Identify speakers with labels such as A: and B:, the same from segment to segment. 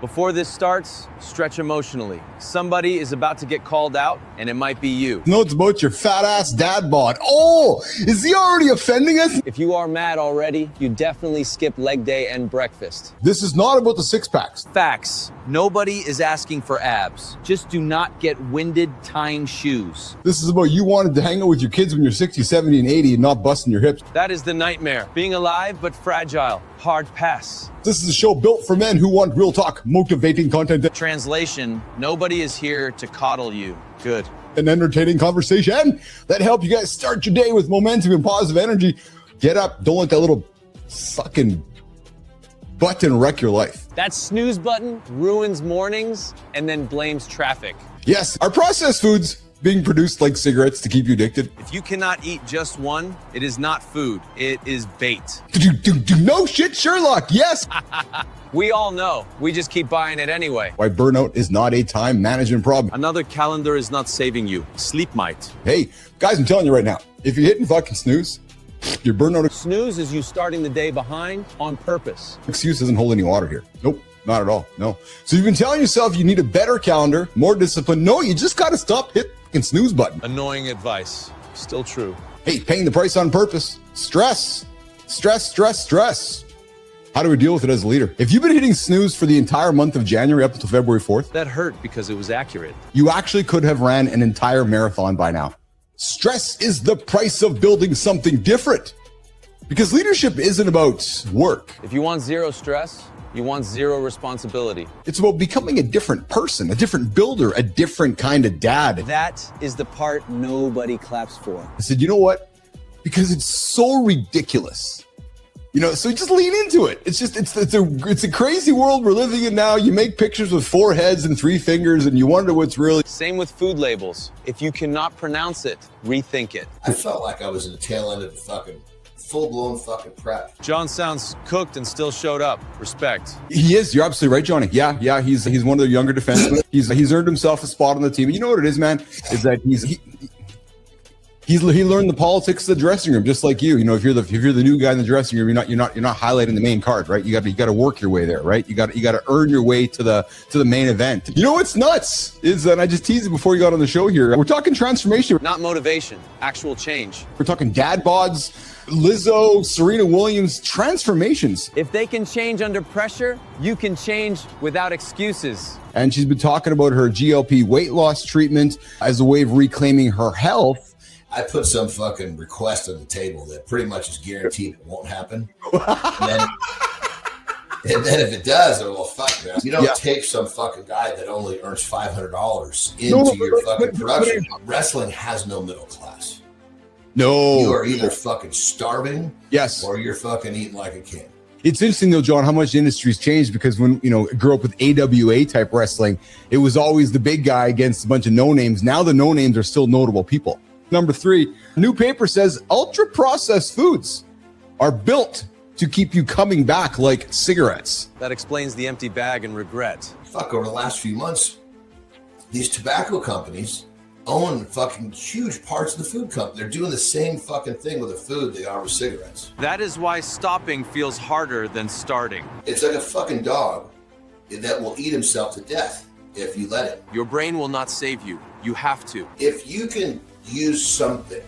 A: Before this starts, stretch emotionally. Somebody is about to get called out, and it might be you.
B: No, it's about your fat ass dad bod. Oh, is he already offending us?
A: If you are mad already, you definitely skip leg day and breakfast.
B: This is not about the six packs.
A: Facts. Nobody is asking for abs. Just do not get winded tying shoes.
B: This is about you wanting to hang out with your kids when you're 60, 70, and 80 and not busting your hips.
A: That is the nightmare. Being alive but fragile. Hard pass.
B: This is a show built for men who want real talk, motivating content,
A: Translation, nobody is here to coddle you. Good.
B: an entertaining conversation that help you guys start your day with momentum and positive energy. Get up. Don't let that little fucking button wreck your life.
A: That snooze button ruins mornings and then blames traffic.
B: Yes, our processed foods being produced like cigarettes to keep you addicted.
A: If you cannot eat just one, it is not food. It is bait.
B: No shit, Sherlock. Yes.
A: We all know. We just keep buying it anyway.
B: Why burnout is not a time management problem.
A: Another calendar is not saving you. Sleep might.
B: Hey, guys, I'm telling you right now, if you're hitting fucking snooze, your burnout
A: Snooze is you starting the day behind on purpose.
B: excuse doesn't hold any water here. Nope. Not at all. No. So you've been telling yourself you need a better calendar, more discipline. No, you just got to stop hitting the fucking snooze button.
A: Annoying advice. Still true.
B: Hey, paying the price on purpose. Stress. Stress. How do we deal with it as a leader? If you've been hitting snooze for the entire month of January up until February 4th,
A: That hurt because it was accurate.
B: you actually could have ran an entire marathon by now. Stress is the price of building something different. Because leadership isn't about work.
A: If you want zero stress, you want zero responsibility.
B: It's about becoming a different person, a different builder, a different kind of dad.
A: That is the part nobody claps for.
B: I said, you know what? Because it's so ridiculous. You know, so just lean into it. It's a crazy world we're living in now. You make pictures with 4 heads and 3 fingers and you wonder what's really.
A: Same with food labels. If you cannot pronounce it, rethink it.
C: I felt like I was in the tail end of the fucking full-blown fucking prep.
A: John sounds cooked and still showed up. Respect.
B: He is. You're absolutely right, Johnny. Yeah. He's one of the younger defensemen. He's earned himself a spot on the team. And you know what it is, man? Is that he learned the politics of the dressing room, just like you. You know, if you're the new guy in the dressing room, you're not highlighting the main card, right? You got to work your way there, right? You got to earn your way to the main event. You know what's nuts is, and I just teased it before you got on the show here. We're talking transformation.
A: Not motivation, actual change.
B: We're talking dad bods, Lizzo, Serena Williams, transformations.
A: If they can change under pressure, you can change without excuses.
B: And she's been talking about her GLP weight loss treatment as a way of reclaiming her health.
C: I put some fucking request on the table that pretty much is guaranteed it won't happen. And then if it does, well, fuck, man. You don't take some fucking guy that only earns $500 into your fucking production. Wrestling has no middle class.
B: No.
C: You are either fucking starving,
B: yes,
C: or you're fucking eating like a king.
B: It's interesting though, John, how much the industry's changed, because when, I grew up with AWA type wrestling, it was always the big guy against a bunch of no names. Now the no names are still notable people. Number 3, new paper says ultra processed foods are built to keep you coming back like cigarettes.
A: That explains the empty bag and regret.
C: Fuck, over the last few months, these tobacco companies own fucking huge parts of the food company. They're doing the same fucking thing with the food they are with cigarettes.
A: That is why stopping feels harder than starting.
C: It's like a fucking dog that will eat himself to death if you let it.
A: Your brain will not save you. You have to.
C: If you can use something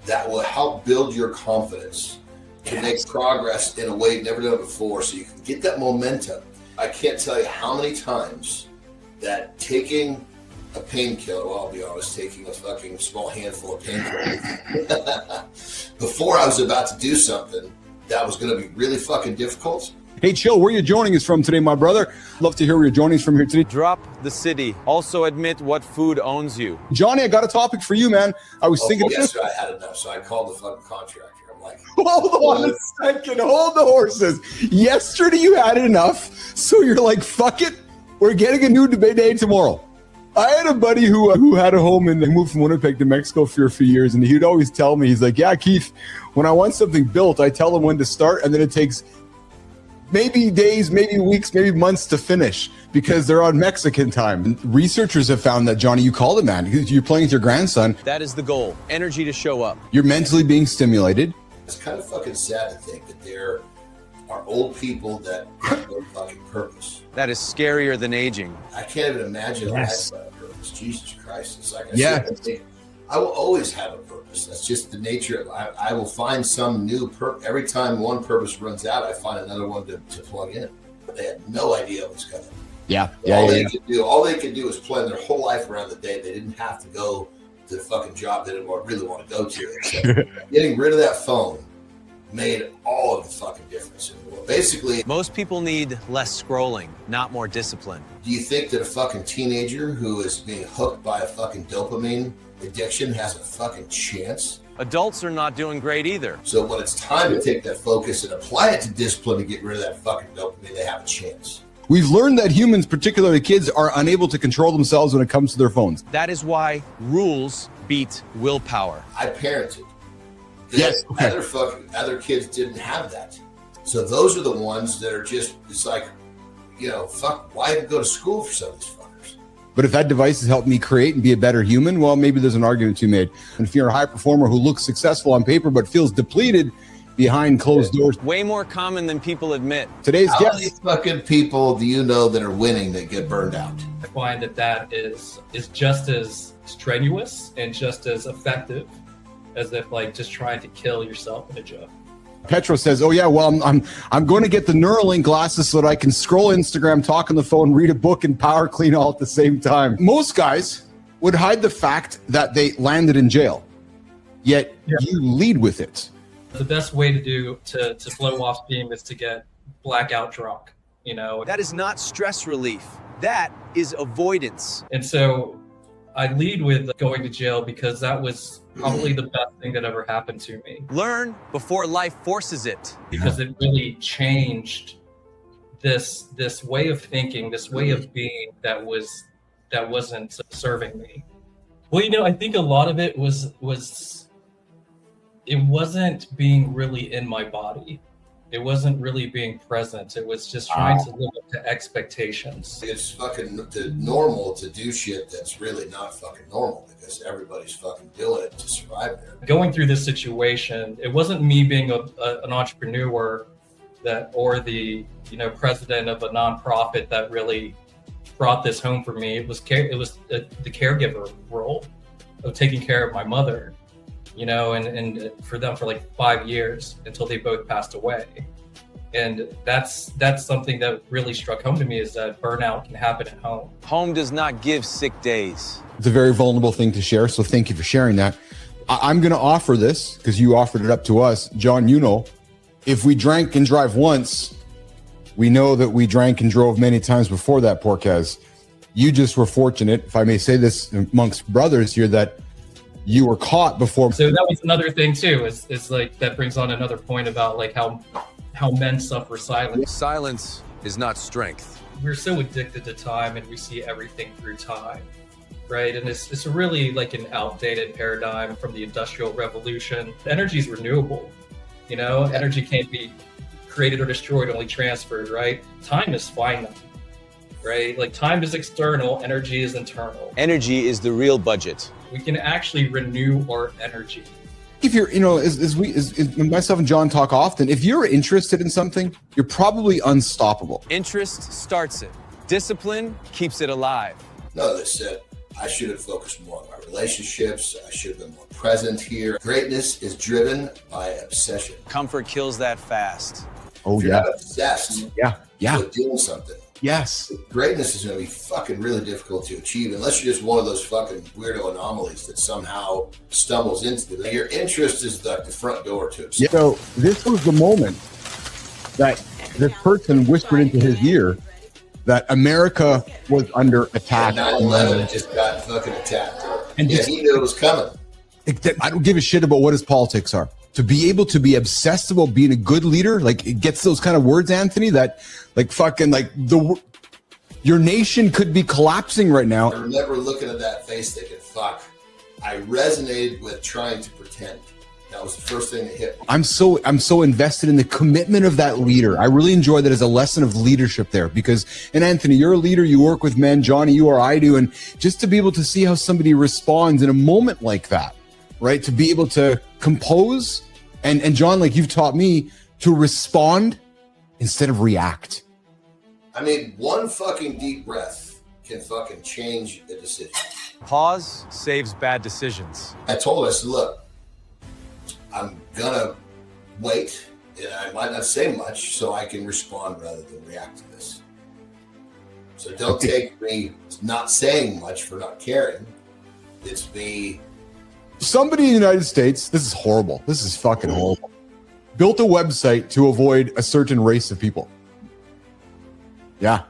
C: that will help build your confidence to make progress in a way you've never done it before, so you can get that momentum. I can't tell you how many times that taking a painkiller, well, I'll be honest, taking a fucking small handful of painkillers before I was about to do something that was going to be really fucking difficult.
B: Hey, Chill, where are you joining us from today, my brother? Love to hear where you're joining us from here today.
A: Drop the city. Also admit what food owns you.
B: Johnny, I got a topic for you, man. I was thinking.
C: Yesterday I had enough, so I called the fucking contractor. I'm like,
B: hold on a second, hold the horses. Yesterday you had enough, so you're like, fuck it, we're getting a new debate day tomorrow. I had a buddy who had a home and moved from Winnipeg to Mexico for a few years, and he'd always tell me, he's like, yeah, Keith, when I want something built, I tell him when to start, and then it takes maybe days, maybe weeks, maybe months to finish because they're on Mexican time. And researchers have found that, Johnny, you called it, man. You're playing with your grandson.
A: That is the goal. Energy to show up.
B: You're mentally being stimulated.
C: it's kind of fucking sad to think that they're are old people that have no fucking purpose.
A: That is scarier than aging.
C: I can't even imagine
B: Yes.
C: a life without purpose. Jesus Christ. It's like I
B: Yeah.
C: said, I will always have a purpose. That's just the nature of I will find some new purpose. Every time one purpose runs out, I find another one to plug in. But they had no idea what was coming.
B: Yeah.
C: All they could do is plan their whole life around the day. They didn't have to go to the fucking job they didn't really want to go to. Except getting rid of that phone made all of the fucking difference in the world. Basically,
A: Most people need less scrolling, not more discipline.
C: do you think that a fucking teenager who is being hooked by a fucking dopamine addiction has a fucking chance?
A: Adults are not doing great either.
C: So when it's time to take that focus and apply it to discipline to get rid of that fucking dopamine, they have a chance.
B: We've learned that humans, particularly kids, are unable to control themselves when it comes to their phones.
A: That is why rules beat willpower.
C: I parented.
B: Yes, okay.
C: Other kids didn't have that. So those are the ones that are just, it's like, fuck, why even go to school for some of these fuckers?
B: But if that device has helped me create and be a better human, well, maybe there's an argument to be made. And if you're a high performer who looks successful on paper but feels depleted behind closed doors,
A: Way more common than people admit.
B: today's
C: How many
B: guest.
C: fucking people do you know that are winning that get burned out?
D: I find that is just as strenuous and just as effective as if like just trying to kill yourself in a job.
B: Petro says, "Oh yeah, well, I'm going to get the Neuralink glasses so that I can scroll Instagram, talk on the phone, read a book, and power clean all at the same time." Most guys would hide the fact that they landed in jail, yet you lead with it.
D: The best way to blow off steam is to get blackout drunk,
A: That is not stress relief. That is avoidance.
D: And so I lead with going to jail because that was probably the best thing that ever happened to me,
A: Learn before life forces it.
D: because it really changed this way of thinking, this way of being that wasn't serving me. Well, I think a lot of it was it wasn't being really in my body. It wasn't really being present. It was just trying to live up to expectations.
C: It's fucking normal to do shit that's really not fucking normal because everybody's fucking doing it to survive there.
D: Going through this situation, it wasn't me being an entrepreneur or the president of a nonprofit that really brought this home for me. It was the caregiver role of taking care of my mother, and for them for like 5 years until they both passed away. And that's something that really struck home to me, is that burnout can happen at home.
A: Home does not give sick days.
B: It's a very vulnerable thing to share, so thank you for sharing that. I'm going to offer this because you offered it up to us. John, if we drank and drive once, we know that we drank and drove many times before that, Porquez. You just were fortunate, if I may say this amongst brothers here, that you were caught before.
D: So that was another thing too, is like, that brings on another point about like how men suffer silence.
A: Silence is not strength.
D: We're so addicted to time, and we see everything through time, right? And it's really like an outdated paradigm from the Industrial Revolution. Energy is renewable, energy can't be created or destroyed, only transferred, right? Time is finite, right? Like, time is external, energy is internal.
A: Energy is the real budget.
D: We can actually renew our energy.
B: If you're, as myself and John talk often, if you're interested in something, you're probably unstoppable.
A: Interest starts it. Discipline keeps it alive.
C: No, they said I should have focused more on my relationships. I should have been more present here. Greatness is driven by obsession.
A: Comfort kills that fast.
B: Oh,
C: If you're
B: yeah.
C: not obsessed
B: Yeah.
C: with doing something,
B: Yes.
C: greatness is going to be fucking really difficult to achieve unless you're just one of those fucking weirdo anomalies that somehow stumbles into it. Your interest is like the front door to obsession.
B: So this was the moment that this person whispered into his ear that America was under attack.
C: 9/11 it just got fucking attacked.
B: And
C: Yeah,
B: just-
C: he knew it was coming.
B: I don't give a shit about what his politics are. To be able to be obsessed about being a good leader, like, it gets those kind of words, Anthony, that like fucking like your nation could be collapsing right now.
C: I remember looking at that face thinking, fuck, I resonated with trying to pretend. That was the first thing that hit me.
B: I'm so invested in the commitment of that leader. I really enjoy that as a lesson of leadership there, because, and Anthony, you're a leader, you work with men, Johnny, you or I do. And just to be able to see how somebody responds in a moment like that, right? To be able to compose and John, like you've taught me, to respond instead of react.
C: I mean, one fucking deep breath can fucking change a decision.
E: Pause saves bad decisions.
C: I told her, I said, look, I'm gonna wait, and I might not say much so I can respond rather than react to this. So don't take me not saying much for not caring. It's me.
B: Somebody in the United States, this is horrible. This is fucking horrible. Built a website to avoid a certain race of people. Yeah.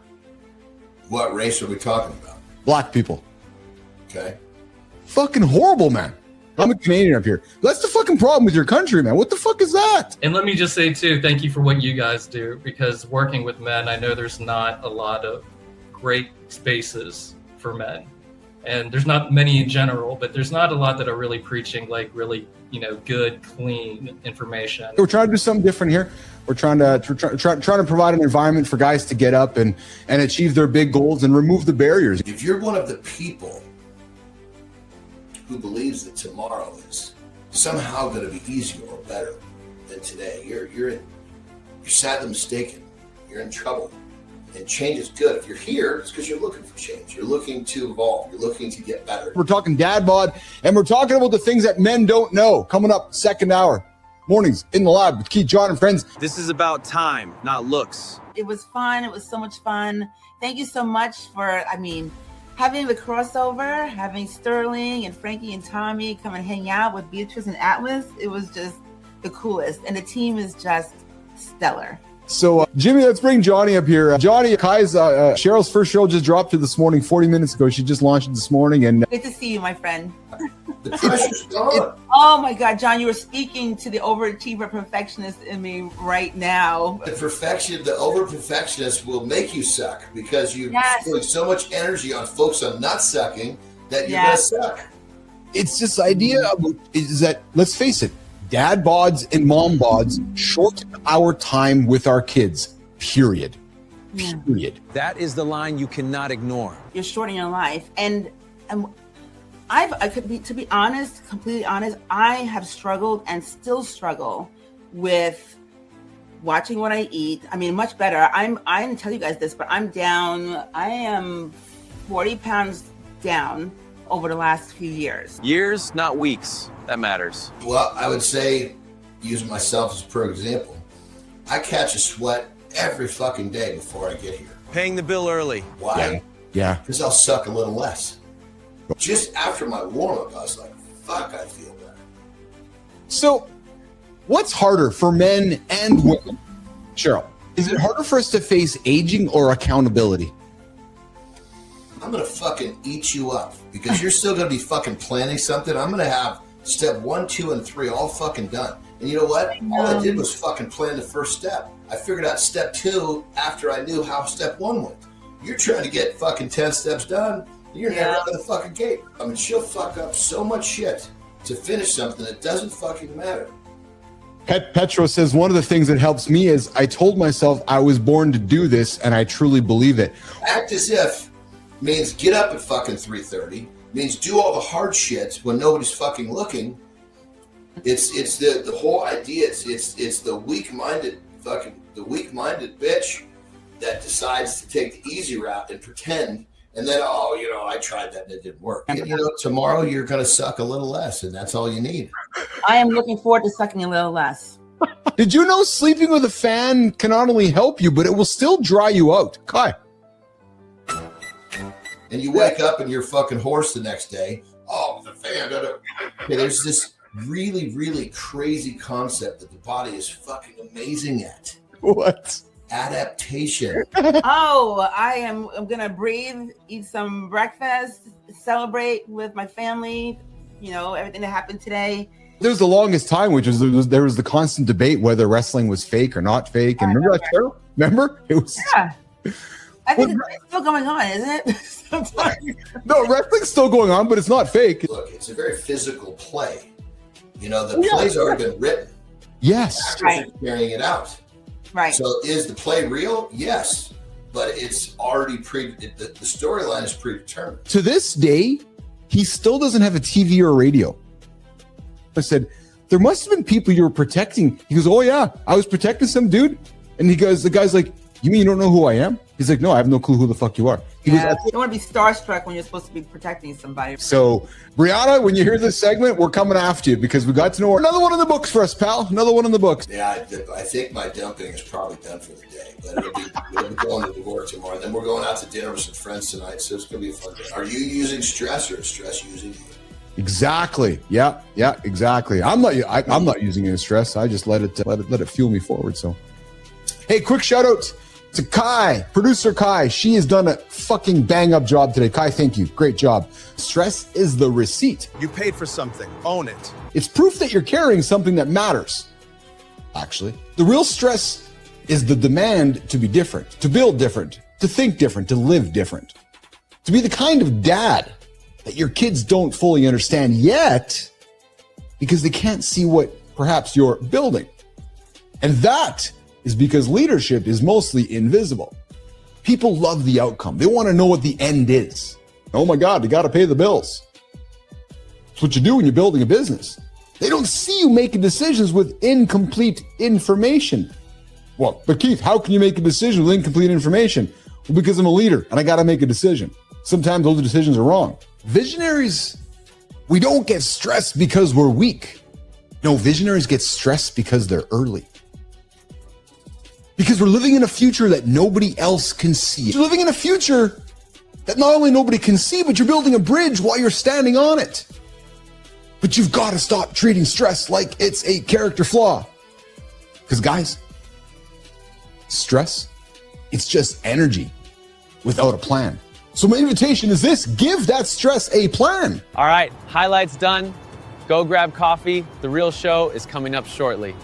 C: What race are we talking about?
B: Black people.
C: Okay.
B: Fucking horrible, man. I'm a Canadian up here. That's the fucking problem with your country, man. What the fuck is that?
D: And let me just say too, thank you for what you guys do, because working with men, I know there's not a lot of great spaces for men. And there's not many in general, but there's not a lot that are really preaching like really, good, clean information.
B: We're trying to do something different here. We're trying to provide an environment for guys to get up and achieve their big goals and remove the barriers.
C: If you're one of the people who believes that tomorrow is somehow going to be easier or better than today, you're sadly mistaken. You're in trouble. And change is good. If you're here, it's because you're looking for change. You're looking to evolve. You're looking to get better.
B: We're talking dad bod, and we're talking about the things that men don't know. Coming up, second hour. Mornings in the lab with Keith, John, and friends.
A: This is about time, not looks.
F: It was fun. It was so much fun. Thank you so much for, having the crossover, having Sterling and Frankie and Tommy come and hang out with Beatrice and Atlas. It was just the coolest. And the team is just stellar.
B: So, Jimmy, let's bring Johnny up here. Johnny, Kai's, Cheryl's first show just dropped to this morning, 40 minutes ago. She just launched it this morning. And
F: Good to see you, my friend.
C: The pressure's gone.
F: Oh, my God, John, you were speaking to the overachiever perfectionist in me right now.
C: The over-perfectionist will make you suck because you're putting so much energy on focus on not sucking that you're going to suck.
B: it's this idea is that, let's face it, dad bods and mom bods shorten our time with our kids, period. Period.
A: That is the line you cannot ignore.
F: You're shortening your life. And I could be, to be honest, completely honest, I have struggled and still struggle with watching what I eat. I mean, much better. I didn't tell you guys this, but I'm down. I am 40 pounds down over the last few years.
A: Years, not weeks. That matters.
C: Well, I would say, using myself as per example, I catch a sweat every fucking day before I get here.
A: Paying the bill early.
C: Why?
B: Yeah.
C: Because I'll suck a little less. Just after my warm-up, I was like, fuck, I feel better.
B: So, what's harder for men and women? Cheryl, is it harder for us to face aging or accountability?
C: I'm going to fucking eat you up because you're still going to be fucking planning something. I'm going to have step 1, 2, and 3 all fucking done. And you know what? All I did was fucking plan the first step. I figured out step 2 after I knew how step 1 went. You're trying to get fucking 10 steps done. You're never out of the fucking gate. I mean, she'll fuck up so much shit to finish something that doesn't fucking matter.
B: Petro says, one of the things that helps me is I told myself I was born to do this, and I truly believe it.
C: Act as if means get up at fucking 3:30, means do all the hard shit when nobody's fucking looking. It's the whole idea. It's the weak-minded weak-minded bitch that decides to take the easy route and pretend, and then I tried that and it didn't work. And, tomorrow you're gonna suck a little less, and that's all you need.
F: I am looking forward to sucking a little less.
B: Did you know sleeping with a fan can not only help you, but it will still dry you out? Kai.
C: And you wake up and you're fucking hoarse the next day. Oh, the fan. Okay, there's this really, really crazy concept that the body is fucking amazing at.
B: What?
C: Adaptation.
F: I'm gonna breathe, eat some breakfast, celebrate with my family, everything that happened today.
B: There was the longest time, which was there was the constant debate whether wrestling was fake or not fake. And remember that, Cheryl? Remember? It was.
F: Yeah. I think it's still going on, isn't it?
B: No, wrestling's still going on, but it's not fake.
C: Look, it's a very physical play. The play's already been written.
B: Yes.
F: Right.
C: Carrying it out.
F: Right.
C: So is the play real? Yes. But it's already the storyline is predetermined.
B: To this day, he still doesn't have a TV or a radio. I said, there must have been people you were protecting. He goes, oh yeah, I was protecting some dude. And the guy's like, you mean you don't know who I am? He's like, no, I have no clue who the fuck you are. He goes,
F: You don't want to be starstruck when you're supposed to be protecting somebody.
B: so, Brianna, when you hear this segment, we're coming after you because we got to know her. Another one in the books for us, pal. Another one in the books.
C: Yeah, I think my dumping is probably done for the day. But we'll be going to work tomorrow. And then we're going out to dinner with some friends tonight, so it's going to be a fun day. Are you using stress or is stress using you?
B: Exactly. Yeah, exactly. I'm not using any stress. I just let it fuel me forward. So, hey, quick shout out to Kai, producer Kai. She has done a fucking bang up job today. Kai, thank you. Great job. Stress is the receipt.
E: You paid for something. Own it.
B: It's proof that you're carrying something that matters. Actually, the real stress is the demand to be different, to build different, to think different, to live different, to be the kind of dad that your kids don't fully understand yet because they can't see what perhaps you're building. And that is because leadership is mostly invisible. People love the outcome. They want to know what the end is. Oh my God, you got to pay the bills. That's what you do when you're building a business. They don't see you making decisions with incomplete information. Well, but Keith, how can you make a decision with incomplete information? Well, because I'm a leader and I got to make a decision. Sometimes those decisions are wrong. Visionaries, we don't get stressed because we're weak. No, visionaries get stressed because they're early. Because we're living in a future that nobody else can see. You're living in a future that not only nobody can see, but you're building a bridge while you're standing on it. But you've got to stop treating stress like it's a character flaw. Because guys, stress, it's just energy without a plan. So my invitation is this: give that stress a plan.
G: All right, highlights done. Go grab coffee. The real show is coming up shortly.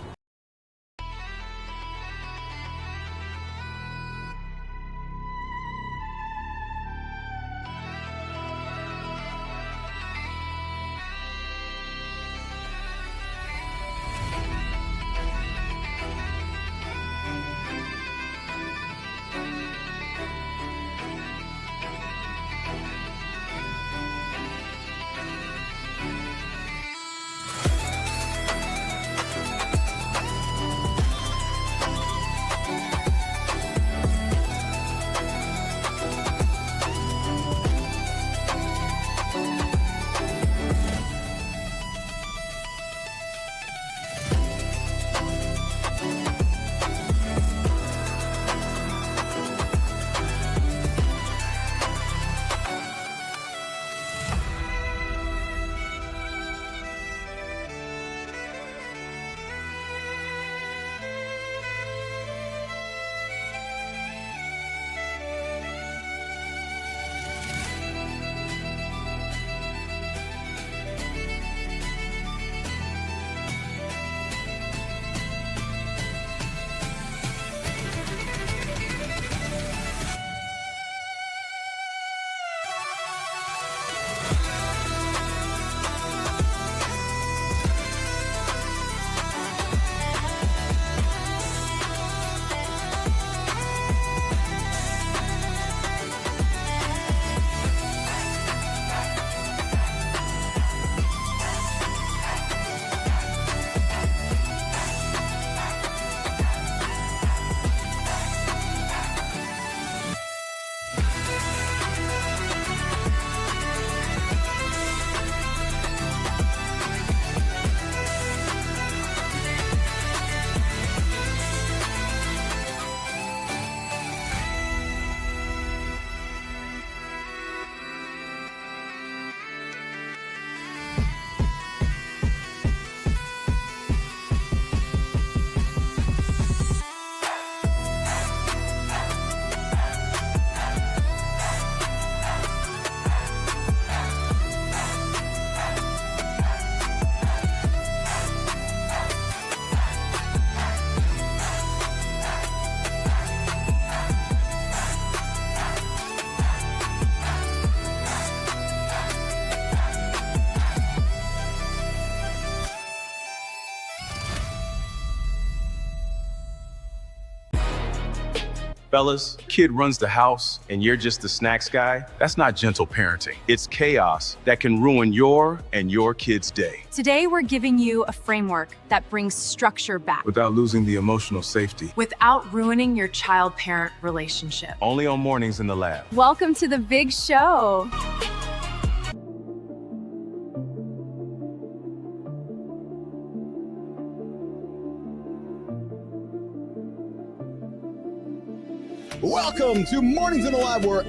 E: Fellas, kid runs the house and you're just the snacks guy. That's not gentle parenting. It's chaos that can ruin your and your kid's day
H: Today, we're giving you a framework that brings structure back
E: without losing the emotional safety.
H: without ruining your child-parent relationship.
E: Only on Mornings in the Lab.
H: Welcome to the big show.
B: Welcome to Mornings in the Lab, where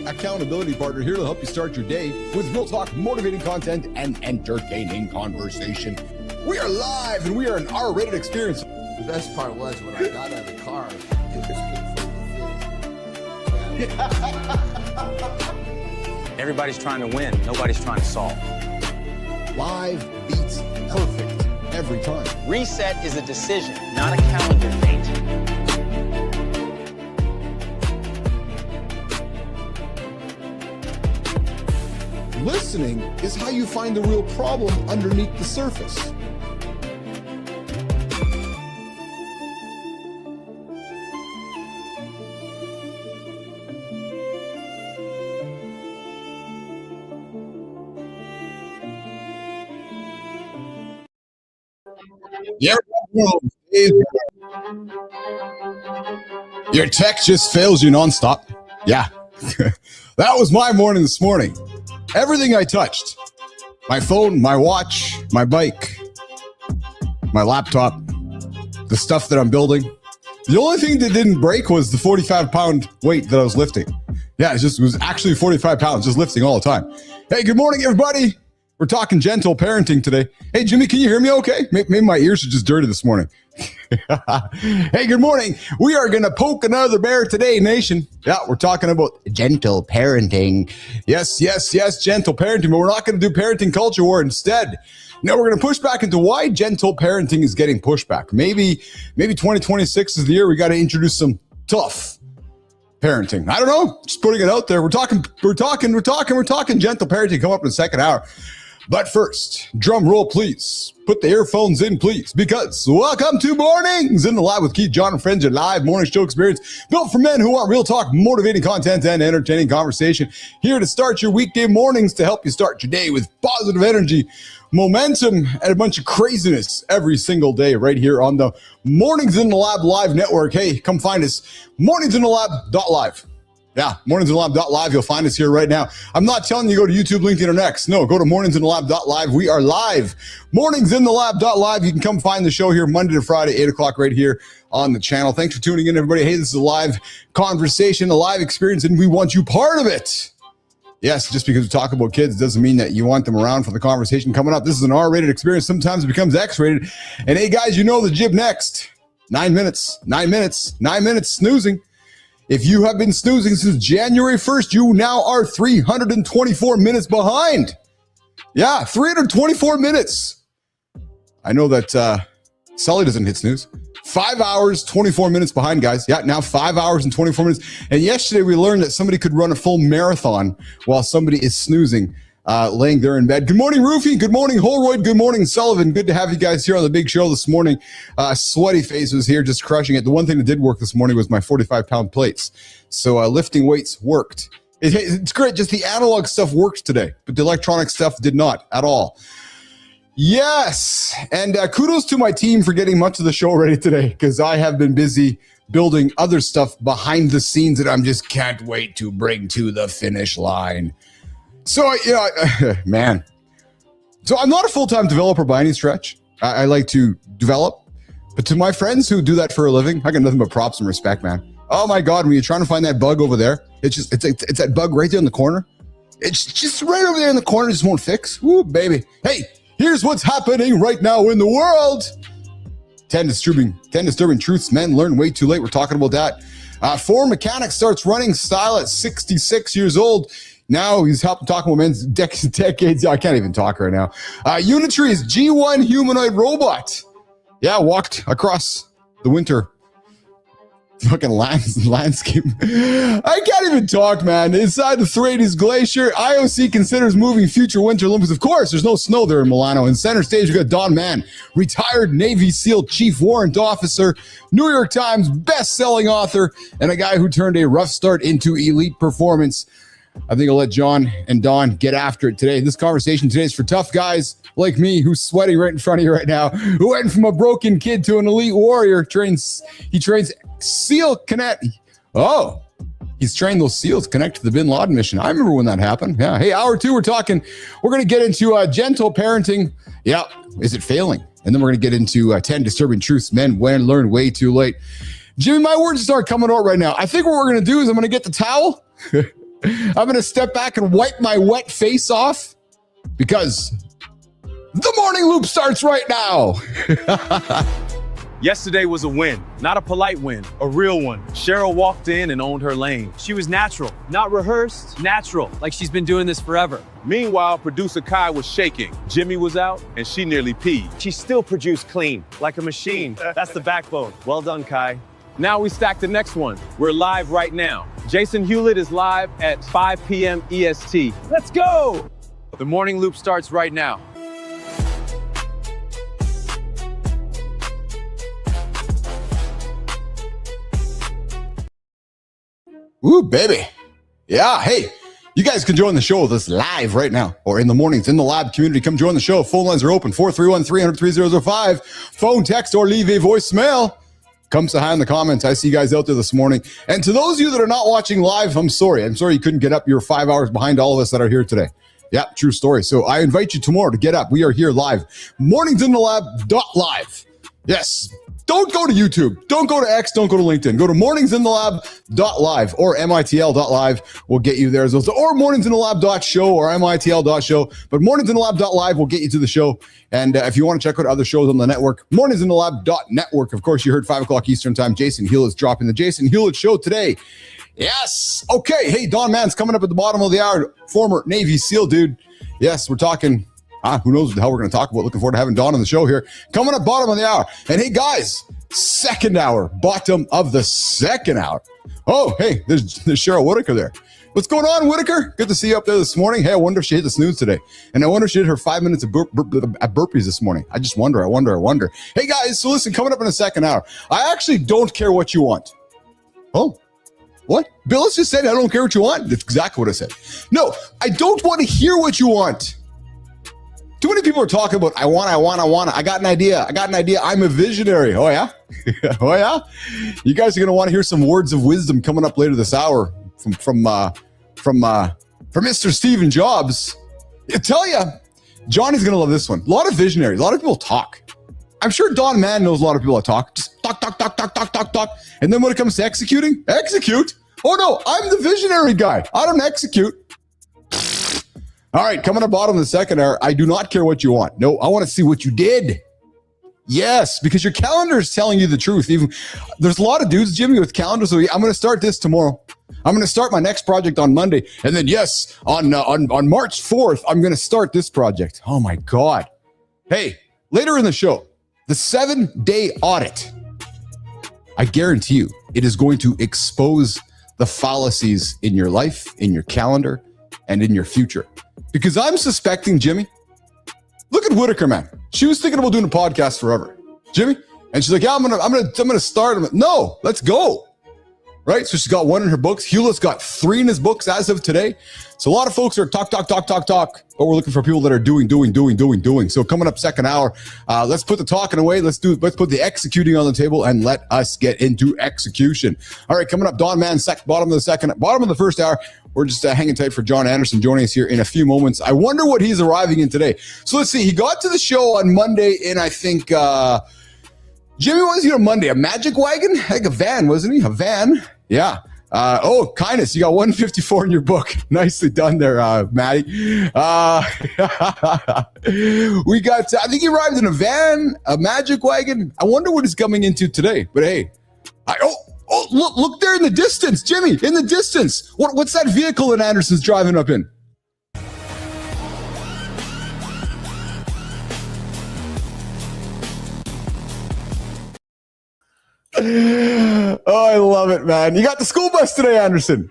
B: accountability partner here to help you start your day with real talk, motivating content, and entertaining conversation. We are live and we are an R-rated experience.
C: The best part was when I got out of the car, it just couldn't.
G: Everybody's trying to win, nobody's trying to solve.
B: Live beats perfect every time.
G: Reset is a decision, not a calendar date.
B: Listening is how you find the real problem underneath the surface. Yeah, your tech just fails you nonstop. Yeah, that was my morning this morning. Everything I touched, my phone, my watch, my bike, my laptop, the stuff that I'm building. The only thing that didn't break was the 45-pound weight that I was lifting. Yeah, it was actually 45 pounds, just lifting all the time. Hey, good morning, everybody. We're talking gentle parenting today. Hey, Jimmy, can you hear me okay? Maybe my ears are just dirty this morning. Hey, good morning. We are going to poke another bear today, nation. Yeah, we're talking about gentle parenting. Yes, gentle parenting, but we're not going to do parenting culture war instead. No, we're going to push back into why gentle parenting is getting pushback. Maybe 2026 is the year we got to introduce some tough parenting. I don't know. Just putting it out there. We're talking gentle parenting. Come up in the second hour. But first, drum roll, please. Put the earphones in, please, because welcome to Mornings in the Lab with Keith, John, and friends. Your live morning show experience built for men who want real talk, motivating content, and entertaining conversation. Here to start your weekday mornings to help you start your day with positive energy, momentum, and a bunch of craziness every single day right here on the Mornings in the Lab live network. Hey, come find us, morningsinthelab.live. Yeah, morningsinthelab.live. You'll find us here right now. I'm not telling you go to YouTube, LinkedIn, or Next. No, go to morningsinthelab.live. We are live. Morningsinthelab.live. You can come find the show here Monday to Friday, 8 o'clock right here on the channel. Thanks for tuning in, everybody. Hey, this is a live conversation, a live experience, and we want you part of it. Yes, just because we talk about kids doesn't mean that you want them around for the conversation coming up. This is an R-rated experience. Sometimes it becomes X-rated. And hey, guys, you know the jib next. 9 minutes snoozing. If you have been snoozing since January 1st, you now are 324 minutes behind. Yeah, 324 minutes. I know that Sully doesn't hit snooze. 5 hours, 24 minutes behind, guys. Yeah, now 5 hours and 24 minutes. And yesterday we learned that somebody could run a full marathon while somebody is snoozing, laying there in bed. Good morning, Roofy. Good morning, Holroyd. Good morning, Sullivan. Good to have you guys here on the big show this morning. Sweaty Face was here just crushing it. The one thing that did work this morning was my 45-pound plates. So lifting weights worked. It's great. Just the analog stuff works today, but the electronic stuff did not at all. Yes. And kudos to my team for getting much of the show ready today, because I have been busy building other stuff behind the scenes that I'm just can't wait to bring to the finish line. So, man. So I'm not a full-time developer by any stretch. I like to develop. But to my friends who do that for a living, I got nothing but props and respect, man. Oh, my God, when you're trying to find that bug over there, it's that bug right there in the corner. It's just right over there in the corner. It just won't fix. Woo, baby. Hey, here's what's happening right now in the world. 10 disturbing truths men learn way too late. We're talking about that. Ford mechanic starts running style at 66 years old. Now he's talking about men's decades. I can't even talk right now. Unitree's G1 humanoid robot. Yeah, walked across the winter fucking landscape. I can't even talk, man. Inside the 380s glacier, IOC considers moving future Winter Olympics. Of course, there's no snow there in Milano. In center stage, we got Don Mann, retired Navy SEAL chief warrant officer, New York Times best-selling author, and a guy who turned a rough start into elite performance. I think I'll let John and Don get after it today. This conversation today is for tough guys like me who's sweating right in front of you right now, who went from a broken kid to an elite warrior. He trains SEAL Connect. Oh, he's trained those SEALs connect to the Bin Laden mission. I remember when that happened. Yeah. Hey, hour 2, we're going to get into gentle parenting. Yeah. Is it failing? And then we're going to get into 10 disturbing truths men learn way too late. Jimmy, my words start coming out right now. I think what we're going to do is I'm going to get the towel. I'm going to step back and wipe my wet face off because the morning loop starts right now.
E: Yesterday was a win, not a polite win, a real one. Cheryl walked in and owned her lane.
G: She was natural, not rehearsed, natural, like she's been doing this forever.
E: Meanwhile, producer Kai was shaking. Jimmy was out and she nearly peed.
I: She still produced clean, like a machine. That's the backbone. Well done, Kai.
E: Now we stack the next one. We're live right now. Jason Hewlett is live at 5 p.m. EST. Let's go! The morning loop starts right now.
B: Ooh, baby. Yeah, hey, you guys can join the show with us live right now or in the mornings in the lab community. Come join the show. Phone lines are open, 431-300-3005. Phone, text, or leave a voicemail. Come say hi in the comments. I see you guys out there this morning. And to those of you that are not watching live, I'm sorry. I'm sorry you couldn't get up. You're 5 hours behind all of us that are here today. Yeah, true story. So I invite you tomorrow to get up. We are here live. Morningsinthelab.live. Yes. Don't go to YouTube. Don't go to X. Don't go to LinkedIn. Go to morningsinthelab.live or mitl.live. We'll get you there. Or morningsinthelab.show or mitl.show. But morningsinthelab.live will get you to the show. And if you want to check out other shows on the network, morningsinthelab.network. Of course, you heard 5 o'clock Eastern time. Jason Hewlett's dropping the Jason Hewlett Show today. Yes. Okay. Hey, Don Mann's coming up at the bottom of the hour. Former Navy SEAL dude. Yes, we're talking... who knows what the hell we're going to talk about. Looking forward to having Dawn on the show here. Coming up bottom of the hour. And hey, guys, second hour, bottom of the second hour. Oh, hey, there's Cheryl Whitaker there. What's going on, Whitaker? Good to see you up there this morning. Hey, I wonder if she hit the snooze today. And I wonder if she did her 5 minutes of burpees this morning. I just wonder. Hey, guys, so listen, coming up in the second hour, I actually don't care what you want. Oh, what? Billis just said, I don't care what you want. That's exactly what I said. No, I don't want to hear what you want. Too many people are talking about, I want. I got an idea. I'm a visionary. Oh, yeah? Oh, yeah? You guys are going to want to hear some words of wisdom coming up later this hour from Mr. Stephen Jobs. I tell you, Johnny's going to love this one. A lot of visionaries. A lot of people talk. I'm sure Don Mann knows a lot of people that talk. Just talk. And then when it comes to execute. Oh, no, I'm the visionary guy. I don't execute. All right, coming up bottom of the second hour, I do not care what you want. No, I want to see what you did. Yes, because your calendar is telling you the truth. Even there's a lot of dudes, Jimmy, with calendars. So I'm going to start this tomorrow. I'm going to start my next project on Monday. And then, yes, on March 4th, I'm going to start this project. Oh, my God. Hey, later in the show, the 7-day audit. I guarantee you, it is going to expose the fallacies in your life, in your calendar, and in your future. Because I'm suspecting, Jimmy, look at Whitaker, man. She was thinking about doing a podcast forever. Jimmy? And she's like, yeah, I'm gonna start. I'm like, no, let's go. Right? So she's got 1 in her books. Hewlett's got 3 in his books as of today. So a lot of folks are talk. But we're looking for people that are doing. So coming up second hour, let's put the talking away. Let's put the executing on the table and let us get into execution. All right, coming up, Don Mann, bottom of the first hour. We're just hanging tight for John Anderson joining us here in a few moments. I wonder what he's arriving in today. So let's see. He got to the show on Monday in, I think, Jimmy, what was he on Monday? A magic wagon? Like a van, wasn't he? A van? Yeah. Kindness. You got 154 in your book. Nicely done there, Maddie. We got, I think he arrived in a van, a magic wagon. I wonder what he's coming into today. But hey, look there in the distance, Jimmy, in the distance. What's that vehicle that Anderson's driving up in? Oh, I love it, man. You got the school bus today, Anderson.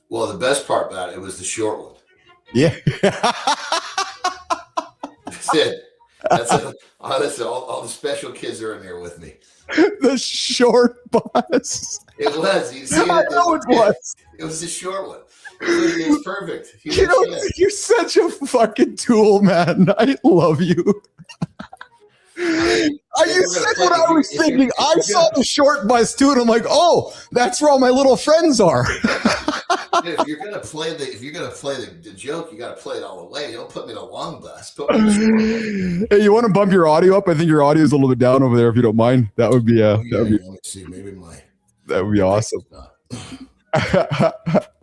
C: Well, the best part about it was the short one.
B: Yeah.
C: That's it. That's it. Honestly, all the special kids are in there with me.
B: The short bus.
C: It was. You see
B: I know it was.
C: It was the short one. It was perfect.
B: You know, you're such a fucking tool, man. I love you. You said what I was thinking. I saw the short bus too, and I'm like, oh, that's where all my little friends are.
C: If you're gonna play the joke, you got to play it all the way. Don't put me in a long bus. Put me in a short bus.
B: Hey, you want to bump your audio up? I think your audio is a little bit down over there. If you don't mind, that would be
C: let me see. Maybe
B: that would be awesome.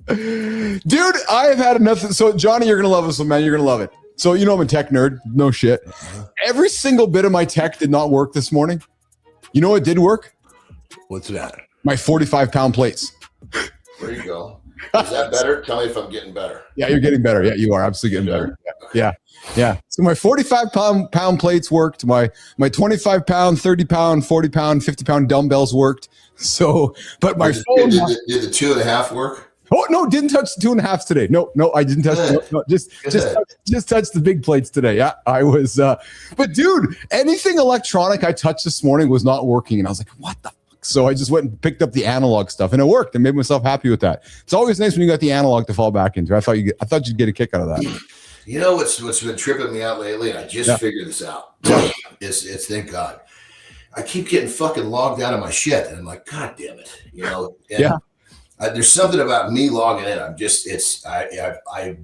B: Dude, I have had enough. So, Johnny, you're gonna love this one, man. You're gonna love it. So, you know, I'm a tech nerd. No shit. Every single bit of my tech did not work this morning. You know what did work?
C: What's that?
B: My 45-pound plates.
C: There you go. Is that better? Tell me if I'm getting better.
B: Yeah, you're getting better. Yeah, you are absolutely getting better. Yeah. So my 45-pound plates worked. My 25-pound, 30-pound, 40-pound, 50-pound dumbbells worked. So, but my phone.
C: Did the 2.5 work?
B: Oh no, didn't touch the 2.5 today. No, I didn't touch. No, just touched the big plates today. Yeah, I was. But dude, anything electronic I touched this morning was not working, and I was like, what the fuck? So I just went and picked up the analog stuff, and it worked. And made myself happy with that. It's always nice when you got the analog to fall back into. I thought you'd get a kick out of that.
C: You know what's been tripping me out lately, and I just figured this out. It's thank God. I keep getting fucking logged out of my shit, and I'm like, God damn it, you know. And there's something about me logging in. I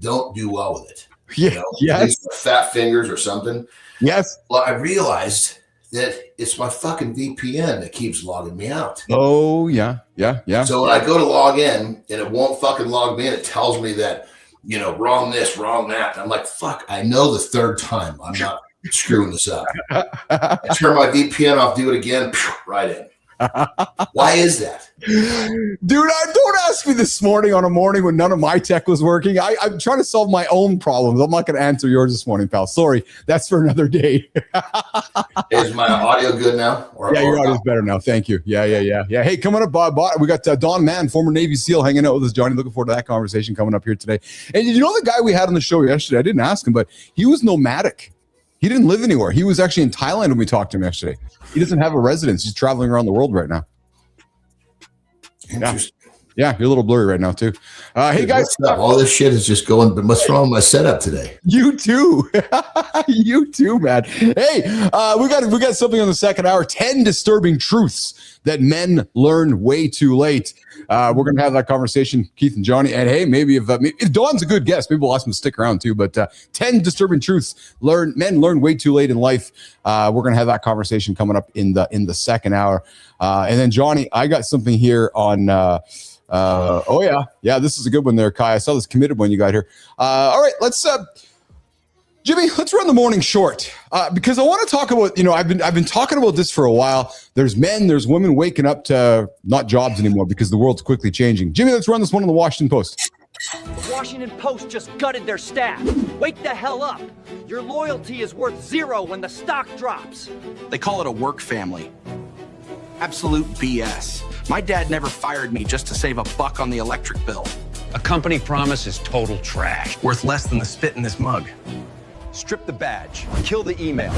C: don't do well with it.
B: Yeah.
C: You know? Yes. Fat fingers or something.
B: Yes.
C: Well, I realized that it's my fucking VPN that keeps logging me out.
B: Oh yeah.
C: So when I go to log in and it won't fucking log me in, it tells me that, you know, wrong this, wrong that. And I'm like, fuck, I know the third time I'm not screwing this up. I turn my VPN off, do it again, right in. Why is that?
B: Dude, don't ask me this morning on a morning when none of my tech was working. I'm trying to solve my own problems. I'm not going to answer yours this morning, pal. Sorry. That's for another day.
C: Is my audio good now?
B: Your audio's better now. Thank you. Yeah. Hey, coming up, Bob, we got Don Mann, former Navy SEAL, hanging out with us, Johnny. Looking forward to that conversation coming up here today. And did you know the guy we had on the show yesterday? I didn't ask him, but he was nomadic. He didn't live anywhere. He was actually in Thailand when we talked to him yesterday. He doesn't have a residence. He's traveling around the world right now.
C: Interesting.
B: Yeah, you're a little blurry right now too. Hey guys,
C: all this shit is just going. But what's wrong with my setup today?
B: You too, you too, man. Hey, we got something on the second hour. 10 disturbing truths that men learn way too late. We're gonna have that conversation, Keith and Johnny. And hey, maybe if Dawn's a good guest, maybe we'll ask him to stick around too. But 10 disturbing truths men learn way too late in life. We're gonna have that conversation coming up in the second hour. And then Johnny, I got something here on. This is a good one there, Kai. I saw this committed one you got here. All right, let's Jimmy, let's run the morning short because I want to talk about, I've been talking about this for a while. There's men, there's women waking up to not jobs anymore because the world's quickly changing. Jimmy, let's run this one on the Washington Post.
J: The Washington Post just gutted their staff. Wake the hell up. Your loyalty is worth zero when the stock drops.
K: They call it a work family. Absolute BS. My dad never fired me just to save a buck on the electric bill.
L: A company promise is total trash.
K: Worth less than the spit in this mug.
I: Strip the badge. Kill the email.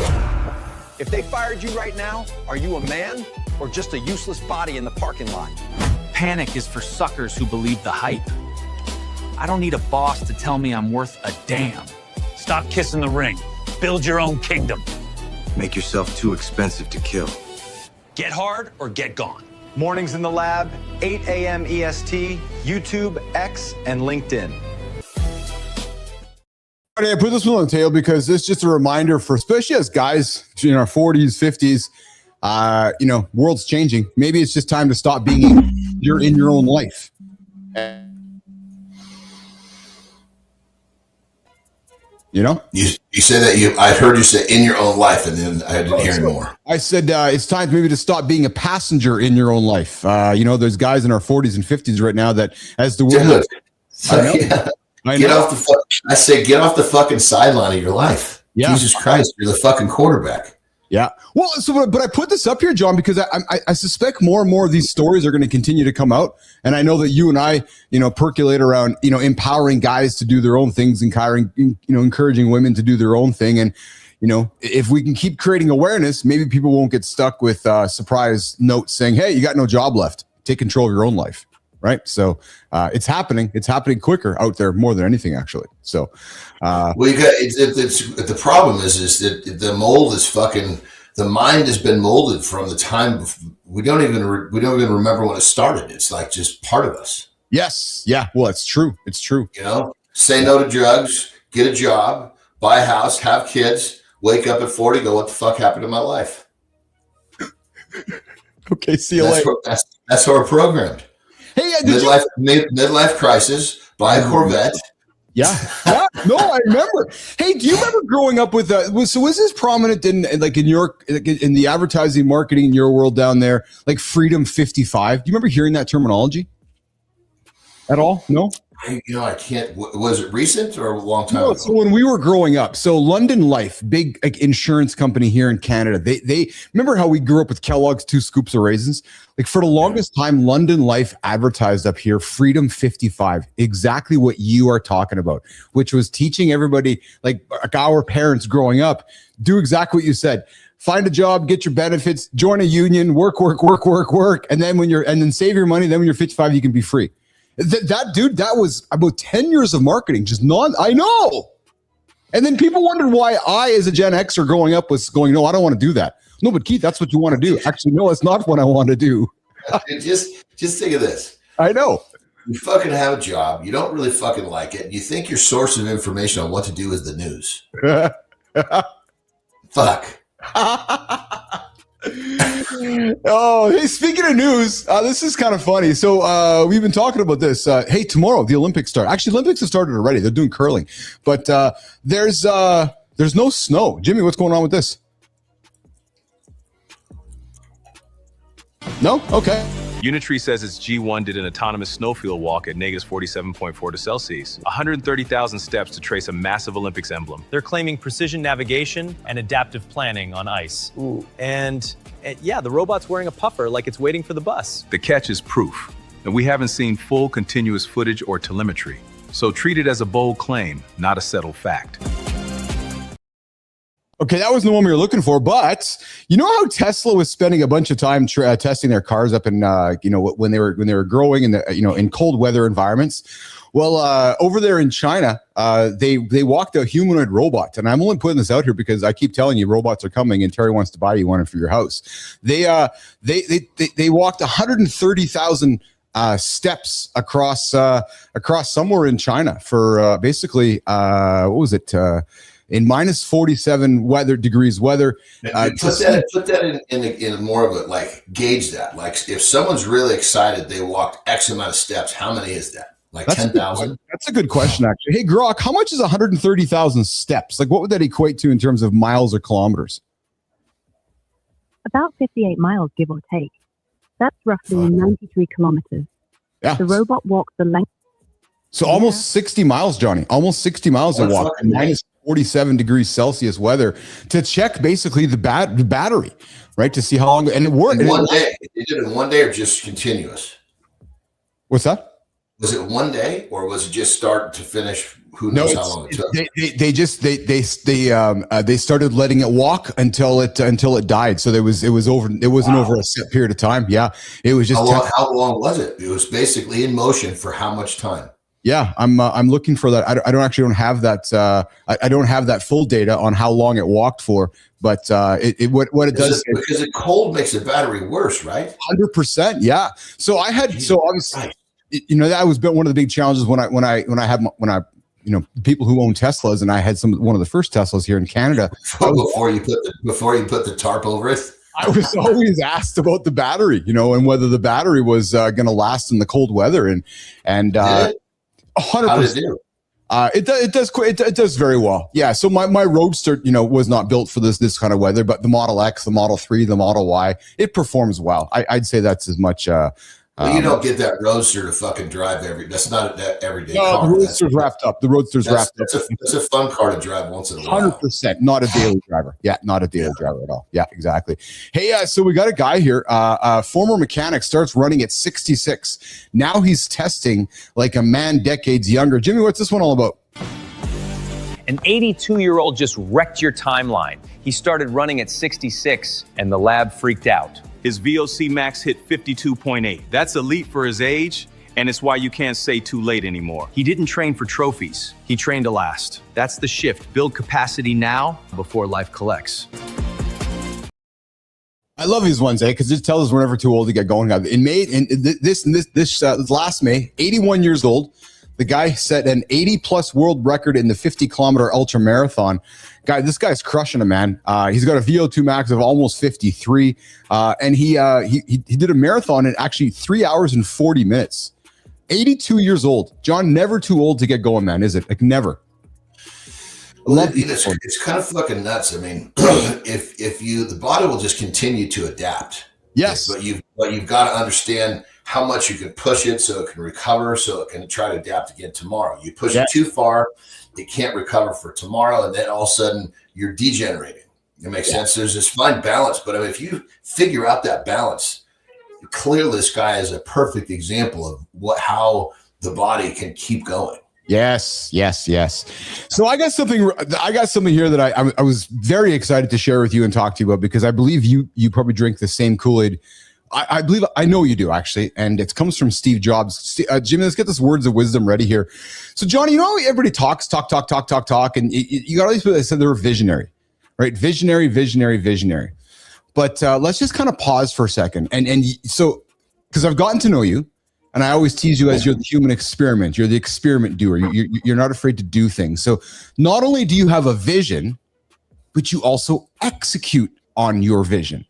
I: If they fired you right now, are you a man or just a useless body in the parking lot?
M: Panic is for suckers who believe the hype. I don't need a boss to tell me I'm worth a damn.
L: Stop kissing the ring. Build your own kingdom.
N: Make yourself too expensive to kill.
L: Get hard or get gone.
I: Mornings in the Lab, 8 a.m. EST, YouTube, X, and LinkedIn.
B: I put this one on the table because it's just a reminder for, especially as guys in our 40s, 50s, world's changing. Maybe it's just time to stop being you're in your own life.
C: You said that I heard you say in your own life, and then I didn't hear anymore.
B: I said it's time maybe to stop being a passenger in your own life. There's guys in our 40s and 50s right now that as the world.
C: Get off the fucking sideline of your life. Yeah. Jesus Christ, you're the fucking quarterback.
B: Yeah. Well, so, but I put this up here, John, because I suspect more and more of these stories are going to continue to come out. And I know that you and I, percolate around, empowering guys to do their own things, encouraging women to do their own thing. And, if we can keep creating awareness, maybe people won't get stuck with surprise notes saying, hey, you got no job left. Take control of your own life. Right. So it's happening. It's happening quicker out there more than anything, actually. So,
C: well, you got the problem is that the mold is the mind has been molded from the time we don't even remember when it started. It's like just part of us.
B: Yes. Yeah. Well, it's true. It's true.
C: Say no to drugs, get a job, buy a house, have kids, wake up at 40, go, what the fuck happened to my life?
B: Okay. See you later.
C: That's how we're programmed.
B: Hey,
C: midlife crisis, buy a Corvette.
B: Yeah. No, I remember. Hey, do you remember growing up with was this prominent in your in the advertising marketing in your world down there, like Freedom 55? Do you remember hearing that terminology at all? No.
C: I can't. Was it recent or a long time ago?
B: So when we were growing up, so London Life, big insurance company here in Canada, they remember how we grew up with Kellogg's 2 scoops of raisins. Like for the longest time, London Life advertised up here Freedom 55, exactly what you are talking about, which was teaching everybody, like our parents growing up, do exactly what you said. Find a job, get your benefits, join a union, work, and then save your money. Then when you're 55, you can be free. That was about 10 years of marketing. I know. And then people wondered why I, as a Gen Xer growing up, was going, no, I don't want to do that. No, but Keith, that's what you want to do. Actually, no, it's not what I want to do.
C: Just think of this.
B: I know.
C: You fucking have a job. You don't really fucking like it. You think your source of information on what to do is the news. Fuck.
B: Oh, hey, speaking of news, this is kind of funny. So we've been talking about this. Hey, tomorrow the Olympics start. Actually, Olympics have started already. They're doing curling, but there's no snow. Jimmy, what's going on with this? No? Okay.
E: Unitree says its G1 did an autonomous snowfield walk at negative 47.4 Celsius, 130,000 steps to trace a massive Olympics emblem.
G: They're claiming precision navigation and adaptive planning on ice.
B: Ooh.
G: And yeah, the robot's wearing a puffer like it's waiting for the bus.
E: The catch is proof that we haven't seen full continuous footage or telemetry. So treat it as a bold claim, not a settled fact.
B: Okay, that wasn't the one we were looking for, but you know how Tesla was spending a bunch of time testing their cars up in when they were growing in in cold weather environments. Well, over there in China, they walked a humanoid robot, and I'm only putting this out here because I keep telling you robots are coming, and Terry wants to buy you one for your house. They walked 130,000 steps across somewhere in China for basically what was it? In minus 47 degrees weather.
C: Put that in more of a, like, gauge that. Like, if someone's really excited, they walked X amount of steps. How many is that? Like 10,000?
B: That's a good question, actually. Hey, Grok, how much is 130,000 steps? Like, what would that equate to in terms of miles or kilometers?
O: About 58 miles, give or take. That's roughly 93 kilometers.
B: Yeah.
O: The robot walked the length.
B: So almost 60 miles, Johnny. Almost 60 miles to walk. Minus 47 degrees Celsius weather to check basically the battery, right? To see how long, and it worked.
C: In one day. They did it in one day or just continuous?
B: What's that?
C: Was it one day or was it just start to finish? Who knows how long it took?
B: They started letting it walk until it died. So it wasn't over a set period of time. Yeah. It was just
C: how long was it? It was basically in motion for how much time?
B: Yeah, I'm looking for that. I don't have that. I don't have that full data on how long it walked for, but what it does
C: because the cold makes the battery worse, right?
B: 100%. Yeah. So obviously, that was one of the big challenges when I people who own Teslas, and I had one of the first Teslas here in Canada.
C: Before you put the tarp over it.
B: I was always asked about the battery, and whether the battery was going to last in the cold weather, and 100%. It does very well. Yeah. So my Roadster, was not built for this kind of weather, but the Model X, the Model 3, the Model Y, it performs well. I'd say that's as much
C: Well, you don't get that roadster to fucking drive that's not that everyday
B: No,
C: car.
B: the Roadster's wrapped up. The Roadster's wrapped up.
C: That's a fun car to drive once in a while.
B: 100%, not a daily driver. Yeah, not a daily driver at all. Yeah, exactly. Hey, so we got a guy here, former mechanic, starts running at 66. Now he's testing like a man decades younger. Jimmy, what's this one all about?
G: An 82-year-old just wrecked your timeline. He started running at 66, and the lab freaked out.
E: His VOC max hit 52.8. That's elite for his age, and it's why you can't say too late anymore.
G: He didn't train for trophies. He trained to last. That's the shift. Build capacity now before life collects.
B: I love these ones, because it tells us we're never too old to get going. In May, this last May, 81 years old, the guy set an 80-plus world record in the 50-kilometer ultra marathon. This guy's crushing it, man. He's got a VO2 max of almost 53, and he did a marathon in actually 3 hours and 40 minutes. 82 years old. John, never too old to get going, man, is it? Like, never.
C: Well, it's kind of fucking nuts. I mean, the body will just continue to adapt.
B: Yes,
C: but you've got to understand how much you can push it so it can recover, so it can try to adapt again tomorrow. You push it too far, it can't recover for tomorrow, and then all of a sudden you're degenerating. It makes sense. There's this fine balance, but I mean, if you figure out that balance, clearly this guy is a perfect example of how the body can keep going.
B: Yes. So I got something here that I was very excited to share with you and talk to you about, because I believe you probably drink the same Kool-Aid. I know you do, actually, and it comes from Steve Jobs. Jimmy, let's get this words of wisdom ready here. So, Johnny, you know how everybody talk, and you got all these people that said they were visionary, right? Visionary. But let's just kind of pause for a second, and so, because I've gotten to know you, and I always tease you as you're the human experiment. You're the experiment doer. You're not afraid to do things. So, not only do you have a vision, but you also execute on your vision.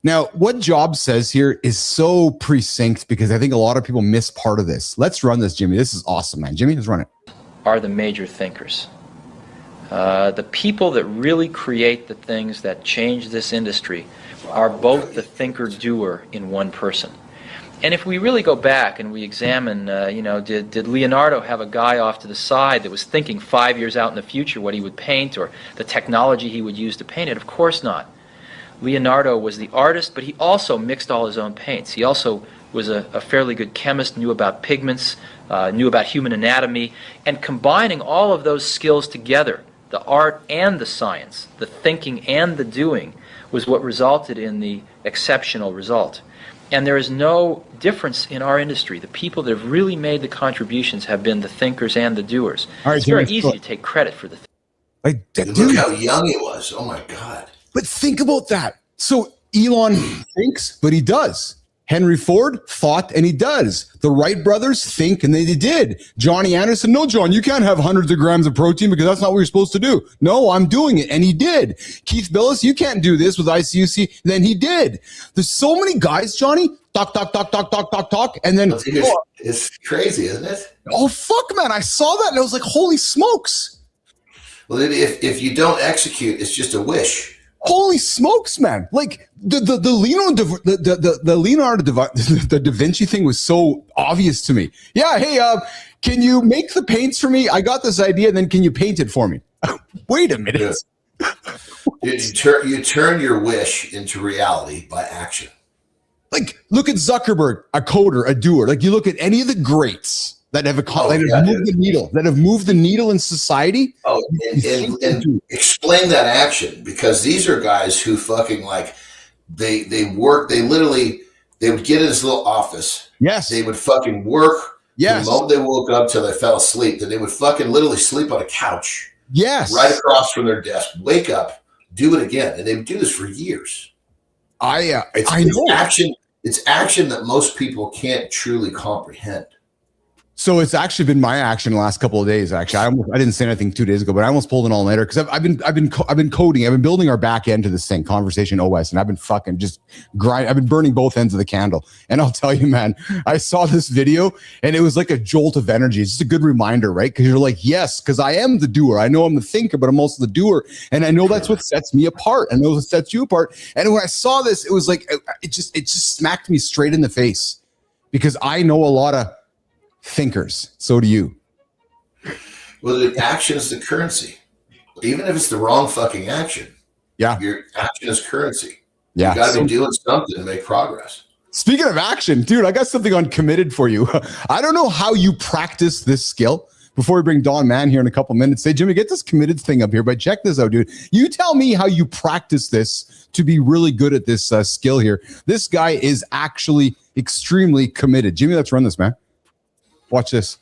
B: Now, what Jobs says here is so precinct, because I think a lot of people miss part of this. Let's run this, Jimmy. This is awesome, man. Jimmy, let's run it.
P: Are the major thinkers. The people that really create the things that change this industry are both the thinker-doer in one person. And if we really go back and we examine, did Leonardo have a guy off to the side that was thinking 5 years out in the future what he would paint or the technology he would use to paint it? Of course not. Leonardo was the artist, but he also mixed all his own paints. He also was a fairly good chemist, knew about pigments, knew about human anatomy, and combining all of those skills together, the art and the science, the thinking and the doing, was what resulted in the exceptional result. And there is no difference in our industry. The people that have really made the contributions have been the thinkers and the doers. It's very easy to take credit for the
C: Look how young he was. Oh, my God.
B: But think about that. So Elon thinks, but he does. Henry Ford thought, and he does. The Wright brothers think, and they did. Johnny Anderson, no, John, you can't have hundreds of grams of protein because that's not what you're supposed to do. No, I'm doing it, and he did. Keith Billis, you can't do this with ICUC. Then he did. There's so many guys, Johnny, talk, and then...
C: It's crazy, isn't it?
B: Oh, fuck, man, I saw that, and I was like, holy smokes.
C: Well, if you don't execute, it's just a wish.
B: Holy smokes, man! Like the Leonardo da Vinci thing was so obvious to me. Yeah, hey, can you make the paints for me? I got this idea, and then can you paint it for me? Wait a minute.
C: You turn your wish into reality by action.
B: Like, look at Zuckerberg, a coder, a doer. Like, you look at any of the greats that have moved the needle in society.
C: Oh, and explain that action, because these are guys who fucking they would get in this little office.
B: Yes.
C: They would fucking work.
B: Yes.
C: The moment they woke up till they fell asleep, then they would fucking literally sleep on a couch.
B: Yes.
C: Right across from their desk, wake up, do it again. And they would do this for years. It's action that most people can't truly comprehend.
B: So it's actually been my action the last couple of days. Actually, I didn't say anything 2 days ago, but I almost pulled an all-nighter because I've been coding. I've been building our back end to this thing, Conversation OS, and I've been fucking just grind. I've been burning both ends of the candle. And I'll tell you, man, I saw this video and it was like a jolt of energy. It's just a good reminder, right? Because you're like, yes, because I am the doer. I know I'm the thinker, but I'm also the doer, and I know that's what sets me apart. I know what sets you apart. And when I saw this, it was like it just smacked me straight in the face. Because I know a lot of thinkers. So do you.
C: Well, the action is the currency. Even if it's the wrong fucking action.
B: Yeah.
C: Your action is currency.
B: Yeah.
C: You got to be doing something to make progress.
B: Speaking of action, dude, I got something on committed for you. I don't know how you practice this skill. Before we bring Don Mann here in a couple minutes, say, Jimmy, get this committed thing up here, but check this out, dude. You tell me how you practice this to be really good at this skill here. This guy is actually extremely committed. Jimmy, let's run this, man. Watch this.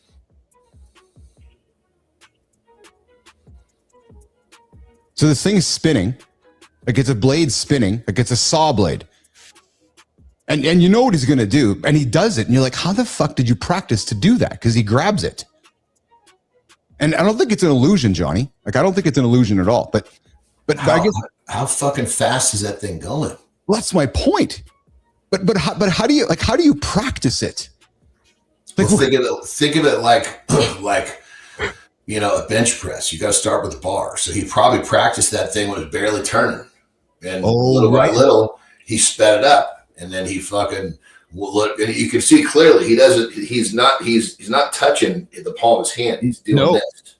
B: So this thing is spinning. Like it's a blade spinning. Like it's a saw blade. And you know what he's going to do. And he does it. And you're like, how the fuck did you practice to do that? Because he grabs it. And I don't think it's an illusion, Johnny. Like, I don't think it's an illusion at all. But I guess
C: how fucking fast is that thing going?
B: Well, that's my point. But how do you practice it? Like,
C: well, think of it like a bench press. You got to start with the bar. So he probably practiced that thing when it was barely turning, and little by little he sped it up, and then he fucking look. And you can see clearly he doesn't. He's not touching the palm of his hand. He's doing this.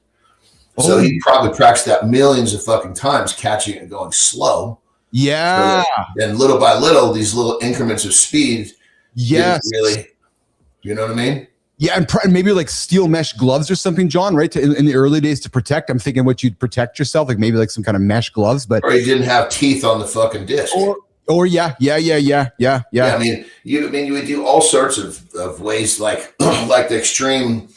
C: So he probably practiced that millions of fucking times, catching it and going slow.
B: Yeah.
C: And little by little, these little increments of speed.
B: Yes.
C: Really. You know what I mean?
B: Yeah, and maybe like steel mesh gloves or something, John, right? In the early days to protect. I'm thinking what you'd protect yourself, like maybe like some kind of mesh gloves. But
C: or you didn't have teeth on the fucking disc.
B: Or yeah.
C: I mean, you would do all sorts of ways, like like the extreme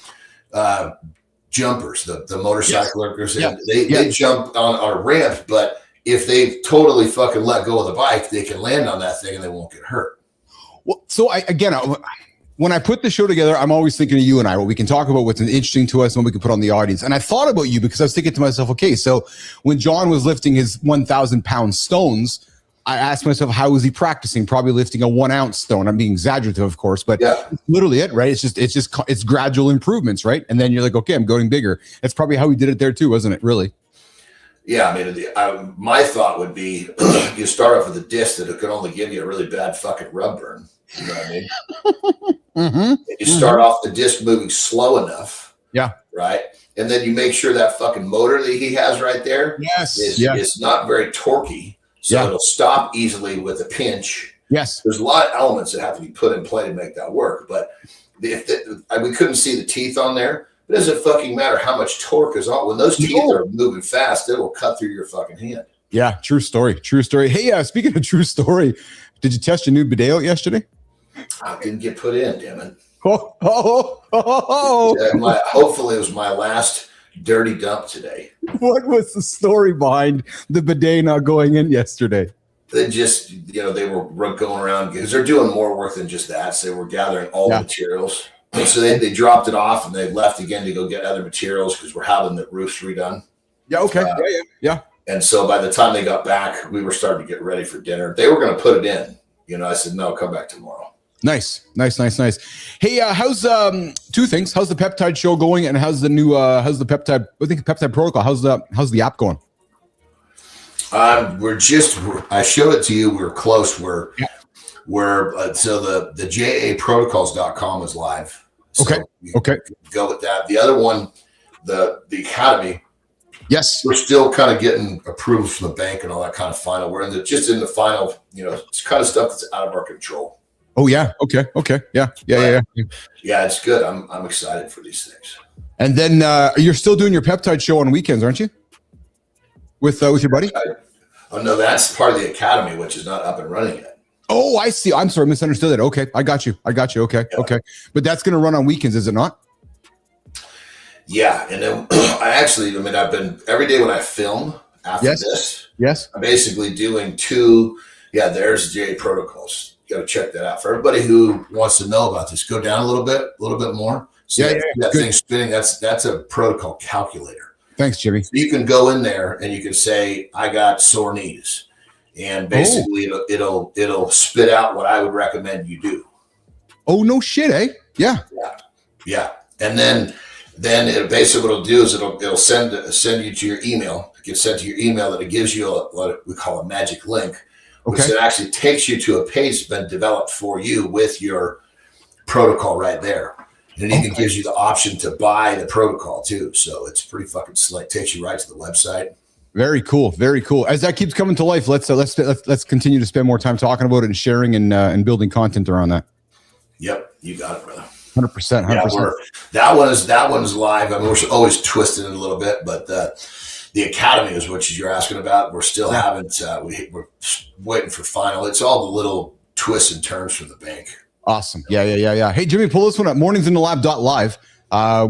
C: jumpers, the motorcycle workers. They jump on a ramp, but if they totally fucking let go of the bike, they can land on that thing and they won't get hurt.
B: Well, so when I put the show together, I'm always thinking of you and I, what we can talk about, what's interesting to us, and what we can put on the audience. And I thought about you because I was thinking to myself, okay, so when John was lifting his 1,000 pound stones, I asked myself, how was he practicing? Probably lifting a 1 ounce stone. I'm being exaggerative, of course, but that's literally it, right? It's gradual improvements, right? And then you're like, okay, I'm going bigger. That's probably how he did it there too, wasn't it? Really?
C: Yeah, I mean, my thought would be you start off with a disc that could only give you a really bad fucking rub burn. You know what I mean?
B: Mm-hmm.
C: You start off the disc moving slow enough.
B: Yeah.
C: Right. And then you make sure that fucking motor that he has right there is not very torquey. So it'll stop easily with a pinch.
B: Yes.
C: There's a lot of elements that have to be put in play to make that work. But we couldn't see the teeth on there. It doesn't fucking matter how much torque is on. When those teeth are moving fast, it will cut through your fucking hand. Yeah,
B: true story. Hey, speaking of true story, did you test your new bidet out yesterday?
C: I didn't get put in, damn it.
B: Oh.
C: Hopefully it was my last dirty dump today.
B: What was the story behind the bidet not going in yesterday?
C: They just, they were going around because they're doing more work than just that. So they were gathering all the materials. And so they dropped it off and they left again to go get other materials because we're having the roofs redone.
B: Yeah, okay. Yeah.
C: And so by the time they got back, we were starting to get ready for dinner. They were going to put it in. I said, no, come back tomorrow.
B: Nice. Hey, how's two things? How's the peptide show going, and how's the new how's the peptide? I think peptide protocol. How's the app going?
C: I showed it to you. We're close. So the japrotocols.com is live. So
B: okay.
C: Go with that. The other one, the Academy.
B: Yes.
C: We're still kind of getting approved from the bank and all that kind of final. We're in the final, it's kind of stuff that's out of our control.
B: Oh yeah. Okay. Yeah.
C: Yeah, it's good. I'm excited for these things.
B: And then you're still doing your peptide show on weekends, aren't you? With your buddy?
C: Oh no, that's part of the Academy, which is not up and running yet.
B: Oh, I see. I'm sorry, misunderstood it. Okay, I got you. Okay. But that's going to run on weekends, is it not?
C: Yeah, and then I've been every day when I film after this.
B: Yes.
C: I'm basically doing two. Yeah, there's J Protocols. You got to check that out. For everybody who wants to know about this, go down a little bit more. So that thing spinning. That's a protocol calculator.
B: Thanks, Jimmy.
C: So you can go in there and you can say, I got sore knees, and basically it'll spit out what I would recommend you do.
B: Oh no shit, eh? Yeah.
C: And then it basically what it'll do is it'll send you to your email. It gets sent to your email, and it gives you what we call a magic link, which it actually takes you to a page that's been developed for you with your protocol right there. And it even gives you the option to buy the protocol too. So it's pretty fucking slick. Takes you right to the website.
B: Very cool. Very cool. As that keeps coming to life, let's continue to spend more time talking about it and sharing and building content around that.
C: Yep, you got it, brother.
B: 100%.
C: Yeah, that one's live. I mean, we're always twisting it a little bit, but the Academy is what you're asking about. We're still haven't. We're waiting for final. It's all the little twists and turns from the bank.
B: Awesome. Yeah. Hey, Jimmy, pull this one up. Morningsinthelab.live.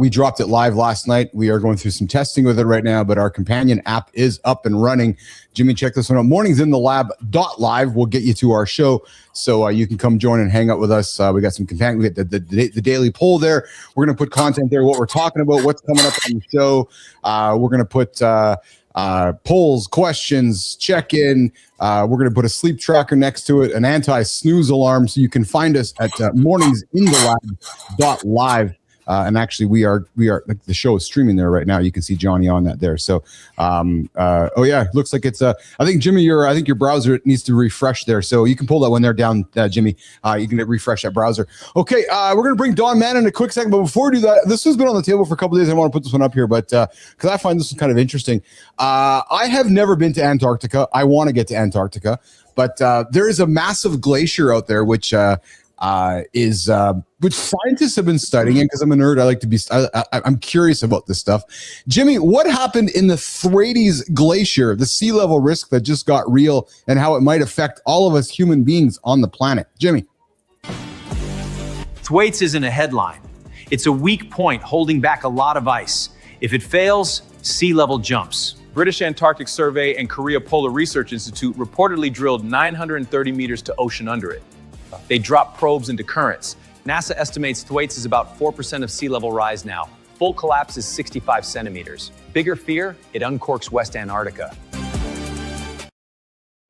B: We dropped it live last night. We are going through some testing with it right now, but our companion app is up and running. Jimmy, check this one out. Morningsinthelab.live will get you to our show, so you can come join and hang out with us. We got some companion. We got the daily poll there. We're going to put content there, what we're talking about, what's coming up on the show. We're going to put polls, questions, check-in. We're going to put a sleep tracker next to it, an anti-snooze alarm, so you can find us at morningsinTheLab.live. And actually, we are like, the show is streaming there right now. You can see Johnny on that there. So, it looks like it's I think Jimmy, your browser needs to refresh there. So you can pull that one there down, Jimmy. You can refresh that browser. Okay, we're gonna bring Don Mann in a quick second, but before we do that, this has been on the table for a couple of days. I want to put this one up here, but because I find this one kind of interesting. I have never been to Antarctica. I want to get to Antarctica, but there is a massive glacier out there, which scientists have been studying. Because I'm a nerd, I like to be. I'm curious about this stuff. Jimmy, what happened in the Thwaites Glacier, the sea level risk that just got real, and how it might affect all of us human beings on the planet? Jimmy.
M: Thwaites isn't a headline. It's a weak point holding back a lot of ice. If it fails, sea level jumps.
E: British Antarctic Survey and Korea Polar Research Institute reportedly drilled 930 meters to ocean under it. They dropped probes into currents. NASA estimates Thwaites is about 4% of sea level rise now. Full collapse is 65 centimeters. Bigger fear, it uncorks West Antarctica.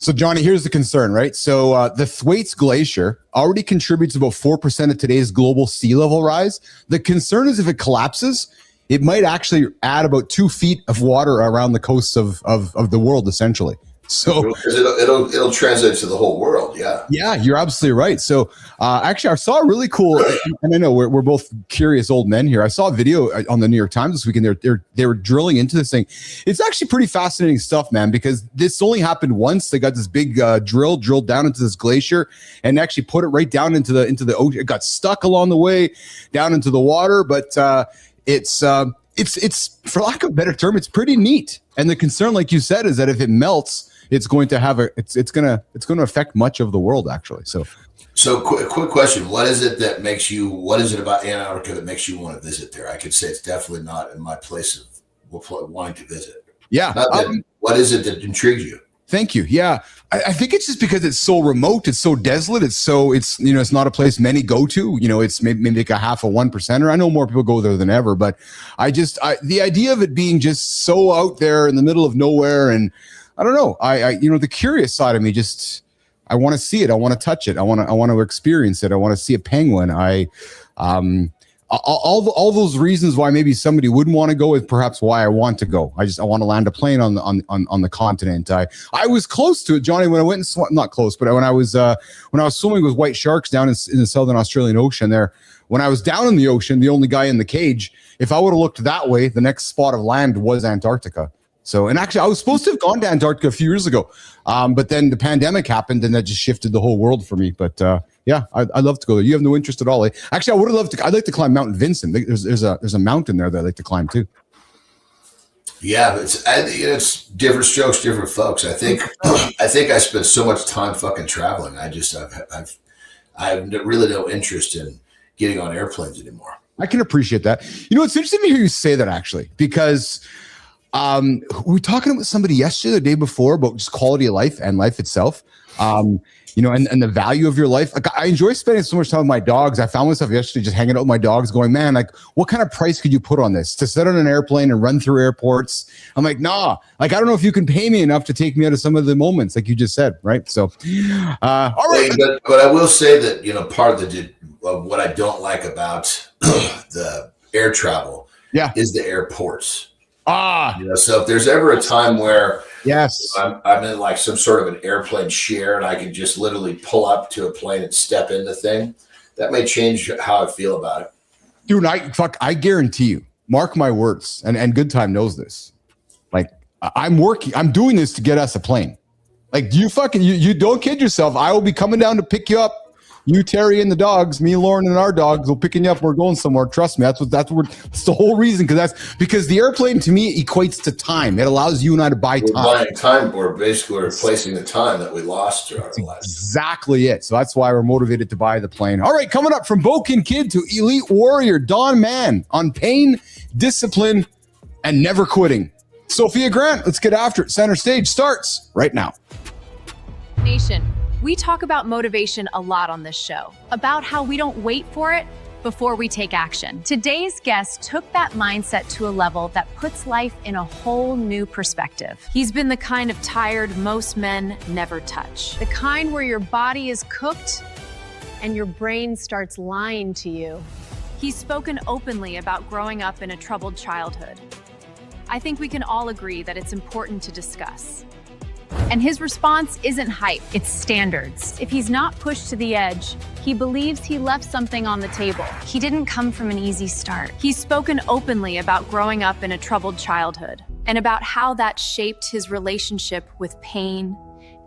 B: So, Johnny, here's the concern, right? So the Thwaites Glacier already contributes about 4% of today's global sea level rise. The concern is if it collapses, it might actually add about 2 feet of water around the coasts of the world, essentially. So
C: because it'll translate to the whole world.
B: Yeah, you're absolutely right. So actually, I saw a really cool, and I know we're both curious old men here. I saw a video on the New York Times this weekend. They were drilling into this thing. It's actually pretty fascinating stuff, man, because this only happened once. They got this big drilled down into this glacier and actually put it right down into the ocean. It got stuck along the way down into the water, but it's for lack of a better term, it's pretty neat. And the concern, like you said, is that if it melts, it's going to affect much of the world, actually. So
C: quick question: what is it about Antarctica that makes you want to visit there? I could say it's definitely not in my place of wanting to visit.
B: Yeah.
C: What is it that intrigues you?
B: Thank you. Yeah, I think it's just because it's so remote, it's so desolate, it's not a place many go to. It's maybe like a half of 1%. I know more people go there than ever, but the idea of it being just so out there in the middle of nowhere, and I don't know. The curious side of me I want to see it. I want to touch it. I want to experience it. I want to see a penguin. All those reasons why maybe somebody wouldn't want to go is perhaps why I want to go. I want to land a plane on the continent. I was close to it, Johnny, when I went not close, but when I was swimming with white sharks down in the Southern Australian Ocean there. When I was down in the ocean, the only guy in the cage, if I would have looked that way, the next spot of land was Antarctica. So, and actually, I was supposed to have gone to Antarctica a few years ago, but then the pandemic happened, and that just shifted the whole world for me. But I'd love to go there. You have no interest at all, eh? Actually, I would have loved to. I'd like to climb Mount Vincent. There's a mountain there that I'd like to climb too.
C: Yeah, but it's different strokes, different folks. I think I spent so much time fucking traveling. I have really no interest in getting on airplanes anymore.
B: I can appreciate that. It's interesting to hear you say that, actually, because we were talking with somebody yesterday, the day before, about just quality of life and life itself. And the value of your life. Like, I enjoy spending so much time with my dogs. I found myself yesterday just hanging out with my dogs going, man, like, what kind of price could you put on this? To sit on an airplane and run through airports? I'm like, nah, like, I don't know if you can pay me enough to take me out of some of the moments, like you just said, right? So, all right.
C: But I will say that, part of what I don't like about the air travel is the airports. So if there's ever a time where I'm in like some sort of an airplane share and I can just literally pull up to a plane and step in the thing, that may change how I feel about it.
B: Dude, I guarantee you, mark my words, and Good Time knows this. Like, I'm doing this to get us a plane. Like, you don't kid yourself. I will be coming down to pick you up. You, Terry, and the dogs, me, Lauren, and our dogs will picking you up. We're going somewhere. Trust me. That's the whole reason. Because the airplane to me equates to time. It allows you and I to buy time.
C: We're buying time. We're basically replacing the time that we lost through our lives.
B: Exactly it. So that's why we're motivated to buy the plane. All right, coming up from Boken Kid to Elite Warrior, Don Mann on pain, discipline, and never quitting. Sophia Grant, let's get after it. Center stage starts right now.
H: Nation, we talk about motivation a lot on this show, about how we don't wait for it before we take action. Today's guest took that mindset to a level that puts life in a whole new perspective. He's been the kind of tired most men never touch. The kind where your body is cooked and your brain starts lying to you. He's spoken openly about growing up in a troubled childhood. I think we can all agree that it's important to discuss. And his response isn't hype, it's standards. If he's not pushed to the edge, he believes he left something on the table. He didn't come from an easy start. He's spoken openly about growing up in a troubled childhood and about how that shaped his relationship with pain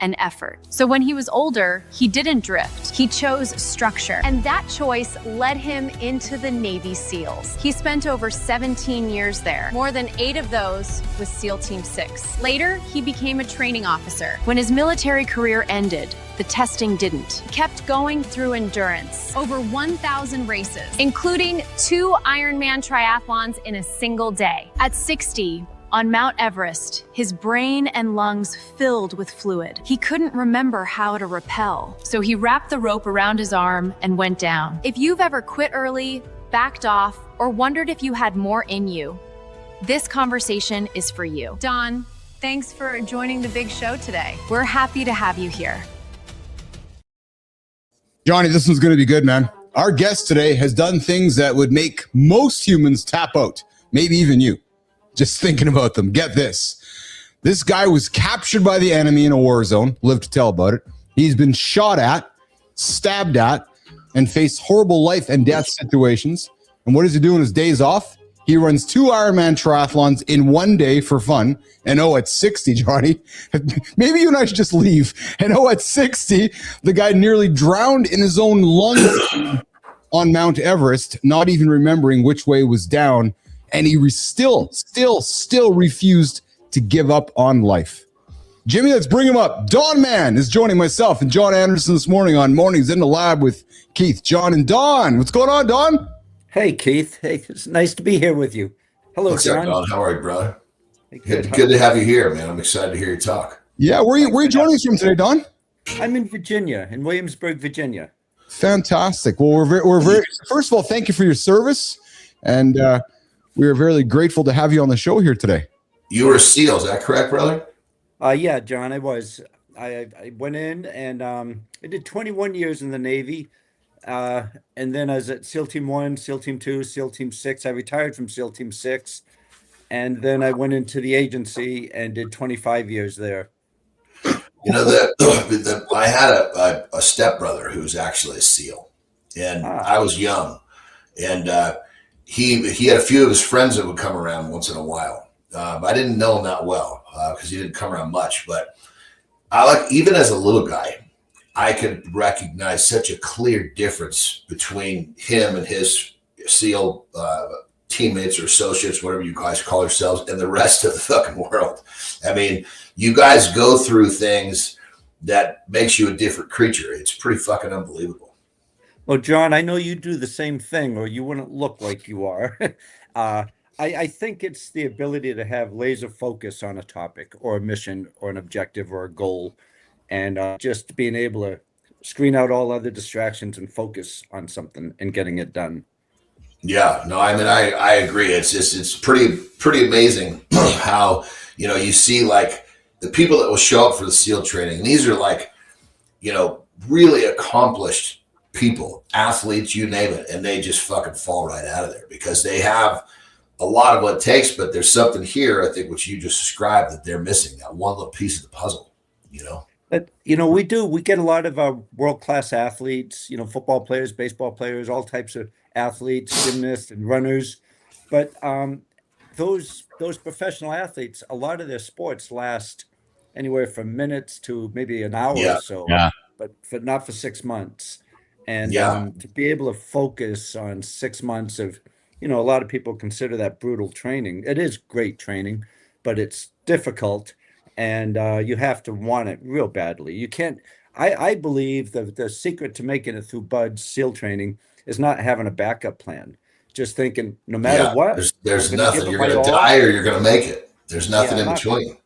H: and effort. So when he was older, he didn't drift. He chose structure. And that choice led him into the Navy SEALs. He spent over 17 years there, more than 8 of those with SEAL Team 6. Later, he became a training officer. When his military career ended, the testing didn't. He kept going through endurance. Over 1,000 races, including 2 Ironman triathlons in a single day. At 60, on Mount Everest, his brain and lungs filled with fluid. He couldn't remember how to rappel, so he wrapped the rope around his arm and went down. If you've ever quit early, backed off, or wondered if you had more in you, this conversation is for you. Don, thanks for joining the big show today. We're happy to have you here.
B: Johnny, this one's going to be good, man. Our guest today has done things that would make most humans tap out, maybe even you. Just thinking about them. Get this. This guy was captured by the enemy in a war zone. Lived to tell about it. He's been shot at, stabbed at, and faced horrible life and death situations. And what does he do on his days off? He runs 2 Ironman triathlons in one day for fun. And at 60, Johnny, maybe you and I should just leave. And at 60, the guy nearly drowned in his own lungs on Mount Everest, not even remembering which way was down. And he still refused to give up on life. Jimmy, let's bring him up. Don Mann is joining myself and John Anderson this morning on Mornings in the Lab with Keith, John, and Don. What's going on, Don?
Q: Hey, Keith. Hey, it's nice to be here with you. Hello,
C: What's
Q: John.
C: up, Don? How are you, brother?
Q: Hey,
C: good to have you here, man. I'm excited to hear you talk.
B: Yeah, where are you joining us from today, Don?
Q: I'm in Virginia, in Williamsburg, Virginia.
B: Fantastic. Well, we're very first of all, thank you for your service, and we are very grateful to have you on the show here today.
C: You were a SEAL, is that correct, brother?
Q: Yeah, John, I was. I went in and I did 21 years in the Navy. And then I was at SEAL Team 1, SEAL Team 2, SEAL Team 6. I retired from SEAL Team 6. And then I went into the agency and did 25 years there.
C: You know, I had a stepbrother who was actually a SEAL. And I was young. And he had a few of his friends that would come around once in a while. I didn't know him that well because he didn't come around much. But even as a little guy, I could recognize such a clear difference between him and his SEAL teammates or associates, whatever you guys call yourselves, and the rest of the fucking world. I mean, you guys go through things that makes you a different creature. It's pretty fucking unbelievable.
Q: Well, John, I know you do the same thing or you wouldn't look like you are. I think it's the ability to have laser focus on a topic or a mission or an objective or a goal. And just being able to screen out all other distractions and focus on something and getting it done.
C: Yeah, no, I mean, I agree. It's pretty amazing how, you see like the people that will show up for the SEAL training. And these are like, really accomplished people, athletes, you name it. And they just fucking fall right out of there because they have a lot of what it takes. But there's something here, I think, which you just described that they're missing, that one little piece of the puzzle,
Q: But we get a lot of world-class athletes, football players, baseball players, all types of athletes, gymnasts and runners. But those professional athletes, a lot of their sports last anywhere from minutes to maybe an hour or
C: Yeah.
Q: so,
B: Yeah.
Q: but not for 6 months. And
C: Yeah.
Q: to be able to focus on 6 months of, a lot of people consider that brutal training. It is great training, but it's difficult, and you have to want it real badly. You can't. I believe the secret to making it through BUD/S SEAL training is not having a backup plan. Just thinking, no matter
C: Yeah.
Q: what,
C: There's
Q: I'm gonna give
C: nothing.
Q: it
C: You're
Q: my
C: going to
Q: all.
C: die or you're going to make it. There's nothing
Q: Yeah,
C: in between.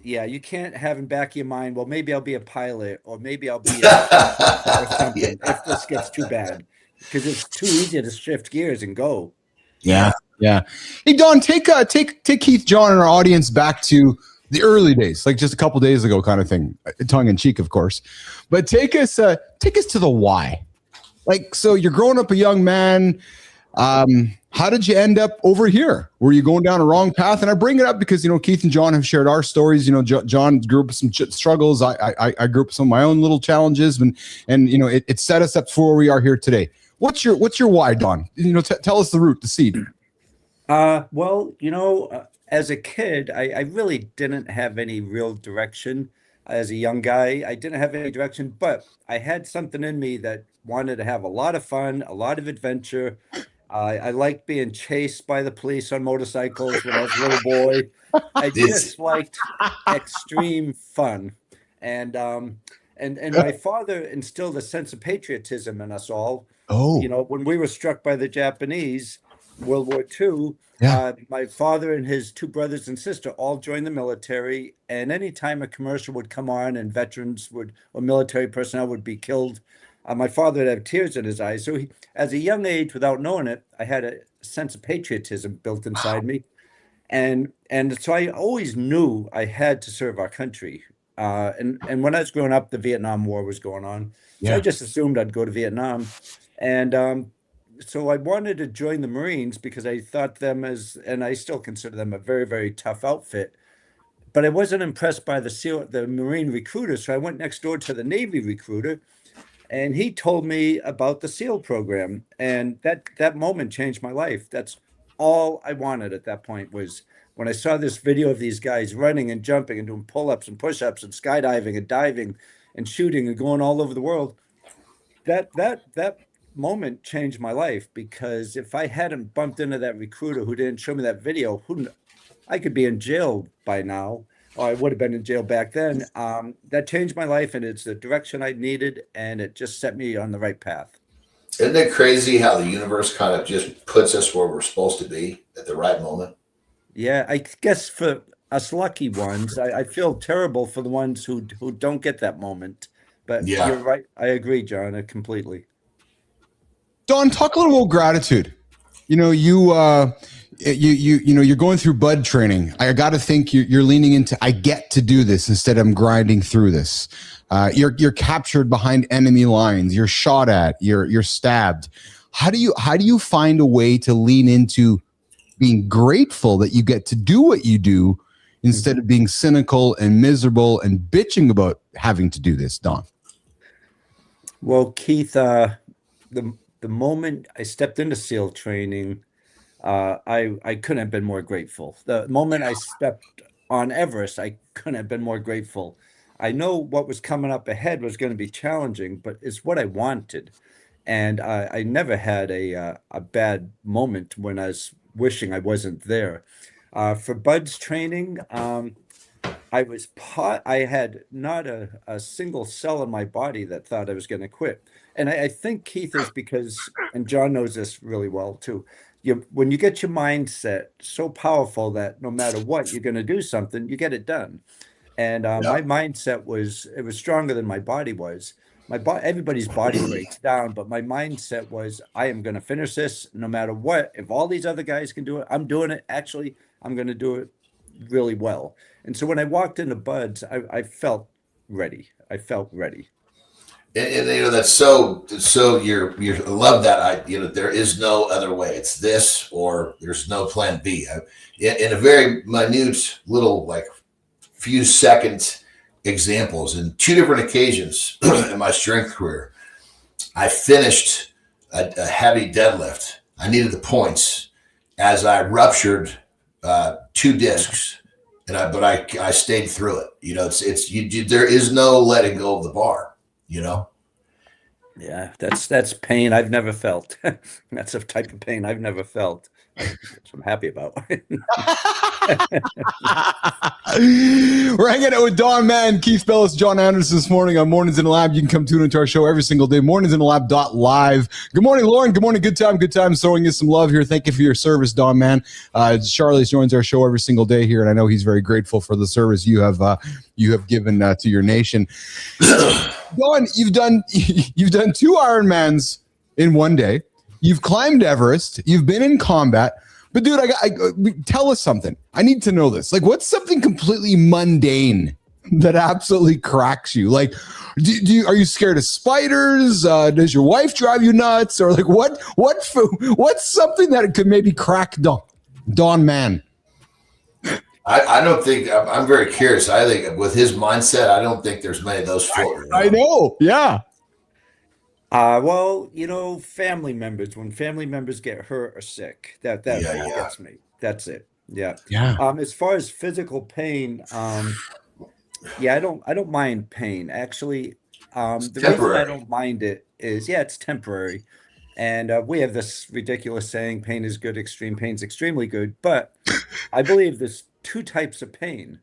Q: Yeah, you can't have in back of your mind, well, maybe I'll be a pilot, or maybe I'll be or something if this gets too bad, because it's too easy to shift gears and go.
B: Yeah. Hey, Don, take Keith, John, and our audience back to the early days, like just a couple days ago, kind of thing, tongue in cheek, of course. But take us to the why. Like, so you're growing up a young man. How did you end up over here? Were you going down a wrong path? And I bring it up because, Keith and John have shared our stories. John grew up with some struggles. I grew up with some of my own little challenges, and it set us up for where we are here today. What's your why, Don? Tell us the root, the seed.
Q: Well, as a kid, I really didn't have any real direction. As a young guy, I didn't have any direction, but I had something in me that wanted to have a lot of fun, a lot of adventure. I liked being chased by the police on motorcycles when I was a little boy. I just liked extreme fun. And my father instilled a sense of patriotism in us all.
B: Oh.
Q: When we were struck by the Japanese, World War II, my father and his two brothers and sister all joined the military. And anytime a commercial would come on and veterans or military personnel would be killed, my father would have tears in his eyes. So as a young age, without knowing it, I had a sense of patriotism built inside me. And so I always knew I had to serve our country. And when I was growing up, the Vietnam War was going on. So I just assumed I'd go to Vietnam. And so I wanted to join the Marines because I thought them and I still consider them a very, very tough outfit. But I wasn't impressed by the Marine recruiter. So I went next door to the Navy recruiter, and he told me about the SEAL program. And that moment changed my life. That's all I wanted at that point, was when I saw this video of these guys running and jumping and doing pull-ups and push-ups and skydiving and diving and shooting and going all over the world. That moment changed my life, because if I hadn't bumped into that recruiter who didn't show me that video, I could be in jail by now, or I would have been in jail back then. That changed my life, and it's the direction I needed, and it just set me on the right path.
C: Isn't it crazy how the universe kind of just puts us where we're supposed to be at the right moment?
Q: Yeah, I guess for us lucky ones, I feel terrible for the ones who don't get that moment. But you're right. I agree, John, completely.
B: Don, talk a little about gratitude. You're going through BUD training. I got to think you're leaning into, I get to do this instead of I'm grinding through this. You're captured behind enemy lines. You're shot at. You're stabbed. How do you find a way to lean into being grateful that you get to do what you do instead of being cynical and miserable and bitching about having to do this, Don?
Q: Well, Keith, the moment I stepped into SEAL training, I couldn't have been more grateful. The moment I stepped on Everest, I couldn't have been more grateful. I know what was coming up ahead was going to be challenging, but it's what I wanted. And I never had a bad moment when I was wishing I wasn't there. For BUD/S training, I had not a single cell in my body that thought I was going to quit. And I think, Keith, is because, and John knows this really well too, when you get your mindset so powerful that no matter what, you're going to do something, you get it done. And my mindset was stronger than my body was. Everybody's body breaks down, but my mindset was, I am going to finish this no matter what. If all these other guys can do it, I'm doing it. Actually, I'm going to do it really well. And so when I walked into BUD/S, I felt ready. I felt ready.
C: And that's so you love that. There is no other way. It's this, or there's no plan B. In a very minute little, like, few seconds examples. In 2 different occasions in my strength career, I finished a heavy deadlift. I needed the points as I ruptured 2 discs, but I stayed through it. You know, there is no letting go of the bar. You know.
Q: Yeah, that's pain I've never felt. That's a type of pain I've never felt. Which I'm happy about.
B: We're hanging out with Don Mann, Keith Bellis, John Anderson this morning on Mornings in the Lab. You can come tune into our show every single day, morningsinthelab.live. Good morning, Lauren. Good morning. Good time. Throwing you some love here. Thank you for your service, Don Mann. Charlie joins our show every single day here, and I know he's very grateful for the service you have given to your nation. Don, you've done 2 Ironmans in one day. You've climbed Everest. You've been in combat. But dude, tell us something. I need to know this. Like, what's something completely mundane that absolutely cracks you? Like, are you scared of spiders? Does your wife drive you nuts? Or like, what's something that could maybe crack Don Mann?
C: I don't think, I'm very curious. I think with his mindset, I don't think there's many of those floating around.
B: I know. Yeah.
Q: Well, you know, family members, when family members get hurt or sick, that gets me. That's it. Yeah. As far as physical pain, I don't mind pain. Actually, the reason I don't mind it is, it's temporary. And we have this ridiculous saying, pain is good, extreme pain's extremely good. But I believe there's 2 types of pain.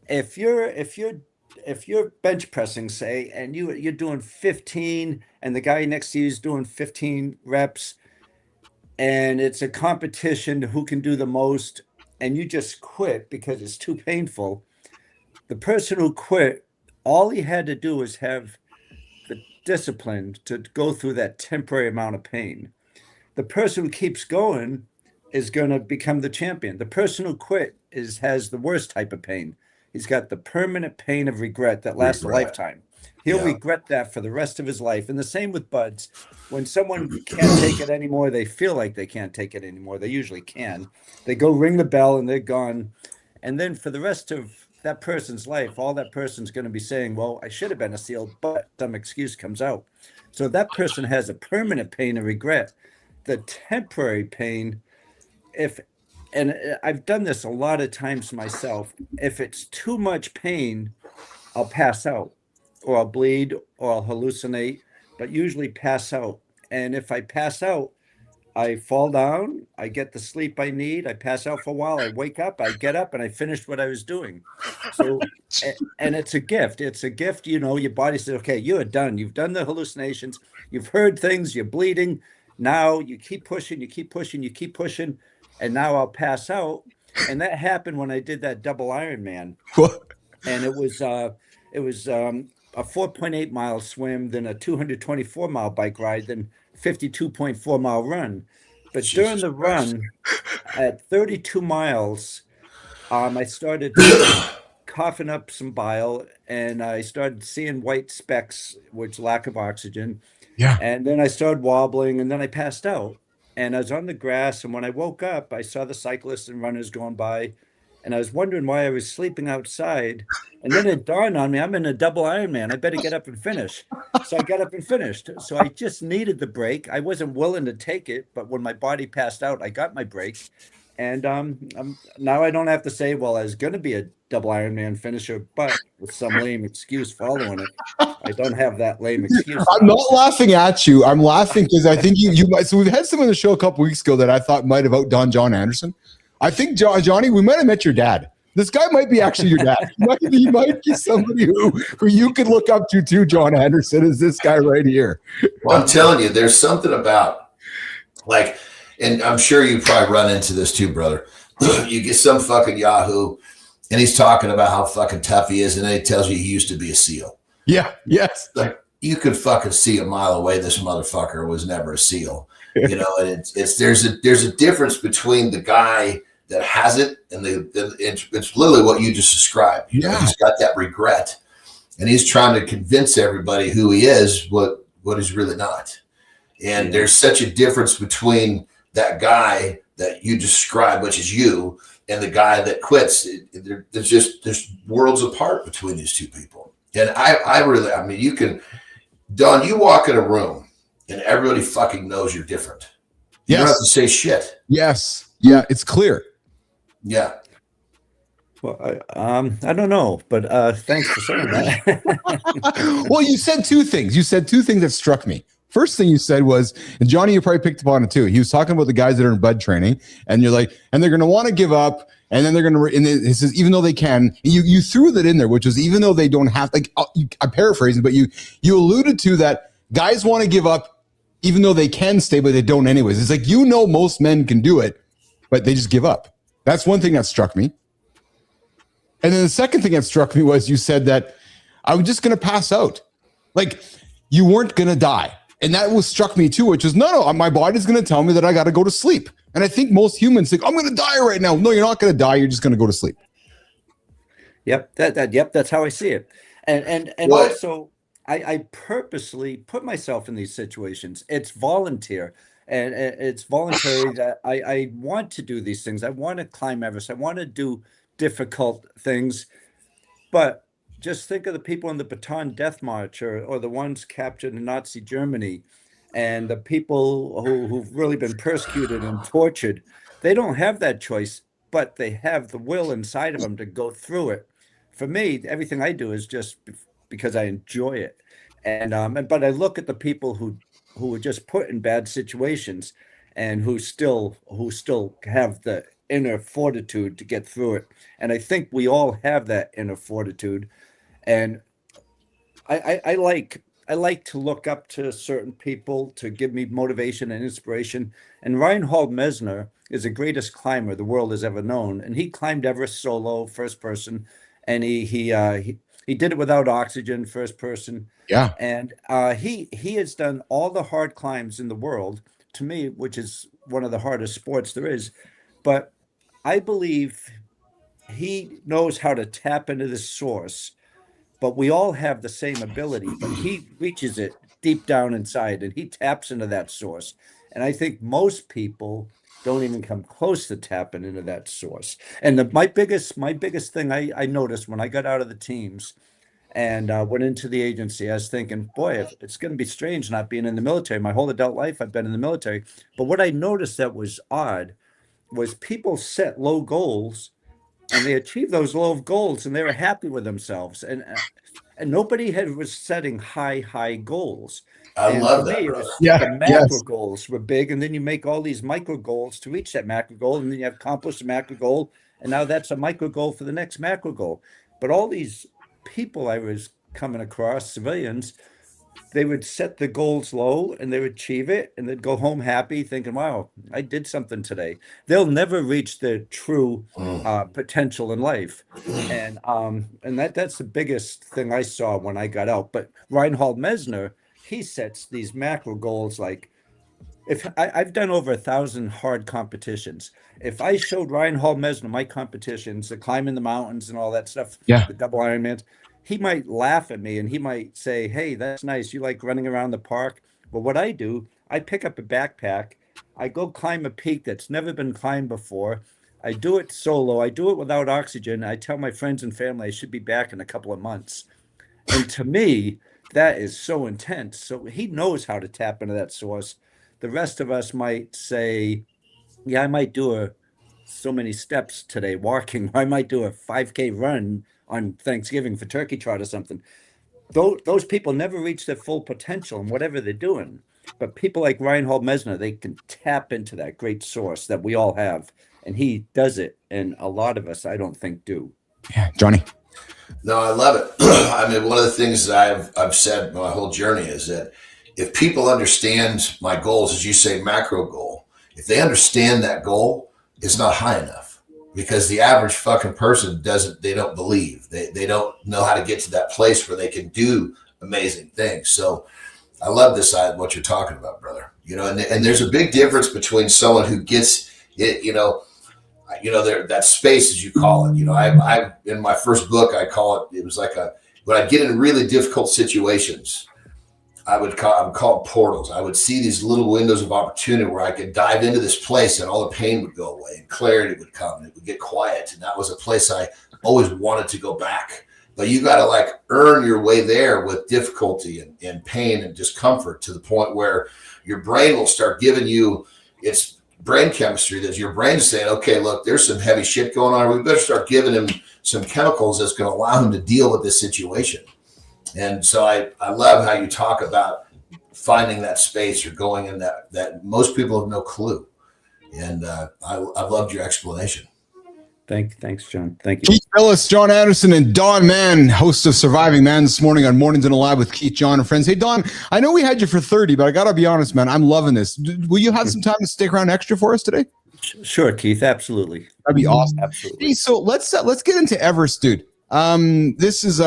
Q: If you're bench pressing, say, and you're doing 15 and the guy next to you is doing 15 reps and it's a competition who can do the most and you just quit because it's too painful, the person who quit, all he had to do was have the discipline to go through that temporary amount of pain. The person who keeps going is going to become the champion. The person who quit has the worst type of pain. He's got the permanent pain of regret that lasts a lifetime. He'll regret that for the rest of his life. And the same with buds. When someone can't take it anymore, they feel like they can't take it anymore. They usually can. They go ring the bell and they're gone. And then for the rest of that person's life, all that person's going to be saying, well, I should have been a SEAL, but some excuse comes out. So that person has a permanent pain of regret. The temporary pain, and I've done this a lot of times myself, if it's too much pain, I'll pass out or I'll bleed or I'll hallucinate, but usually pass out. And if I pass out, I fall down, I get the sleep I need, I pass out for a while, I wake up, I get up and I finish what I was doing. So, and it's a gift. It's a gift, you know, your body says, okay, you are done. You've done the hallucinations. You've heard things, you're bleeding. Now you keep pushing, you keep pushing, you keep pushing. And now I'll pass out. And that happened when I did that double Ironman. And it was a 4.8 mile swim, then a 224 mile bike ride, then 52.4 mile run. But during the run at 32 miles, I started coughing up some bile and I started seeing white specks, which lack of oxygen.
B: Yeah.
Q: And then I started wobbling and then I passed out. And I was on the grass, and when I woke up, I saw the cyclists and runners going by, and I was wondering why I was sleeping outside. And then it dawned on me, I'm in a double Ironman. I better get up and finish. So I got up and finished. So I just needed the break. I wasn't willing to take it, but when my body passed out, I got my break. And now I don't have to say, well, I was going to be a double Ironman finisher, but with some lame excuse following it. I don't have that lame excuse.
B: I'm not laughing at you. I'm laughing because I think you might. So we've had someone on the show a couple weeks ago that I thought might have outdone John Anderson. I think, Johnny, we might have met your dad. This guy might be actually your dad. He might be somebody who you could look up to too, John Anderson, is this guy right here.
C: Well, I'm telling you, there's something about, like, and I'm sure you probably run into this too, brother. You get some fucking Yahoo, and he's talking about how fucking tough he is, and then he tells you he used to be a SEAL.
B: Yeah, yes.
C: Like, you could fucking see a mile away this motherfucker was never a SEAL. You know, and there's a difference between the guy that has it and it's literally what you just described. You know, he's got that regret, and he's trying to convince everybody who he is what he's really not. And there's such a difference between that guy that you describe, which is you, and the guy that quits, there's worlds apart between these two people. And I mean, you can, Don, you walk in a room and everybody fucking knows you're different. You don't have to say shit.
B: Yes. Yeah, it's clear.
C: Yeah.
Q: Well, I don't know, but thanks for saying that.
B: Well, you said two things. You said two things that struck me. First thing you said was, and Johnny, you probably picked up on it too. He was talking about the guys that are in bud training, and you're like, and they're going to want to give up, and then they're going to, and he says, even though they can, you threw that in there, which was even though they don't have, like, I'm paraphrasing, but you alluded to that guys want to give up, even though they can stay, but they don't anyways. It's like, most men can do it, but they just give up. That's one thing that struck me. And then the second thing that struck me was you said that I was just going to pass out. Like, you weren't going to die. And that was struck me too, which is, no, my body's going to tell me that I got to go to sleep. And I think most humans think, I'm going to die right now. No, you're not going to die. You're just going to go to sleep.
Q: Yep. That's how I see it. And also I purposely put myself in these situations. It's volunteer. And it's voluntary that I want to do these things. I want to climb Everest. I want to do difficult things. But just think of the people in the Bataan Death March or the ones captured in Nazi Germany and the people who've really been persecuted and tortured. They don't have that choice, but they have the will inside of them to go through it. For me, everything I do is just because I enjoy it. But I look at the people who were just put in bad situations and who still have the inner fortitude to get through it. And I think we all have that inner fortitude. And I like to look up to certain people to give me motivation and inspiration. And Reinhold Messner is the greatest climber the world has ever known. And he climbed Everest solo, first person. And he did it without oxygen, first person.
B: Yeah.
Q: And he has done all the hard climbs in the world, to me, which is one of the hardest sports there is. But I believe he knows how to tap into the source. But we all have the same ability, but he reaches it deep down inside and he taps into that source. And I think most people don't even come close to tapping into that source. And my biggest thing I noticed when I got out of the teams and went into the agency, I was thinking, boy, it's going to be strange not being in the military. My whole adult life, I've been in the military. But what I noticed that was odd was people set low goals and they achieved those low goals and they were happy with themselves. And nobody was setting high goals.
C: I love that.
Q: The macro goals were big. And then you make all these micro goals to reach that macro goal. And then you have accomplished a macro goal. And now that's a micro goal for the next macro goal. But all these people I was coming across, civilians, they would set the goals low and they would achieve it and they'd go home happy thinking, wow, I did something today. They'll never reach their true potential in life. And that's the biggest thing I saw when I got out. But Reinhold Messner, he sets these macro goals. Like if I've done over 1,000 hard competitions. If I showed Reinhold Messner my competitions, the climbing the mountains and all that stuff, the double Ironmans, he might laugh at me and he might say, hey, that's nice. You like running around the park. But what I do, I pick up a backpack. I go climb a peak that's never been climbed before. I do it solo. I do it without oxygen. I tell my friends and family I should be back in a couple of months. And to me, that is so intense. So he knows how to tap into that source. The rest of us might say, yeah, I might do so many steps today walking. I might do a 5K run on Thanksgiving for turkey trot or something. Those people never reach their full potential in whatever they're doing. But people like Reinhold Messner, they can tap into that great source that we all have. And he does it. And a lot of us, I don't think, do.
B: Yeah, Johnny.
C: No, I love it. I mean, one of the things that I've said my whole journey is that if people understand my goals, as you say, macro goal, if they understand that goal, it's not high enough. Because the average fucking person they don't believe. They don't know how to get to that place where they can do amazing things. So I love this side of what you're talking about, brother. And there's a big difference between someone who gets it, that space, as you call it. I in my first book, I call it was like when I get in really difficult situations, I would call portals. I would see these little windows of opportunity where I could dive into this place and all the pain would go away and clarity would come and it would get quiet. And that was a place I always wanted to go back. But you got to like earn your way there with difficulty and pain and discomfort to the point where your brain will start giving you its brain chemistry that your brain's saying, okay, look, there's some heavy shit going on. We better start giving him some chemicals that's going to allow him to deal with this situation. And so I love how you talk about finding that space or going in that most people have no clue. And I've loved your explanation.
Q: Thanks, John. Thank you.
B: Keith Ellis, John Anderson, and Don Mann, host of Surviving Man this morning on Mornings in Alive with Keith, John, and friends. Hey, Don, I know we had you for 30, but I got to be honest, man, I'm loving this. Will you have some time to stick around extra for us today?
Q: Sure, Keith. Absolutely.
B: That'd be awesome.
Q: Absolutely.
B: Hey, so let's get into Everest, dude. This is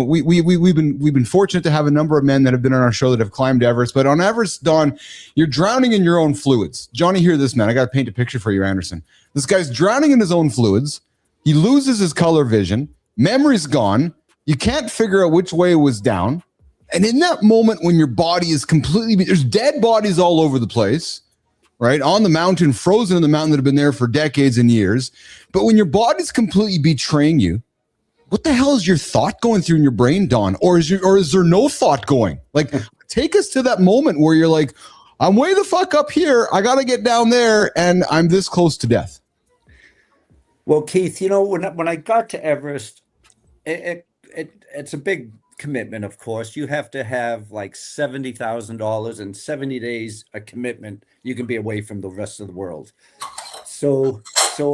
B: we've been fortunate to have a number of men that have been on our show that have climbed Everest, but on Everest, Don, you're drowning in your own fluids. Johnny, hear this, man. I got to paint a picture for you, Anderson. This guy's drowning in his own fluids. He loses his color vision. Memory's gone. You can't figure out which way it was down. And in that moment when your body is completely, there's dead bodies all over the place, right? On the mountain, frozen in the mountain that have been there for decades and years. But when your body's completely betraying you, what the hell is your thought going through in your brain, Don? Or is there no thought going? Like, take us to that moment where you're like, I'm way the fuck up here. I got to get down there, and I'm this close to death.
Q: Well, Keith, when I got to Everest, it's a big commitment, of course. You have to have like $70,000 and 70 days a commitment. You can be away from the rest of the world. So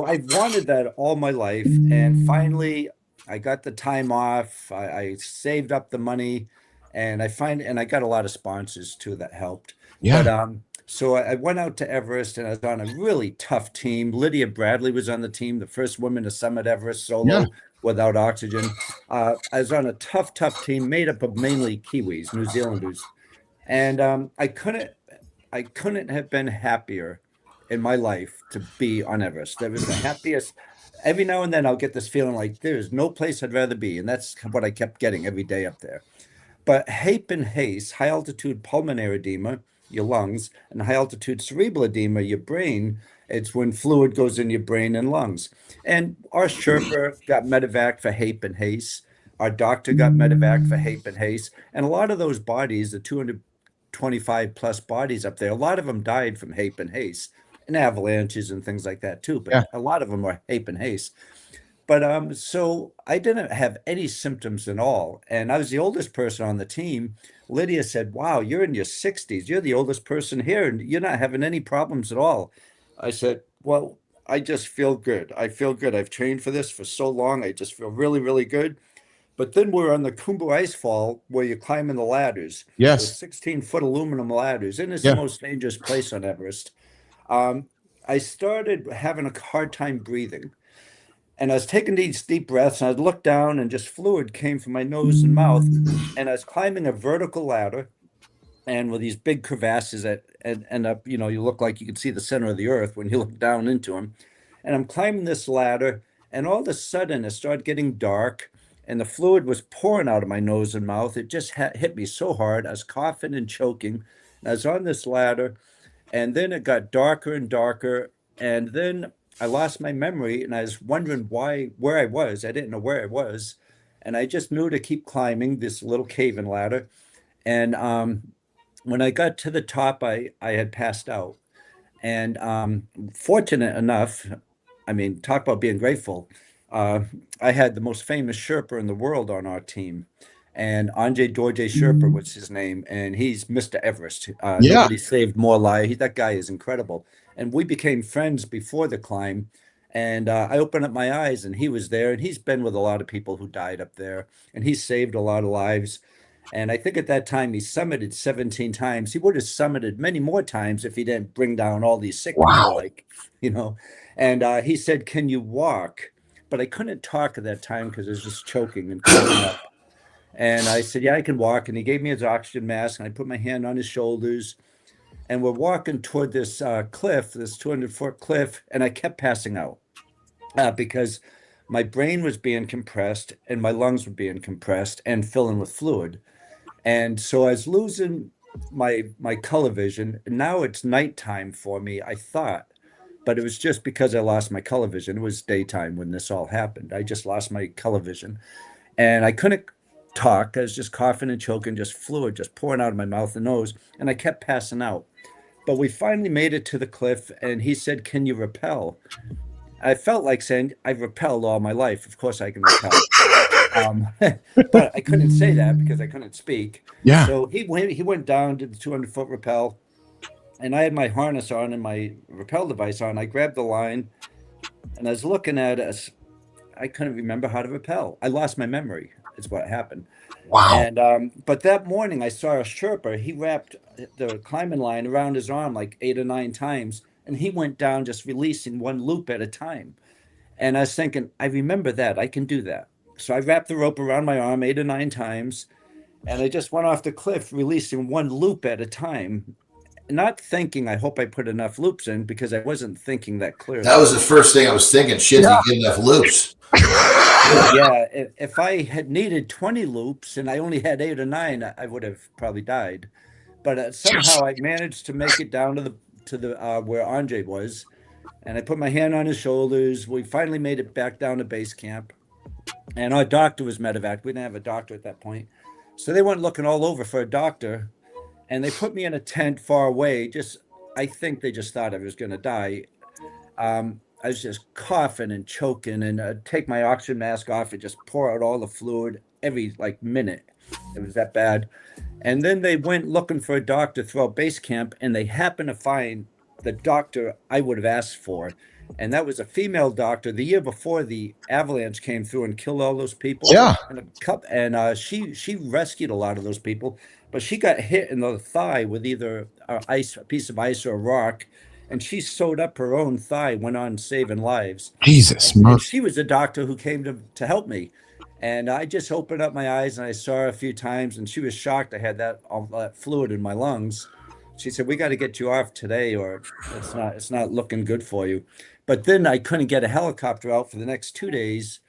Q: I've wanted that all my life, and finally I got the time off. I saved up the money, and I got a lot of sponsors too that helped.
B: Yeah.
Q: But so I went out to Everest, and I was on a really tough team. Lydia Bradley was on the team, the first woman to summit Everest solo without oxygen. I was on a tough team made up of mainly Kiwis, New Zealanders. And I couldn't have been happier in my life to be on Everest. That was the happiest. Every now and then I'll get this feeling like there's no place I'd rather be. And that's what I kept getting every day up there. But HAPE and HACE, high altitude pulmonary edema, your lungs, and high altitude cerebral edema, your brain, it's when fluid goes in your brain and lungs. And our Sherpa got medevac for HAPE and HACE. Our doctor got medevac for HAPE and HACE. And a lot of those bodies, the 225 plus bodies up there, a lot of them died from HAPE and HACE and avalanches and things like that too. But a lot of them were HAPE and HACE. But so I didn't have any symptoms at all. And I was the oldest person on the team. Lydia said, wow, you're in your 60s. You're the oldest person here, and you're not having any problems at all. I said, well, I just feel good. I feel good. I've trained for this for so long. I just feel really, really good. But then we're on the Khumbu Icefall where you're climbing the ladders.
B: Yes.
Q: 16-foot aluminum ladders. And it's the most dangerous place on Everest. I started having a hard time breathing. And I was taking these deep breaths, and I'd look down, and just fluid came from my nose and mouth. And I was climbing a vertical ladder, and with these big crevasses that end up, you look like you can see the center of the earth when you look down into them. And I'm climbing this ladder, and all of a sudden it started getting dark, and the fluid was pouring out of my nose and mouth. It just hit me so hard. I was coughing and choking. And I was on this ladder, and then it got darker and darker, and then I lost my memory, and I was wondering where I was. I didn't know where I was. And I just knew to keep climbing this little cave-in ladder. And when I got to the top, I had passed out. And fortunate enough, I mean, talk about being grateful. I had the most famous Sherpa in the world on our team. And Anjay Dorje Sherpa was his name. And he's Mr. Everest. Nobody saved more lives. That guy is incredible. And we became friends before the climb. And I opened up my eyes, and he was there. And he's been with a lot of people who died up there. And he saved a lot of lives. And I think at that time, he summited 17 times. He would have summited many more times if he didn't bring down all these sick people, And he said, can you walk? But I couldn't talk at that time because I was just choking and coughing up. And I said, yeah, I can walk. And he gave me his oxygen mask, and I put my hand on his shoulders. And we're walking toward this cliff, this 200-foot cliff, and I kept passing out because my brain was being compressed and my lungs were being compressed and filling with fluid. And so I was losing my color vision. Now it's nighttime for me, I thought, but it was just because I lost my color vision. It was daytime when this all happened. I just lost my color vision, and I couldn't talk. I was just coughing and choking, just fluid just pouring out of my mouth and nose, and I kept passing out. But we finally made it to the cliff, and he said, "Can you rappel?" I felt like saying, "I've rappelled all my life. Of course I can rappel." But I couldn't say that because I couldn't speak.
B: Yeah.
Q: So he went down, did the 200-foot rappel, and I had my harness on and my rappel device on. I grabbed the line, and I was looking at us. I couldn't remember how to rappel. I lost my memory. Is what happened.
B: Wow.
Q: And but that morning I saw a Sherpa. He wrapped the climbing line around his arm like 8 or 9 times, and he went down just releasing one loop at a time. And I was thinking, I remember that. I can do that. So I wrapped the rope around my arm 8 or 9 times, and I just went off the cliff, releasing one loop at a time, not thinking, I hope I put enough loops in, because I wasn't thinking that clearly.
C: That was the first thing I was thinking. Shit, you get enough loops.
Q: Yeah, if I had needed 20 loops and I only had 8 or 9, I would have probably died. But somehow I managed to make it down to the where Andre was, and I put my hand on his shoulders. We finally made it back down to base camp. And our doctor was medevac. We didn't have a doctor at that point. So they went looking all over for a doctor, and they put me in a tent far away. I think they just thought I was going to die. I was just coughing and choking, and I'd take my oxygen mask off and just pour out all the fluid every minute. It was that bad. And then they went looking for a doctor throughout base camp, and they happened to find the doctor I would have asked for. And that was a female doctor the year before the avalanche came through and killed all those people.
B: Yeah.
Q: And she rescued a lot of those people, but she got hit in the thigh with either a piece of ice or a rock, and she sewed up her own thigh, went on saving lives.
B: Jesus.
Q: And she was a doctor who came to help me. And I just opened up my eyes and I saw her a few times, and she was shocked I had all that fluid in my lungs. She said, "We got to get you off today, or it's not looking good for you." But then I couldn't get a helicopter out for the next 2 days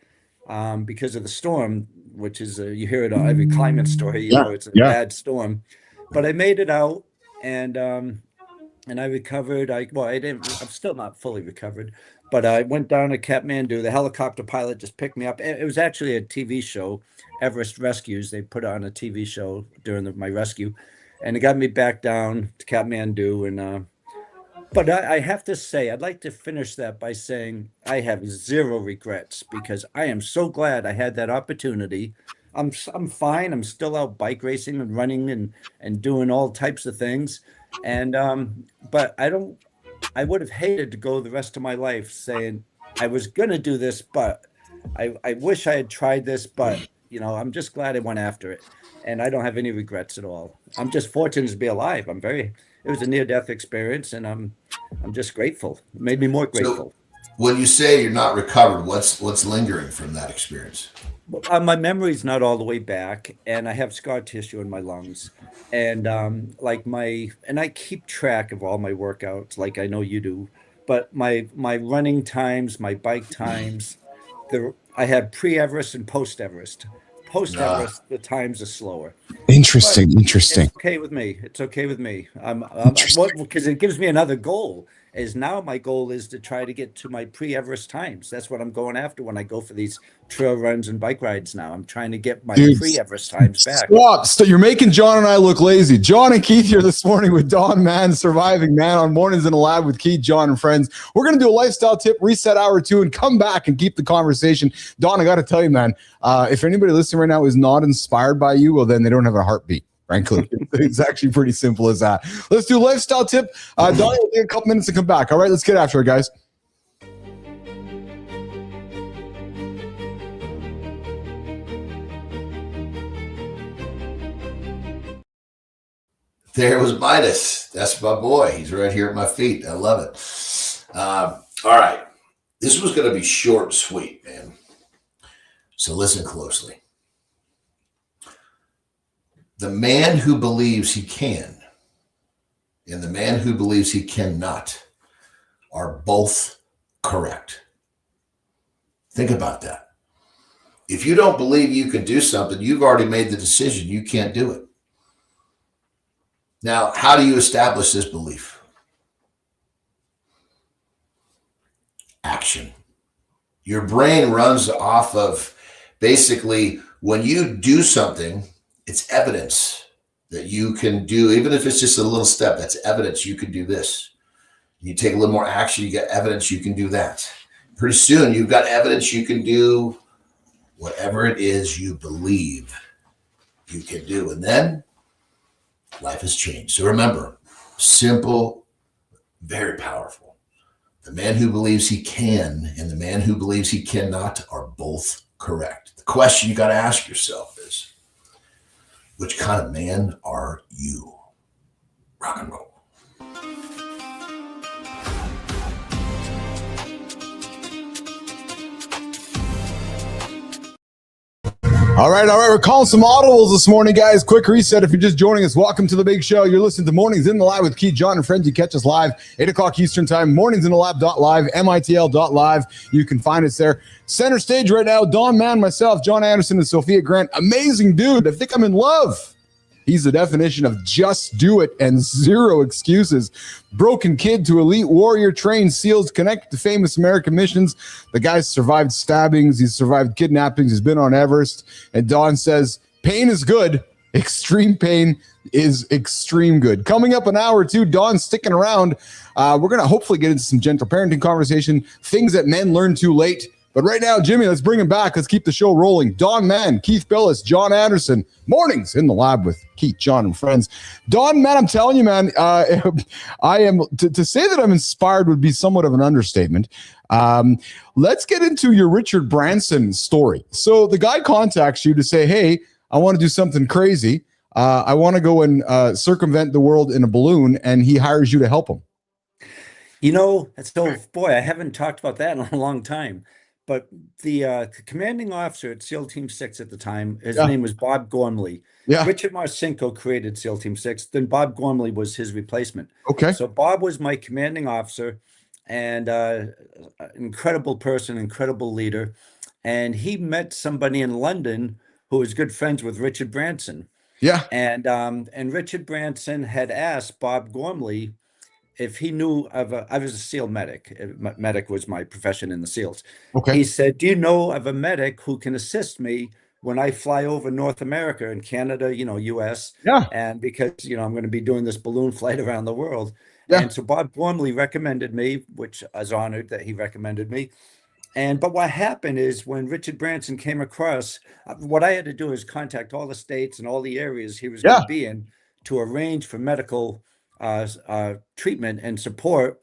Q: because of the storm, which is you hear it on every climate story. You know, it's a bad storm. But I made it out, and I recovered. I'm still not fully recovered, but I went down to Kathmandu. The helicopter pilot just picked me up. It was actually a TV show, Everest Rescues. They put on a TV show during my rescue, and it got me back down to Kathmandu. And but I have to say, I'd like to finish that by saying I have zero regrets, because I am so glad I had that opportunity. I'm fine. I'm still out bike racing and running and doing all types of things. And but I would have hated to go the rest of my life saying I was gonna do this, but I wish I had tried this, but I'm just glad I went after it, and I don't have any regrets at all. I'm just fortunate to be alive. It was a near-death experience, and I'm just grateful. It made me more grateful.
C: So when you say you're not recovered, what's lingering from that experience?
Q: My memory's not all the way back, and I have scar tissue in my lungs, and I keep track of all my workouts, like I know you do. But my running times, my bike times, I have pre-Everest and post-Everest. Post-Everest, the times are slower.
B: Interesting.
Q: It's okay with me. It's okay with me. Because it gives me another goal. Now my goal is to try to get to my pre-Everest times. That's what I'm going after when I go for these trail runs and bike rides now. I'm trying to get my pre-Everest times back.
B: Stop. You're making John and I look lazy. John and Keith here this morning with Don Mann, Surviving Man, on Mornings in the Lab with Keith, John, and friends. We're going to do a lifestyle tip, reset hour 2, and come back and keep the conversation. Don, I got to tell you, man, if anybody listening right now is not inspired by you, well, then they don't have a heartbeat. Frankly, it's actually pretty simple as that. Let's do a lifestyle tip. Don, we'll take a couple minutes to come back. All right, let's get after it, guys.
C: There was Midas. That's my boy. He's right here at my feet. I love it. All right. This was going to be short and sweet, man. So listen closely. The man who believes he can and the man who believes he cannot are both correct. Think about that. If you don't believe you can do something, you've already made the decision you can't do it. Now, how do you establish this belief? Action. Your brain runs off of basically when you do something, it's evidence that you can do, even if it's just a little step, that's evidence you can do this. You take a little more action, you get evidence you can do that. Pretty soon, you've got evidence you can do whatever it is you believe you can do. And then life has changed. So remember, simple, very powerful. The man who believes he can and the man who believes he cannot are both correct. The question you got to ask yourself is, which kind of man are you? Rock and roll.
B: All right. We're calling some audibles this morning, guys. Quick reset. If you're just joining us, welcome to the big show. You're listening to Mornings in the Lab with Keith, John, and friends. You catch us live, 8 o'clock Eastern time, morningsinthelab.live, mitl.live. You can find us there. Center stage right now, Don Mann, myself, John Anderson, and Sophia Grant. Amazing dude. I think I'm in love. He's the definition of just do it and zero excuses. Broken kid to elite warrior, trained SEALs, connected to famous American missions. The guy's survived stabbings. He's survived kidnappings. He's been on Everest. And Don says, pain is good. Extreme pain is extreme good. Coming up an hour or two, Don's sticking around. We're going to hopefully get into some gentle parenting conversation, things that men learn too late. But right now, Jimmy, let's bring him back. Let's keep the show rolling. Don Mann, Keith Billis, John Anderson. Mornings in the Lab with Keith, John, and friends. Don Mann, I'm telling you, man, I am to say that I'm inspired would be somewhat of an understatement. Let's get into your Richard Branson story. So the guy contacts you to say, hey, I want to do something crazy. I want to go and circumvent the world in a balloon, and he hires you to help him.
Q: You know, so boy, I haven't talked about that in a long time. But the commanding officer at SEAL Team 6 at the time, his name was Bob Gormley.
B: Yeah.
Q: Richard Marcinko created SEAL Team 6. Then Bob Gormley was his replacement.
B: Okay.
Q: So Bob was my commanding officer and incredible person, incredible leader. And he met somebody in London who was good friends with Richard Branson.
B: Yeah.
Q: And Richard Branson had asked Bob Gormley if he knew of I was a SEAL medic. Medic was my profession in the SEALs.
B: Okay.
Q: He said, do you know of a medic who can assist me when I fly over North America and Canada, US?
B: Yeah.
Q: And because, I'm going to be doing this balloon flight around the world.
B: Yeah.
Q: And so Bob Gormley recommended me, which I was honored that he recommended me. But what happened is when Richard Branson came across, what I had to do is contact all the states and all the areas he was going to be in to arrange for medical treatment and support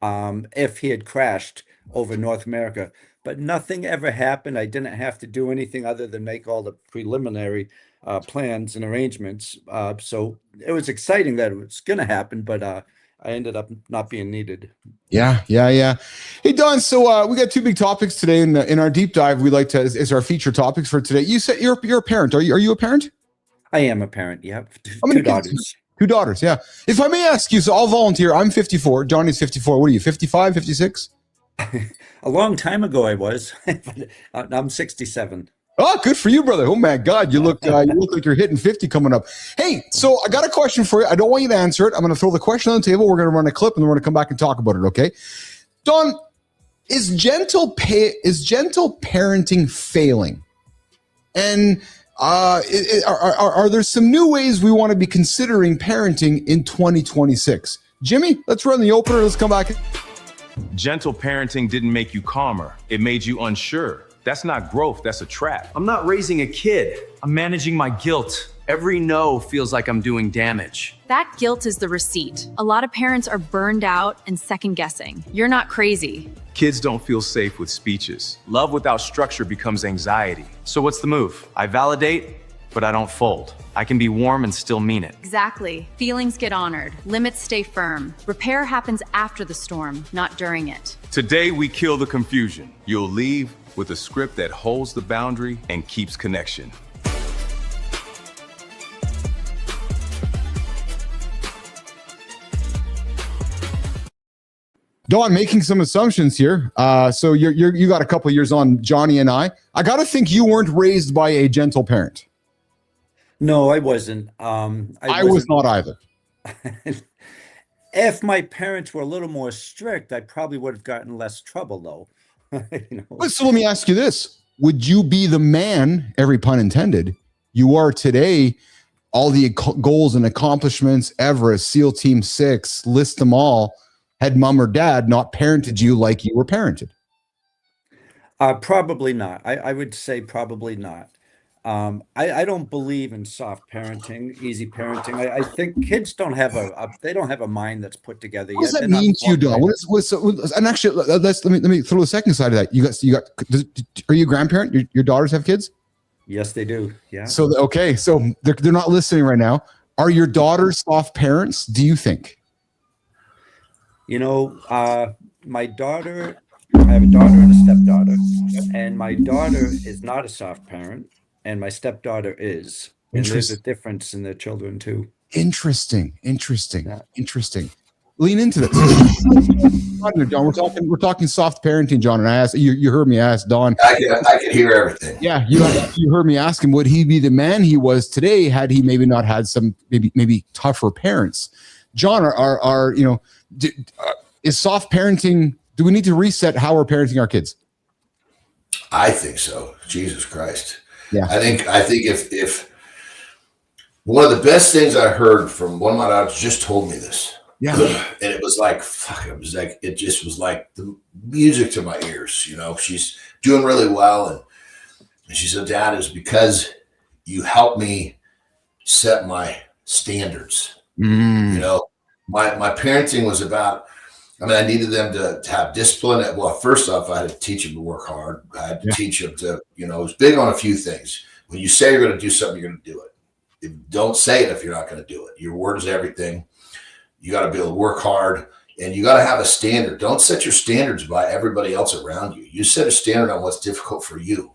Q: if he had crashed over North America. But nothing ever happened. I didn't have to do anything other than make all the preliminary plans and arrangements. So it was exciting that it was going to happen, but I ended up not being needed.
B: Yeah. Hey, Don, so we got two big topics today in our deep dive. We like to, is our feature topics for today. You said you're a parent. Are you a parent?
Q: I am a parent. Yeah. Two daughters.
B: Two daughters, yeah. If I may ask you, so I'll volunteer. I'm 54. Johnny's 54. What are you, 55, 56?
Q: A long time ago I was. I'm 67.
B: Oh, good for you, brother. Oh, my God. You look like you're hitting 50 coming up. Hey, so I got a question for you. I don't want you to answer it. I'm going to throw the question on the table. We're going to run a clip, and then we're going to come back and talk about it, okay? Don, is gentle parenting failing? And are there some new ways we want to be considering parenting in 2026? Jimmy, let's run the opener. Let's come back.
E: Gentle parenting didn't make you calmer. It made you unsure. That's not growth, that's a trap.
R: I'm not raising a kid. I'm managing my guilt. Every no feels like I'm doing damage.
H: That guilt is the receipt. A lot of parents are burned out and second guessing. You're not crazy.
E: Kids don't feel safe with speeches. Love without structure becomes anxiety.
R: So what's the move? I validate, but I don't fold. I can be warm and still mean it.
H: Exactly. Feelings get honored. Limits stay firm. Repair happens after the storm, not during it.
E: Today, we kill the confusion. You'll leave with a script that holds the boundary and keeps connection.
B: Don, making some assumptions here. So you got a couple of years on Johnny and I. I got to think you weren't raised by a gentle parent.
Q: No, I wasn't.
B: I was not either.
Q: If my parents were a little more strict, I probably would have gotten less trouble, though.
B: So let me ask you this. Would you be the man, every pun intended, you are today, all the goals and accomplishments, Everest, SEAL Team 6, list them all, had mom or dad not parented you like you were parented?
Q: Probably not. I would say probably not. I don't believe in soft parenting, easy parenting. I think kids don't have they don't have a mind that's put together
B: What does
Q: yet.
B: that mean to you, Don? And actually, let me throw the second side of that. Are you a grandparent? Your daughters have kids?
Q: Yes, they do. Yeah.
B: So okay, so they're not listening right now. Are your daughters soft parents, do you think?
Q: My daughter, I have a daughter and a stepdaughter, and my daughter is not a soft parent, and my stepdaughter is. And there's a difference in their children too.
B: Interesting. Lean into this. John, we're talking soft parenting, John. And I asked you heard me ask Don.
C: I can hear everything.
B: Yeah, you heard me ask him, would he be the man he was today had he maybe not had some maybe tougher parents? John, is soft parenting? Do we need to reset how we're parenting our kids?
C: I think so. Jesus Christ.
B: Yeah.
C: I think if one of the best things I heard from one of my daughters just told me this.
B: Yeah.
C: And it was like, fuck, it just was like the music to my ears. She's doing really well. And she said, Dad, it's because you helped me set my standards. My parenting was about, I needed them to have discipline. Well, first off, I had to teach them to work hard. I had to teach them to, I was big on a few things. When you say you're going to do something, you're going to do it. Don't say it if you're not going to do it. Your word is everything. You got to be able to work hard, and you got to have a standard. Don't set your standards by everybody else around you. You set a standard on what's difficult for you,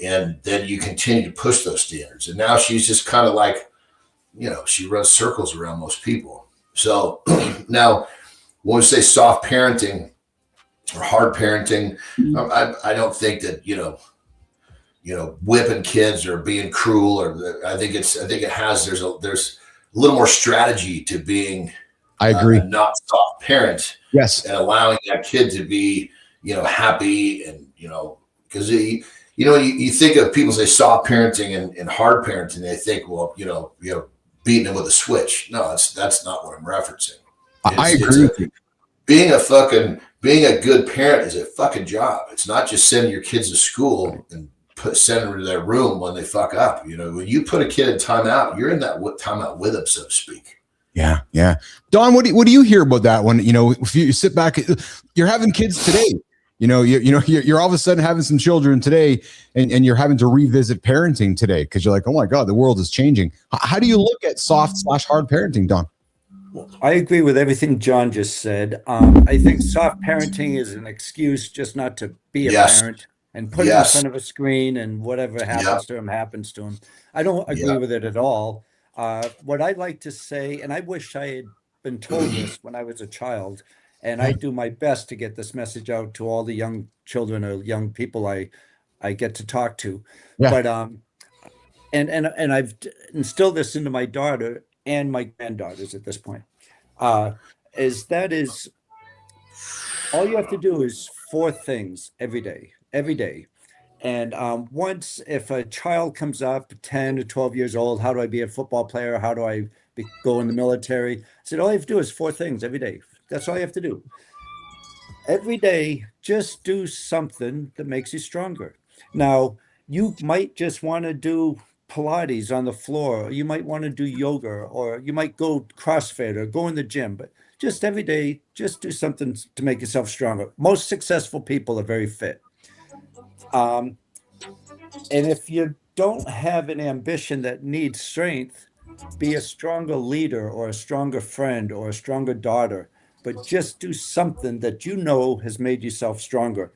C: and then you continue to push those standards. And now she's just kind of like, she runs circles around most people. So now when we say soft parenting or hard parenting, I don't think that, whipping kids or being cruel, or there's a little more strategy to being
B: I agree.
C: A not soft parent.
B: Yes.
C: And allowing that kid to be, happy and, because you think of people say soft parenting and hard parenting, they think, well, beating them with a switch. No, that's not what I'm referencing.
B: I agree with you.
C: Being a good parent is a fucking job. It's not just sending your kids to school and sending them to their room when they fuck up. When you put a kid in timeout, you're in that timeout with them, so to speak.
B: Yeah. Don, what do you hear about that one? If you sit back, you're having kids today. You're all of a sudden having some children today, and you're having to revisit parenting today because you're like, oh my God, the world is changing. How do you look at soft/hard parenting, Don?
Q: I agree with everything John just said. I think soft parenting is an excuse just not to be a parent and put him in front of a screen, and whatever happens to him happens to him. I don't agree with it at all. What I'd like to say, and I wish I had been told this when I was a child, and I do my best to get this message out to all the young children or young people I get to talk to. But and I've instilled this into my daughter and my granddaughters at this point. Is all you have to do is 4 things every day. And once, if a child comes up 10 to 12 years old, how do I be a football player? How do I go in the military? I said, all you have to do is 4 things every day. That's all you have to do. Every day, just do something that makes you stronger. Now, you might just want to do Pilates on the floor, or you might want to do yoga, or you might go CrossFit or go in the gym, but just every day, just do something to make yourself stronger. Most successful people are very fit. And if you don't have an ambition that needs strength, be a stronger leader or a stronger friend or a stronger daughter, but just do something that has made yourself stronger.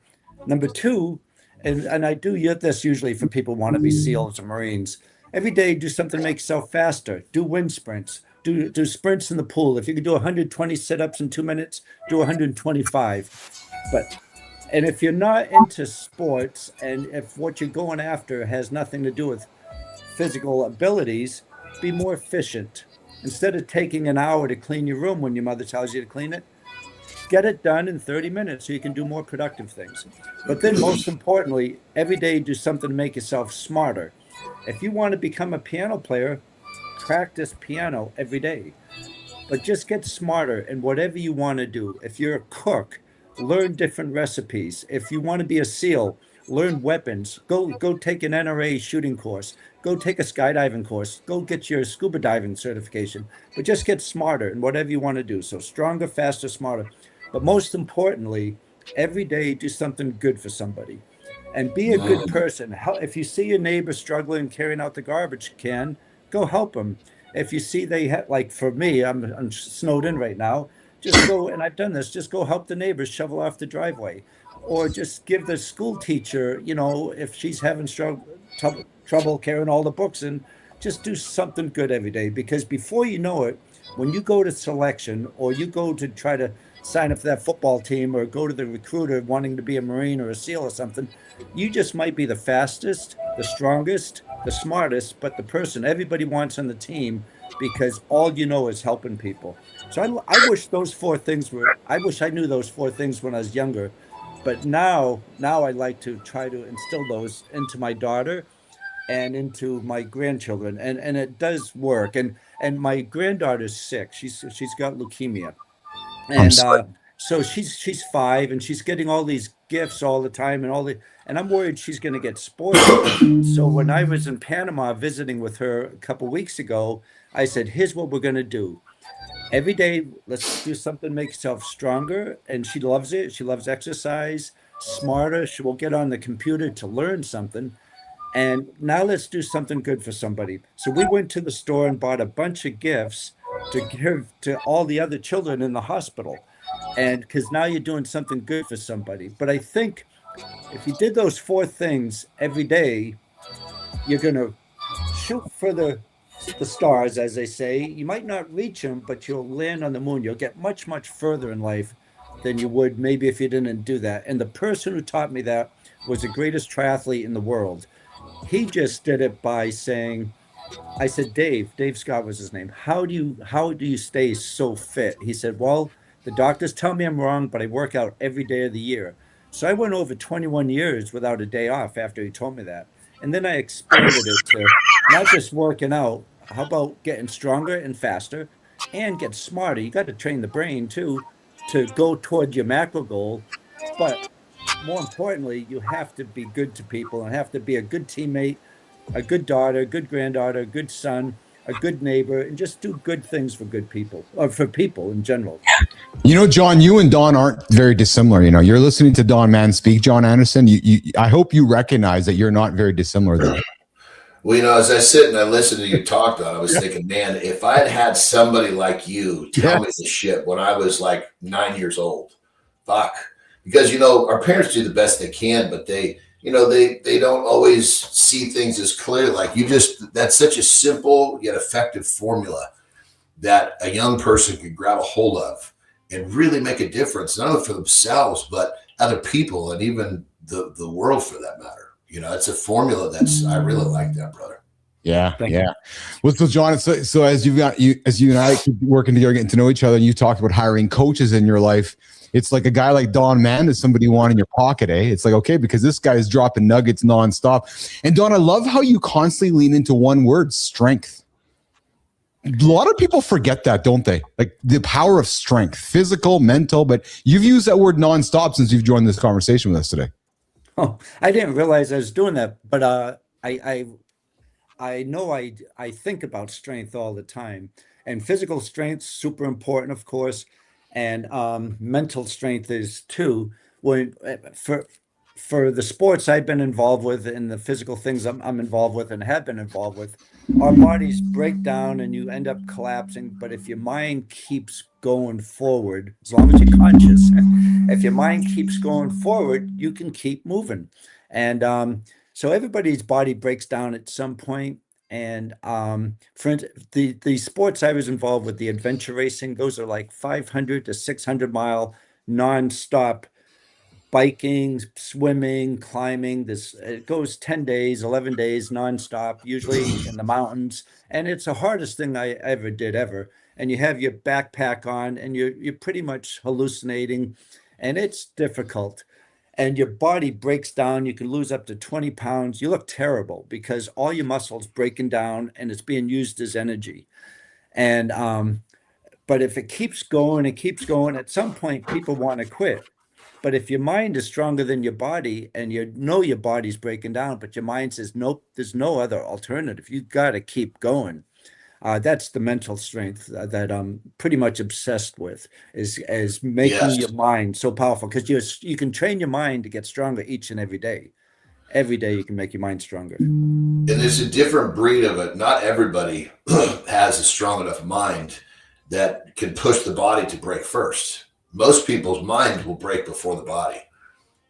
Q: Number 2, and I do this usually for people who want to be SEALs or Marines. Every day, do something to make yourself faster. Do wind sprints. Do sprints in the pool. If you can do 120 sit-ups in 2 minutes, do 125. And if you're not into sports, and if what you're going after has nothing to do with physical abilities, be more efficient. Instead of taking an hour to clean your room when your mother tells you to clean it, get it done in 30 minutes so you can do more productive things. But then most importantly, every day do something to make yourself smarter. If you want to become a piano player, practice piano every day. But just get smarter in whatever you want to do. If you're a cook, learn different recipes. If you want to be a SEAL, learn weapons. Go take an NRA shooting course. Go take a skydiving course. Go get your scuba diving certification. But just get smarter in whatever you want to do. So stronger, faster, smarter. But most importantly, every day do something good for somebody. And be a good person. If you see your neighbor struggling carrying out the garbage can, go help them. If you see they have, like for me, I'm snowed in right now, just go, and I've done this, just go help the neighbors shovel off the driveway. Or just give the school teacher, you know, if she's having trouble carrying all the books in, just do something good every day. Because before you know it, when you go to selection or you go to try to sign up for that football team or go to the recruiter wanting to be a Marine or a SEAL or something, you just might be the fastest, the strongest, the smartest, but the person everybody wants on the team because all you know is helping people. So I wish those four things I wish I knew those four things when I was younger. But now I like to try to instill those into my daughter and into my grandchildren. And it does work. And my granddaughter's sick. She's got leukemia. And so she's 5 and she's getting all these gifts all the time and I'm worried she's going to get spoiled. So when I was in Panama visiting with her a couple weeks ago, I said, here's what we're going to do. Every day, let's do something to make yourself stronger. And she loves it. She loves exercise, smarter. She will get on the computer to learn something. And now let's do something good for somebody. So we went to the store and bought a bunch of gifts to give to all the other children in the hospital. And because now you're doing something good for somebody. But I think if you did those four things every day, you're going to shoot for the stars, as they say. You might not reach them, but you'll land on the moon. You'll get much, much further in life than you would maybe if you didn't do that. And the person who taught me that was the greatest triathlete in the world. He just did it by saying, I said, Dave Scott was his name. How do you stay so fit? He said, well, the doctors tell me I'm wrong, but I work out every day of the year. So I went over 21 years without a day off after he told me that. And then I expanded it to not just working out. How about getting stronger and faster and get smarter? You got to train the brain too to go toward your macro goal. But more importantly, you have to be good to people and have to be a good teammate, a good daughter, a good granddaughter, a good son, a good neighbor, and just do good things for good people, or for people in general.
B: You know, John, you and Don aren't very dissimilar. You know, you're listening to Don Mann speak, John Anderson. I hope you recognize that you're not very dissimilar there.
C: Well, you know, as I sit and I listen to you talk, Don, I was thinking, man, if I'd had somebody like you tell me this shit when I was like 9 years old, fuck. Because, you know, our parents do the best they can, but they don't always see things as clear. Like that's such a simple yet effective formula that a young person could grab a hold of and really make a difference, not only for themselves, but other people and even the world for that matter. You know, it's a formula I really like that, brother.
B: Yeah. Well, so John, so as you and I keep working together, getting to know each other, and you talked about hiring coaches in your life, it's like a guy like Don Mann is somebody you want in your pocket, eh? It's like, okay, because this guy is dropping nuggets nonstop. And Don, I love how you constantly lean into one word, strength. A lot of people forget that, don't they? Like the power of strength, physical, mental, but you've used that word nonstop since you've joined this conversation with us today.
Q: Oh, I didn't realize I was doing that, but I know I think about strength all the time, and physical strength super important, of course, and mental strength is too. When for the sports I've been involved with and the physical things I'm involved with and have been involved with, our bodies break down and you end up collapsing. But if your mind keeps going forward, as long as you're conscious, if your mind keeps going forward, you can keep moving. And so everybody's body breaks down at some point. And for instance, the sports I was involved with, the adventure racing, those are like 500 to 600 mile nonstop biking, swimming, climbing. It goes 10 days, 11 days nonstop, usually in the mountains. And it's the hardest thing I ever did ever. And you have your backpack on and you're pretty much hallucinating, and it's difficult. And your body breaks down. You can lose up to 20 pounds. You look terrible because all your muscles breaking down and it's being used as energy. And but if it keeps going, it keeps going. At some point, people want to quit. But if your mind is stronger than your body and you know your body's breaking down, but your mind says, nope, there's no other alternative. You got to keep going. That's the mental strength that I'm pretty much obsessed with, is making your mind so powerful, because you can train your mind to get stronger each and every day. Every day you can make your mind stronger.
C: And there's a different breed of it. Not everybody has a strong enough mind that can push the body to break first. Most people's mind will break before the body.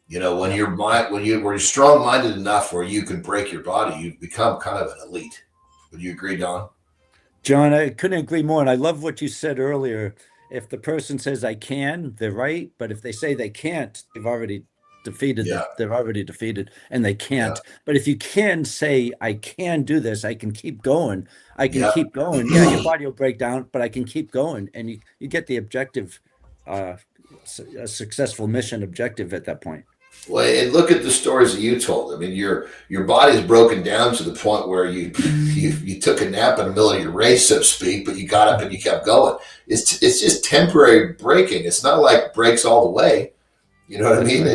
C: You know, when you're strong-minded enough where you can break your body, you become kind of an elite. Would you agree, Don?
Q: John, I couldn't agree more. And I love what you said earlier. If the person says I can, they're right. But if they say they can't, they've already defeated. They're already defeated, and they can't. But if you can say, I can do this, I can keep going. I can keep going. Yeah, your body will break down, but I can keep going. And you get the objective, a successful mission objective at that point.
C: Well, and look at the stories that you told. I mean, your body's broken down to the point where you took a nap in the middle of your race, so to speak, but you got up and you kept going. It's just temporary breaking. It's not like breaks all the way. You know what I mean?
Q: Right.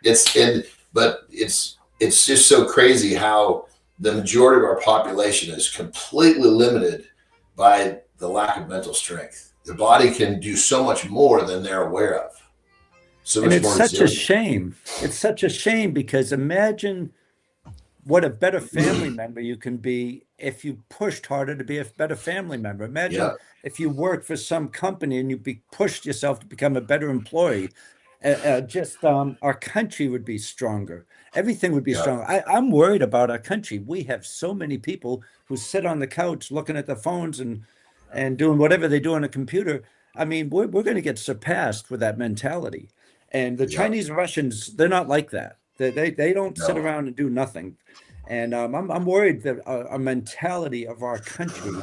C: It's like but it's just so crazy how the majority of our population is completely limited by the lack of mental strength. The body can do so much more than they're aware of. So
Q: and it's such a shame. It's such a shame, because imagine what a better family member you can be if you pushed harder to be a better family member. Imagine if you worked for some company and you pushed yourself to become a better employee. Our country would be stronger. Everything would be stronger. I'm worried about our country. We have so many people who sit on the couch looking at their phones and doing whatever they do on a computer. I mean, we're going to get surpassed with that mentality. And the Chinese and Russians, they're not like that. They don't sit around and do nothing. And I'm worried that a mentality of our country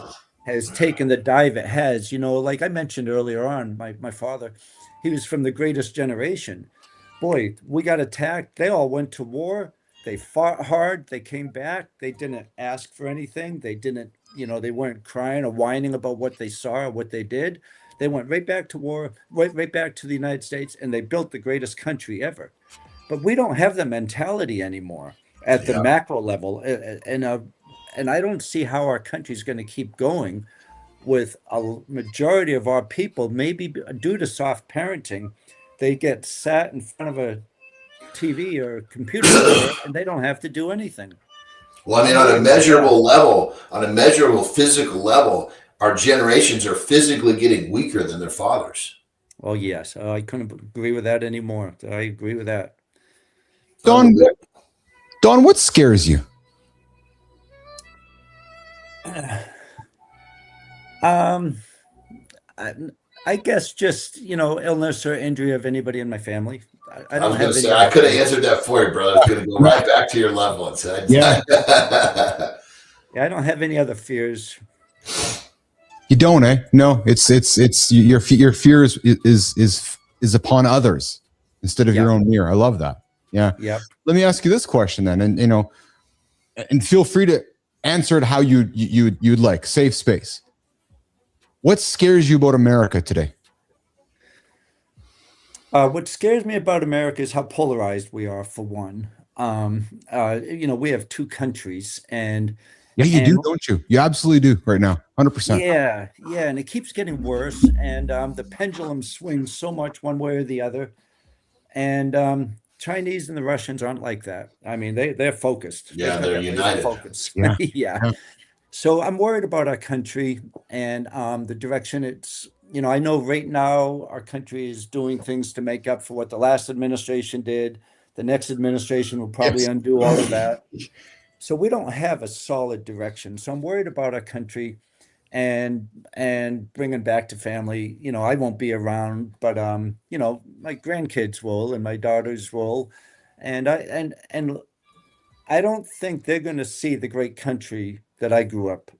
Q: has taken the dive it has. You know, like I mentioned earlier on, my father, he was from the greatest generation. Boy, we got attacked. They all went to war. They fought hard. They came back. They didn't ask for anything. They didn't, they weren't crying or whining about what they saw or what they did. They went right back to war, right back to the United States, and they built the greatest country ever. But we don't have the mentality anymore at the macro level. And I don't see how our country is going to keep going with a majority of our people, maybe due to soft parenting, they get sat in front of a TV or a computer and they don't have to do anything.
C: Well, I mean, on a measurable level, on a measurable physical level, our generations are physically getting weaker than their fathers.
Q: Oh, yes. I couldn't agree with that anymore. I agree with that.
B: Don, what scares you?
Q: I guess just, illness or injury of anybody in my family. I don't have any.
C: I could have answered that for you, brother. I was going to go right back to your loved ones.
Q: Yeah. I don't have any other fears.
B: You don't, eh? No, it's your fear is upon others instead of your own mirror. I love that. Yeah.
Q: Yep.
B: Let me ask you this question then, and feel free to answer it how you'd like. Safe space. What scares you about America today?
Q: What scares me about America is how polarized we are, for one. We have two countries, and
B: you do, don't you? You absolutely do right now, 100%.
Q: Yeah, and it keeps getting worse, and the pendulum swings so much one way or the other. And Chinese and the Russians aren't like that. I mean, they're focused.
C: Yeah, they're united.
Q: Focused. Yeah. So I'm worried about our country and the direction it's. I know right now our country is doing things to make up for what the last administration did. The next administration will probably undo all of that. So we don't have a solid direction. So I'm worried about our country. and bringing back to family. You know, I won't be around, but you know, my grandkids will and my daughters will, and I don't think they're going to see the great country that I grew up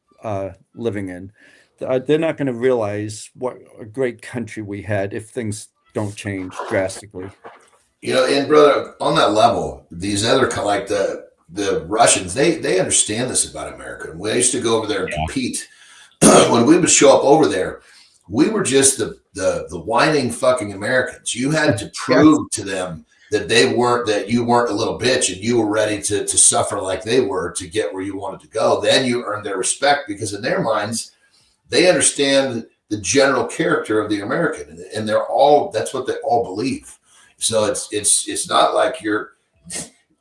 Q: living in. They're not going to realize what a great country we had if things don't change drastically.
C: You know, and brother, on that level, these other like the Russians, they understand this about America. When I used to go over there and compete, when we would show up over there, we were just the whining fucking Americans. You had to prove to them that you weren't a little bitch and you were ready to suffer like they were to get where you wanted to go. Then you earned their respect, because in their minds, they understand the general character of the American, and that's what they all believe. So it's not like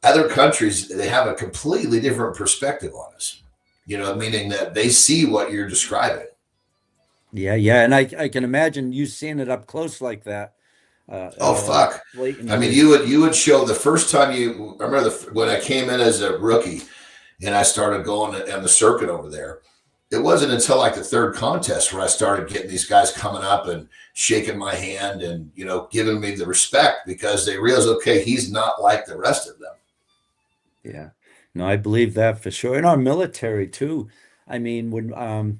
C: other countries, they have a completely different perspective on us, you know, meaning that they see what you're describing.
Q: Yeah. And I can imagine you seeing it up close like that.
C: Fuck. I mean, you would show the first time I remember when I came in as a rookie and I started going on the circuit over there. It wasn't until like the third contest where I started getting these guys coming up and shaking my hand and, you know, giving me the respect, because they realize, okay, he's not like the rest of them.
Q: Yeah, no, I believe that for sure. In our military too. I mean, when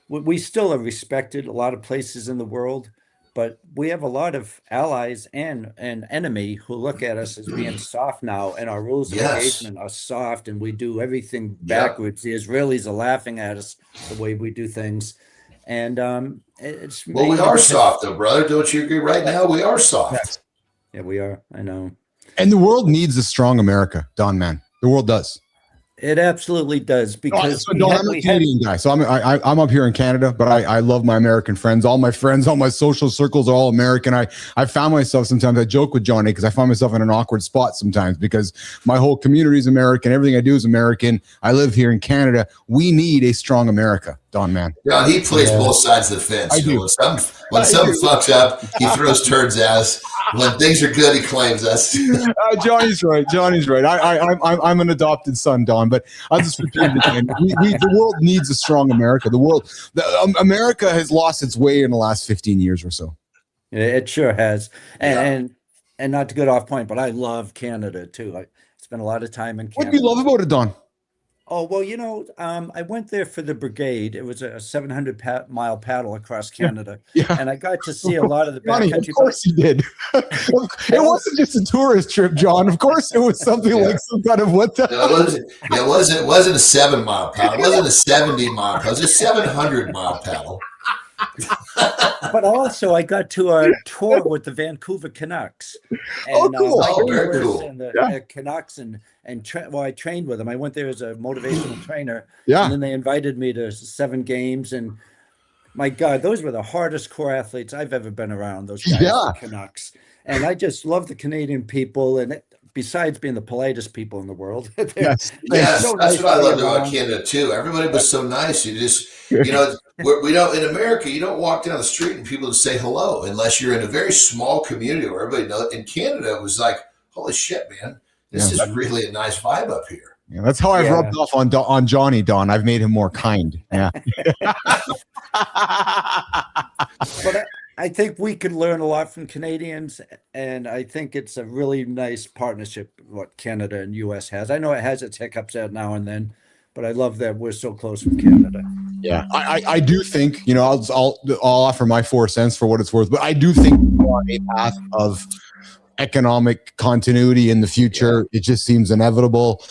Q: we still are respected a lot of places in the world, but we have a lot of allies and an enemy who look at us as being soft now, and our rules of engagement are soft, and we do everything backwards. The Israelis are laughing at us the way we do things, and it's
C: we are soft, though, brother. Don't you agree? Right now, we are soft.
Q: Yeah, we are. I know.
B: And the world needs a strong America, Don, man. The world does.
Q: It absolutely does, because
B: Don, I'm a Canadian guy, so I'm up here in Canada, but I love my American friends. All my friends, all my social circles are all American. I found myself sometimes, I joke with Johnny because I find myself in an awkward spot sometimes because my whole community is American. Everything I do is American. I live here in Canada. We need a strong America, Don, man.
C: Yeah, he plays both sides of the fence.
B: I do.
C: When something fucks up, he throws turds at us. When things are good, he claims us.
B: Johnny's right. I'm an adopted son, Don. But I'll just repeat it again. The world needs a strong America. America has lost its way in the last 15 years or so.
Q: It sure has. And not to get off point, but I love Canada too. I spent a lot of time in Canada.
B: What do you love about it, Don?
Q: Oh, well, you know, I went there for the brigade. It was a 700-mile paddle across Canada. Yeah. And I got to see a lot of the backcountry.
B: Of course you did. It wasn't just a tourist trip, John. Of course it was something like some kind of what the hell?
C: It wasn't a 7-mile paddle. It wasn't a 70-mile paddle. It was a 700-mile paddle.
Q: But also, I got to a tour with the Vancouver Canucks. And,
B: cool.
C: Very cool.
Q: And the Canucks I trained with them. I went there as a motivational trainer.
B: Yeah.
Q: And then they invited me to 7 games. And my God, those were the hardest core athletes I've ever been around, those guys, the Canucks. And I just love the Canadian people. And besides being the politest people in the world.
C: Yes, that's what I loved about Canada too. Everybody was so nice. You just, you know, we don't, in America, you don't walk down the street and people just say hello unless you're in a very small community where everybody knows. In Canada, it was like, holy shit, man, this is really a nice vibe up here.
B: Yeah, that's how I've rubbed off on Johnny, Don. I've made him more kind. Yeah.
Q: But I think we could learn a lot from Canadians, and I think it's a really nice partnership what Canada and U.S. has. I know it has its hiccups now and then, but I love that we're so close with Canada.
B: Yeah, I do think, you know, I'll offer my 4 cents for what it's worth, but I do think we're on a path of economic continuity in the future. It just seems inevitable.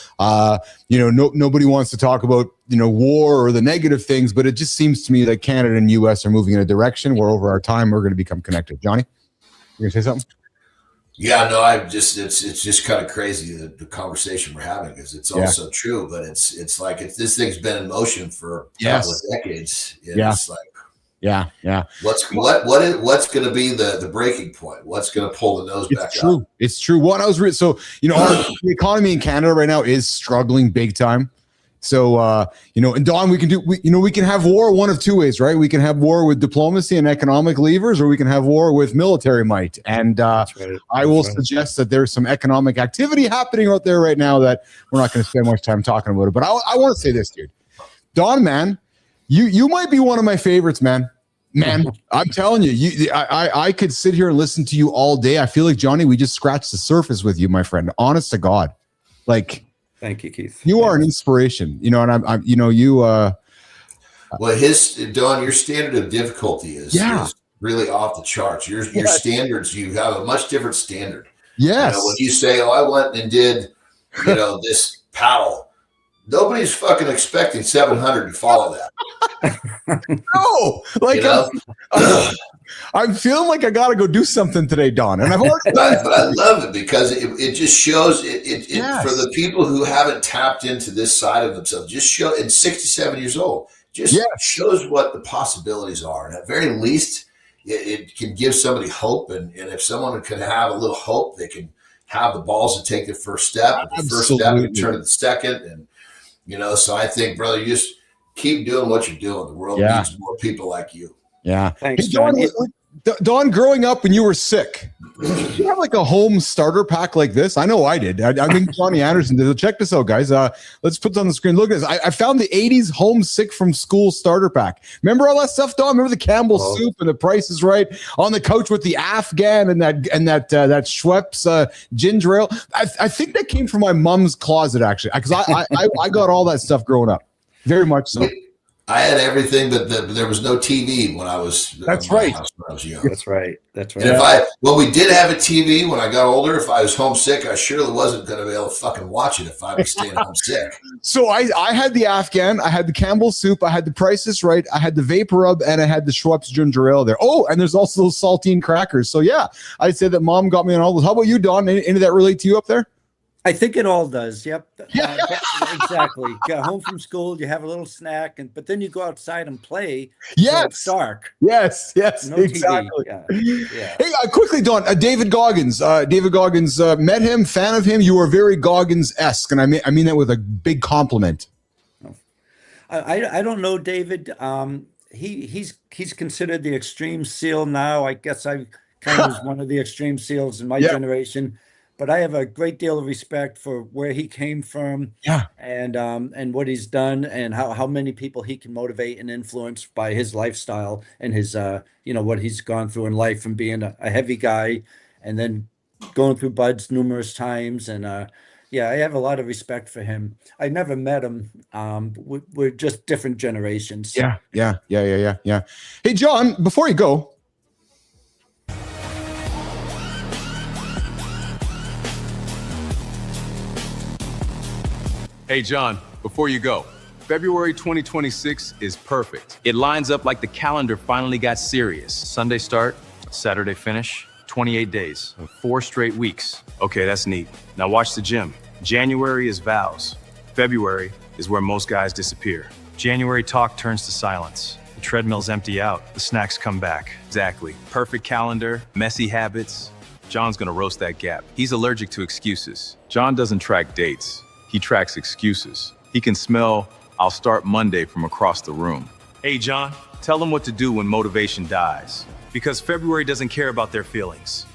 B: You know, nobody wants to talk about, you know, war or the negative things, but it just seems to me that Canada and US are moving in a direction where over our time we're going to become connected. Johnny, you gonna say something?
C: Yeah, no, it's just kind of crazy the conversation we're having, because it's also true, but it's like this thing's been in motion for countless decades. It's like, what's going to be the breaking point? What's going to pull the nose back up?
B: It's true. What I was so, you know, the economy in Canada right now is struggling big time. So, you know, and Don, we can have war one of 2 ways, right? We can have war with diplomacy and economic levers, or we can have war with military might. And I will suggest that there's some economic activity happening out there right now that we're not going to spend much time talking about it. But I want to say this, dude. Don, man, You might be one of my favorites, man. Man, I'm telling you, I could sit here and listen to you all day. I feel like, Johnny, we just scratched the surface with you, my friend. Honest to God. Like,
Q: thank you, Keith.
B: You are an inspiration, you know, and I'm you know, you
C: well, Don, your standard of difficulty is really off the charts. Your standards, you have a much different standard.
B: Yes.
C: You know, when you say, "Oh, I went and did, you know, this paddle," nobody's fucking expecting 700 to follow that.
B: No, like,
C: you know?
B: I'm feeling like I got to go do something today, Don. And I've already
C: but I love it because it just shows it for the people who haven't tapped into this side of themselves. Just show at 67 years old, just shows what the possibilities are. And at very least, it can give somebody hope. And if someone can have a little hope, they can have the balls to take the first step. And the first step and turn to the second. And, you know, so I think, brother, you just keep doing what you're doing. The world needs more people like you.
B: Yeah.
Q: Thanks,
B: hey, Don,
Q: John.
B: Don, growing up when you were sick, did you have like a home starter pack like this? I know I did. I think Johnny Anderson did. Check this out, guys. Let's put this on the screen. Look at this. I found the 80s homesick from school starter pack. Remember all that stuff, Don? Remember the Campbell soup and the Price is Right on the couch with the Afghan and that Schweppes ginger ale? I think that came from my mom's closet, actually, because I got all that stuff growing up. Very much so.
C: I had everything, but there was no TV when I was.
B: That's right.
C: When I was young.
Q: That's right. That's right.
C: And when we did have a TV when I got older, if I was homesick, I surely wasn't going to be able to fucking watch it if I was staying homesick.
B: So I had the Afghan, I had the Campbell soup, I had the Price is Right, I had the Vapor Rub, and I had the Schweppes ginger ale there. Oh, and there's also those saltine crackers. So yeah, I'd say that Mom got me on all those. How about you, Don? Any of that relate to you up there?
Q: I think it all does. Yep. Exactly. Got home from school, you have a little snack, but then you go outside and play.
B: Yes.
Q: It's dark.
B: Yes.
Q: No
B: Exactly.
Q: TV. Yeah.
B: Hey, quickly, Don, David Goggins. David Goggins, met him, fan of him. You are very Goggins-esque, and I mean that with a big compliment.
Q: I don't know David. He's considered the extreme SEAL now. I guess I kind of was one of the extreme SEALs in my generation. But I have a great deal of respect for where he came from, and what he's done, and how many people he can motivate and influence by his lifestyle and his what he's gone through in life, from being a heavy guy and then going through buds numerous times. And I have a lot of respect for him. I never met him. We're just different generations.
B: Yeah. Hey, John, before you go.
E: Hey, John, before you go, February 2026 is perfect. It lines up like the calendar finally got serious. Sunday start, Saturday finish, 28 days, 4 straight weeks. Okay, that's neat. Now watch the gym. January is vows. February is where most guys disappear. January talk turns to silence. The treadmills empty out, the snacks come back. Exactly. Perfect calendar, messy habits. John's gonna roast that gap. He's allergic to excuses. John doesn't track dates. He tracks excuses. He can smell "I'll start Monday" from across the room. Hey, John, tell them what to do when motivation dies. Because February doesn't care about their feelings.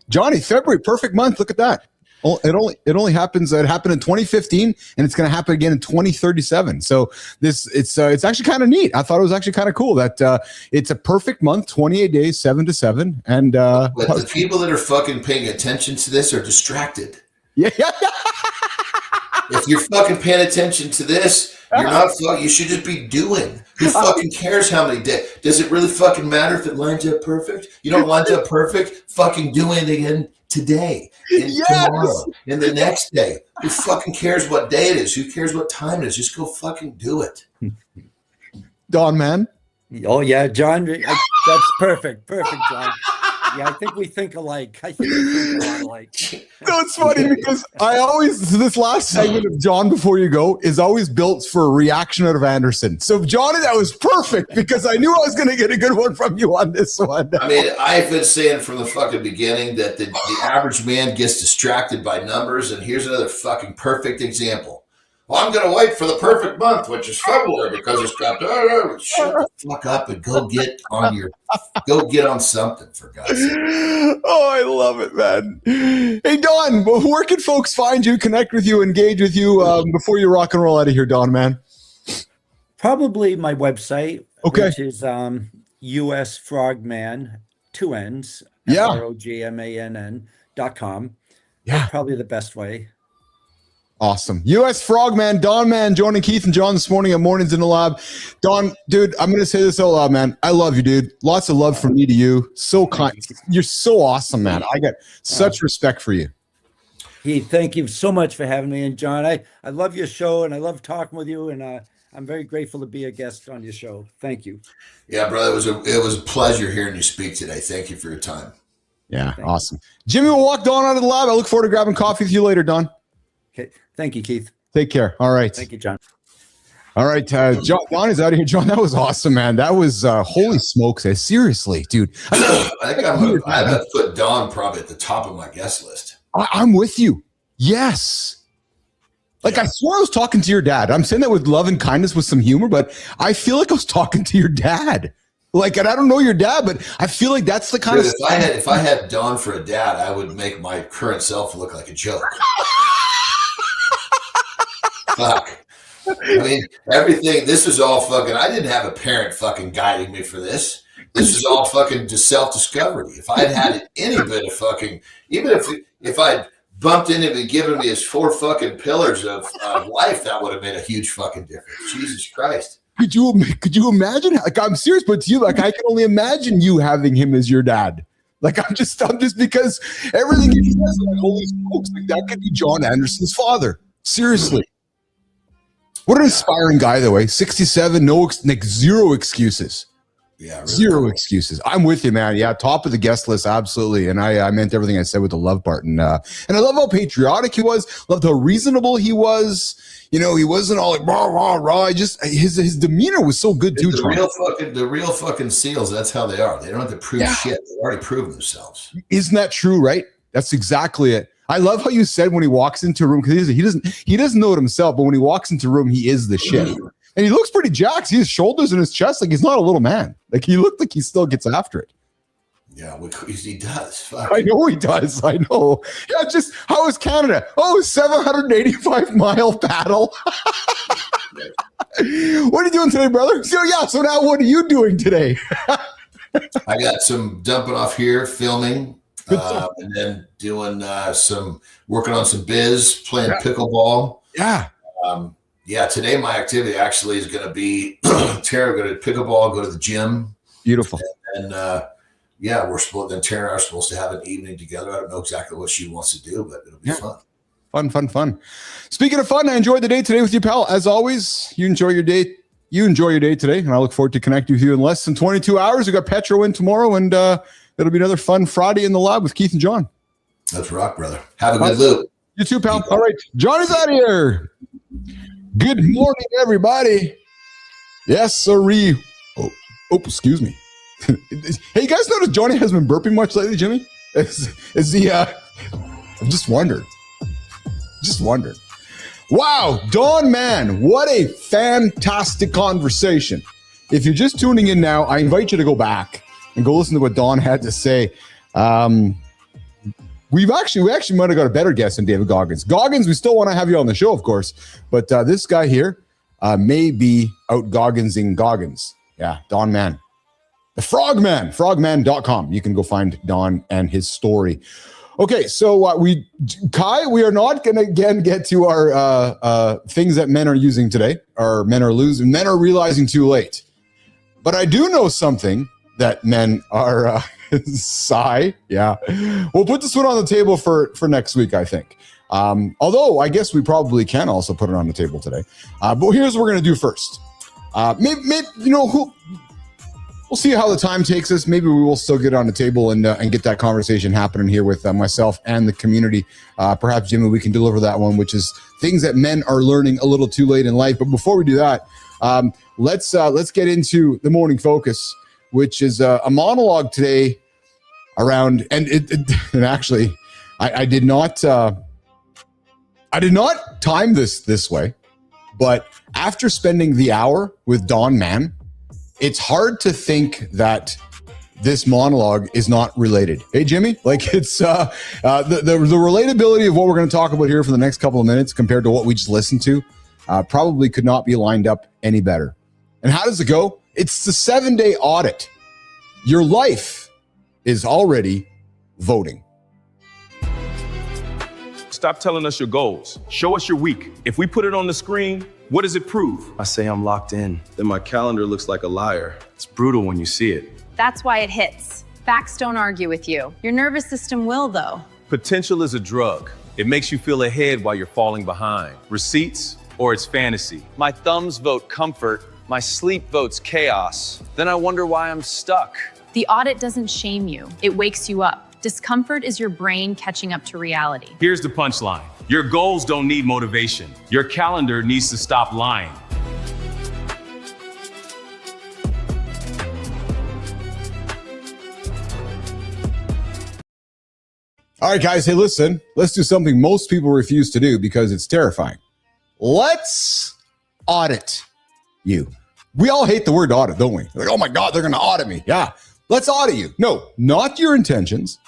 B: Johnny, February, perfect month. Look at that. It only happens. It happened in 2015, and it's going to happen again in 2037. So it's actually kind of neat. I thought it was actually kind of cool that it's a perfect month, 28 days, 7 to 7. And
C: but the people that are fucking paying attention to this are distracted.
B: Yeah.
C: If you're fucking paying attention to this, you're not fucking. You should just be doing. Who fucking cares how many days? Does it really fucking matter if it lines up perfect? You don't line up perfect. Fucking do it again today, and tomorrow, and the next day. Who fucking cares what day it is? Who cares what time it is? Just go fucking do it.
B: Don, man.
Q: Oh yeah, John. That's perfect, John. Yeah, I think we think alike. I think we think a lot alike.
B: No, it's funny because this last segment of John before you go is always built for a reaction out of Anderson. So Johnny, that was perfect because I knew I was going to get a good one from you on this one.
C: I mean, I've been saying from the fucking beginning that the average man gets distracted by numbers, and here's another fucking perfect example. Well, I'm going to wait for the perfect month, which is February, because it's got shut the fuck up and go get on something, for God's sake.
B: Oh, I love it, man. Hey, Don, where can folks find you, connect with you, engage with you before you rock and roll out of here, Don, man?
Q: Probably my website,
B: okay,
Q: which is US Frogman, 2 N's,
B: yeah,
Q: FROGMANN.com.
B: Yeah,
Q: that's probably the best way.
B: Awesome. US Frogman, Don Man, joining Keith and John this morning at Mornings in the Lab. Don, dude, I'm going to say this out loud, man. I love you, dude. Lots of love from me to you. So kind. You're so awesome, man. I got such respect for you.
Q: Keith, thank you so much for having me. And John, I love your show and I love talking with you. And I'm very grateful to be a guest on your show. Thank you.
C: Yeah, brother, it was a pleasure hearing you speak today. Thank you for your time.
B: Yeah, awesome. Jimmy will walk Don out of the lab. I look forward to grabbing coffee with you later, Don.
Q: Okay. Thank you, Keith.
B: Take care. All right.
Q: Thank you, John.
B: All right. John is out of here. John, that was awesome, man. That was holy smokes. Seriously, dude.
C: I think I'm going to put Don probably at the top of my guest list.
B: I'm with you. Yes. Like, I swore I was talking to your dad. I'm saying that with love and kindness with some humor, but I feel like I was talking to your dad. Like, and I don't know your dad, but I feel like that's the kind of
C: if I had Don for a dad, I would make my current self look like a joke. Fuck. I mean, everything, this is all fucking, I didn't have a parent fucking guiding me for this. This is all fucking self-discovery. If I had any bit of fucking, even if I'd bumped into him and given me his 4 fucking pillars of life, that would have made a huge fucking difference. Jesus Christ.
B: Could you imagine? Like, I'm serious, but to you, like, I can only imagine you having him as your dad. Like, I'm just because everything he says, like, holy smokes, like, that could be John Anderson's father. Seriously. What an inspiring guy, though, eh? 67, zero excuses.
C: Yeah, really
B: zero excuses. I'm with you, man. Yeah, top of the guest list, absolutely. And I meant everything I said with the love part. And I love how patriotic he was. Loved how reasonable he was. You know, he wasn't all like rah rah rah. His demeanor was so good too.
C: The real fucking SEALs. That's how they are. They don't have to prove shit. They already proved themselves.
B: Isn't that true? Right? That's exactly it. I love how you said when he walks into a room, because he doesn't know it himself, but when he walks into a room, he is the shit. And he looks pretty jacked. He has shoulders in his chest. Like, he's not a little man. Like, he looked like he still gets after it.
C: Yeah, he does. Fuck.
B: I know he does. I know. Yeah, just, how is Canada? Oh, 785-mile paddle. What are you doing today, brother? So now what are you doing today?
C: I got some dumping off here, filming, and then doing working on some biz, playing pickleball.
B: Yeah.
C: Yeah, today my activity actually is going to be Tara going to pickleball, go to the gym.
B: Beautiful.
C: And Tara and I are supposed to have an evening together. I don't know exactly what she wants to do, but it'll be fun. Fun. Speaking of fun, I enjoyed the day today with you, pal. As always, you enjoy your day. You enjoy your day today, and I look forward to connecting with you in less than 22 hours. We got Petro in tomorrow, and it'll be another fun Friday in the lab with Keith and John. Let's rock, brother. Have a good loop.
B: You too, pal. All right, John is out of here. Good morning, everybody. Yes, sirree. Oh, excuse me. Hey, you guys notice Johnny hasn't been burping much lately, Jimmy? Is he? I'm just wondering. Wow, Dawn Man, what a fantastic conversation. If you're just tuning in now, I invite you to go back and go listen to what Dawn had to say. We actually might have got a better guest than David Goggins. Goggins, we still want to have you on the show, of course, but this guy here may be out Gogginsing Goggins. Yeah, Don Man. The Frogman, frogman.com. You can go find Don and his story. Okay, so we are not going to again get to our things that men are using today, or men are losing. Men are realizing too late. But I do know something that men are... sigh. Yeah. We'll put this one on the table for next week, I think. Although I guess we probably can also put it on the table today. But here's what we're going to do first. Maybe we'll see how the time takes us. Maybe we will still get on the table and get that conversation happening here with myself and the community. Perhaps, Jimmy, we can deliver that one, which is things that men are learning a little too late in life. But before we do that, let's get into the morning focus, which is a monologue today around, and actually, I did not time this way. But after spending the hour with Don Mann, it's hard to think that this monologue is not related. Hey, Jimmy, like it's the relatability of what we're going to talk about here for the next couple of minutes compared to what we just listened to probably could not be lined up any better. And how does it go? It's the 7-day audit. Your life is already voting.
E: Stop telling us your goals. Show us your week. If we put it on the screen, what does it prove?
R: I say I'm locked in. Then my calendar looks like a liar. It's brutal when you see it.
H: That's why it hits. Facts don't argue with you. Your nervous system will, though.
E: Potential is a drug. It makes you feel ahead while you're falling behind. Receipts or it's fantasy.
G: My thumbs vote comfort. My sleep votes chaos. Then I wonder why I'm stuck.
H: The audit doesn't shame you. It wakes you up. Discomfort is your brain catching up to reality.
E: Here's the punchline. Your goals don't need motivation. Your calendar needs to stop lying.
B: All right, guys. Hey, listen, let's do something most people refuse to do because it's terrifying. Let's audit you. We all hate the word audit, don't we? Like, oh my God, they're going to audit me. Yeah. Let's audit you. No, not your intentions,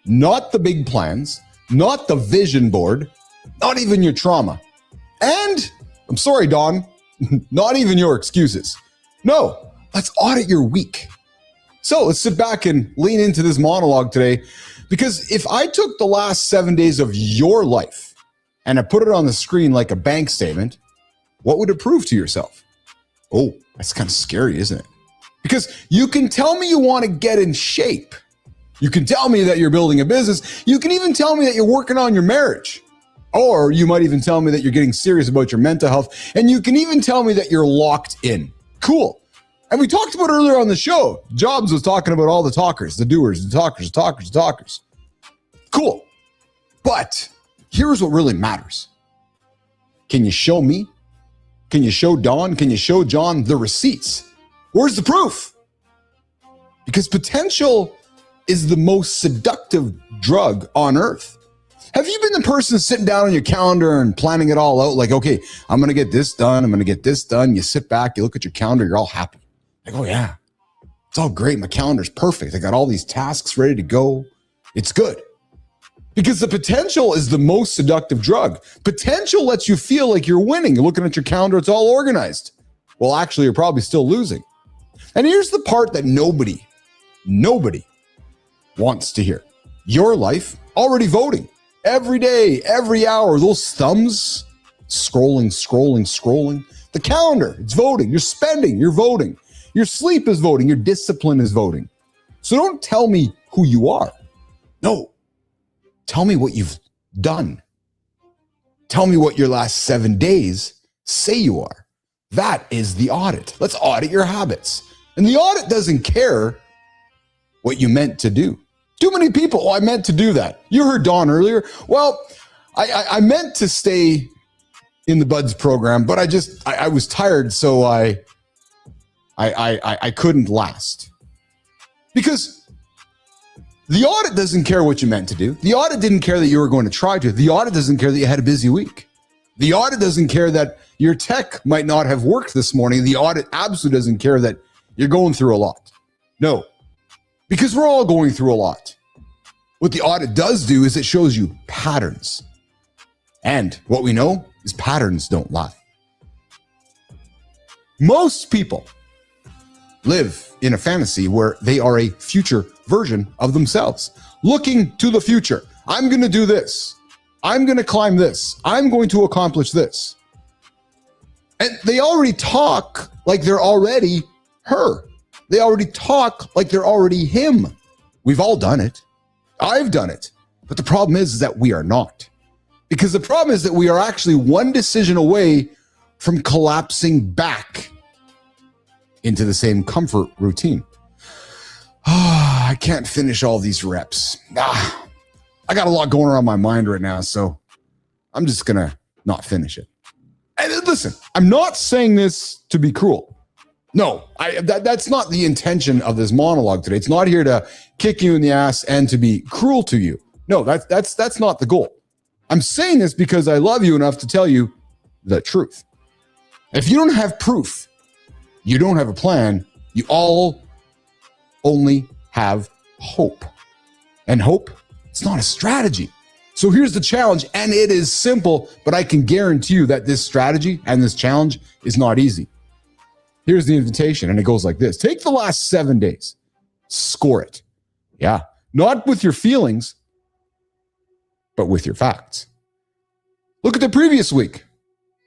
B: not the big plans, not the vision board, not even your trauma. And I'm sorry, Don, not even your excuses. No, let's audit your week. So let's sit back and lean into this monologue today, because if I took the last 7 days of your life and I put it on the screen like a bank statement, what would it prove to yourself? Oh, that's kind of scary, isn't it? Because you can tell me you want to get in shape. You can tell me that you're building a business. You can even tell me that you're working on your marriage. Or you might even tell me that you're getting serious about your mental health. And you can even tell me that you're locked in. Cool. And we talked about earlier on the show, Jobs was talking about all the talkers, the doers, the talkers. Cool. But here's what really matters. Can you show me? Can you show Don? Can you show John the receipts? Where's the proof? Because potential is the most seductive drug on earth. Have you been the person sitting down on your calendar and planning it all out? Like, okay, I'm going to get this done. I'm going to get this done. You sit back, you look at your calendar, you're all happy. Like, oh yeah, it's all great. My calendar's perfect. I got all these tasks ready to go. It's good. Because the potential is the most seductive drug. Potential lets you feel like you're winning. You're looking at your calendar, it's all organized. Well, actually, you're probably still losing. And here's the part that nobody wants to hear. Your life already voting. Every day, every hour, those thumbs scrolling. The calendar, it's voting. You're spending, you're voting. Your sleep is voting. Your discipline is voting. So don't tell me who you are. No. Tell me what you've done. Tell me what your last 7 days say you are. That is the audit. Let's audit your habits. And the audit doesn't care what you meant to do. Too many people, I meant to do that. You heard Don earlier. Well, I meant to stay in the Buds program, but I was tired, so I couldn't last. Because the audit doesn't care what you meant to do. The audit didn't care that you were going to try to. The audit doesn't care that you had a busy week. The audit doesn't care that your tech might not have worked this morning. The audit absolutely doesn't care that you're going through a lot. No, because we're all going through a lot. What the audit does do is it shows you patterns. And what we know is patterns don't lie. Most people live in a fantasy where they are a future version of themselves, looking to the future. I'm going to do this. I'm going to climb this. I'm going to accomplish this. And they already talk like they're already her. They already talk like they're already him. We've all done it. I've done it. But the problem is that we are not. Because the problem is that we are actually one decision away from collapsing back into the same comfort routine. I can't finish all these reps. I got a lot going on in my mind right now, so I'm just going to not finish it. And listen, I'm not saying this to be cruel. No, that's not the intention of this monologue today. It's not here to kick you in the ass and to be cruel to you. No, that's not the goal. I'm saying this because I love you enough to tell you the truth. If you don't have proof, you don't have a plan, you all only have hope. And hope, it's not a strategy. So here's the challenge, and it is simple, but I can guarantee you that this strategy and this challenge is not easy. Here's the invitation, and it goes like this. Take the last 7 days, score it. Yeah, not with your feelings, but with your facts. Look at the previous week.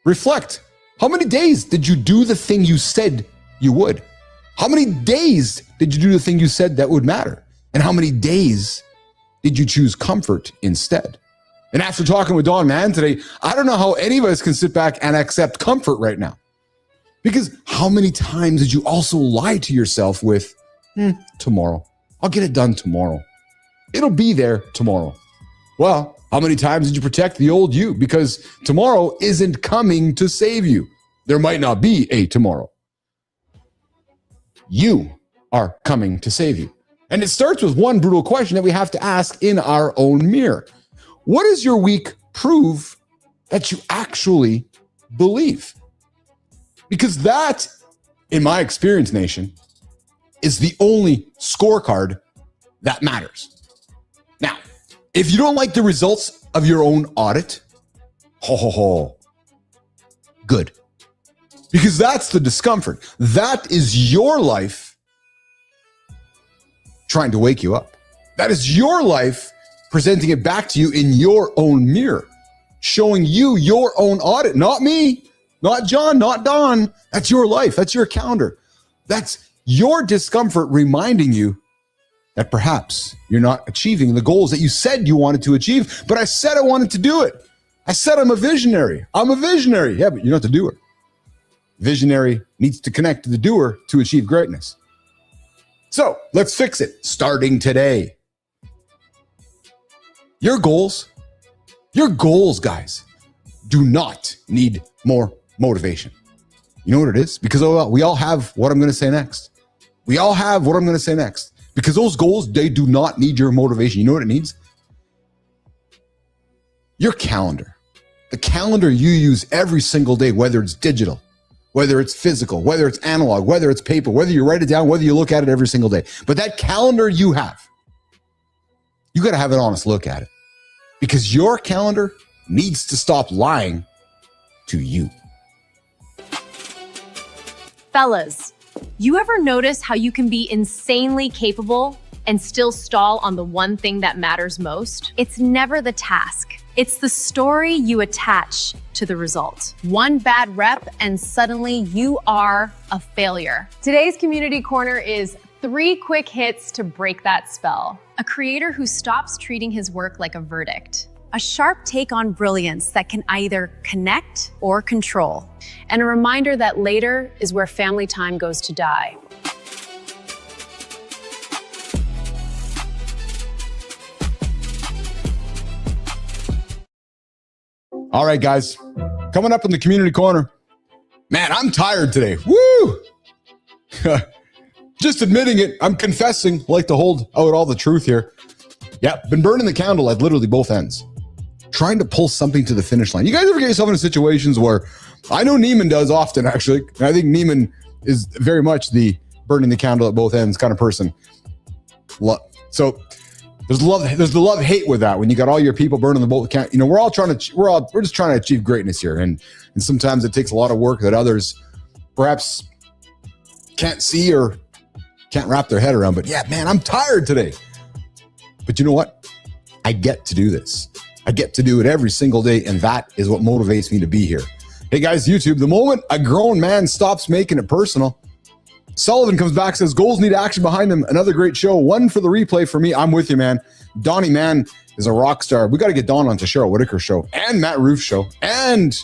B: Reflect. How many days did you do the thing you said you would? How many days did you do the thing you said that would matter? And how many days did you choose comfort instead? And after talking with Don Mann today, I don't know how any of us can sit back and accept comfort right now. Because how many times did you also lie to yourself with, tomorrow, I'll get it done tomorrow. It'll be there tomorrow. Well, how many times did you protect the old you? Because tomorrow isn't coming to save you. There might not be a tomorrow. You are coming to save you. And it starts with one brutal question that we have to ask in our own mirror. What does your week prove that you actually believe? Because that, in my experience, nation, is the only scorecard that matters. Now, if you don't like the results of your own audit, good. Because that's the discomfort. That is your life trying to wake you up. That is your life presenting it back to you in your own mirror, showing you your own audit, not me, not John, not Don. That's your life. That's your calendar. That's your discomfort reminding you that perhaps you're not achieving the goals that you said you wanted to achieve, but I said I wanted to do it. I said I'm a visionary. I'm a visionary. Yeah, but you're not the doer. Visionary needs to connect to the doer to achieve greatness. So let's fix it starting today. Your goals, guys, do not need more motivation. You know what it is? Because we all have what I'm going to say next. We all have what I'm going to say next. Because those goals, they do not need your motivation. You know what it needs? Your calendar. The calendar you use every single day, whether it's digital, whether it's physical, whether it's analog, whether it's paper, whether you write it down, whether you look at it every single day. But that calendar you have, you got to have an honest look at it. Because your calendar needs to stop lying to you.
H: Fellas, you ever notice how you can be insanely capable and still stall on the one thing that matters most? It's never the task. It's the story you attach to the result. One bad rep and suddenly you are a failure. Today's Community Corner is 3 quick hits to break that spell. A creator who stops treating his work like a verdict. A sharp take on brilliance that can either connect or control. And a reminder that later is where family time goes to die.
B: All right, guys, coming up in the Community Corner. Man, I'm tired today. Woo! Just admitting it. I'm confessing. I like to hold out all the truth here. Yeah, been burning the candle at literally both ends. Trying to pull something to the finish line. You guys ever get yourself into situations where, I know Neiman does often, actually. I think Neiman is very much the burning the candle at both ends kind of person. So there's the love-hate with that. When you got all your people burning the both candle, you know, we're just trying to achieve greatness here. And sometimes it takes a lot of work that others perhaps can't see or can't wrap their head around. But yeah, man, I'm tired today. But you know what? I get to do this. I get to do it every single day, and that is what motivates me to be here. Hey guys, YouTube, the moment a grown man stops making it personal, Sullivan comes back, says goals need action behind them. Another great show. One for the replay for me. I'm with you, man. Donnie Mann is a rock star. We got to get Don onto Cheryl Whitaker's show and Matt Roof's show and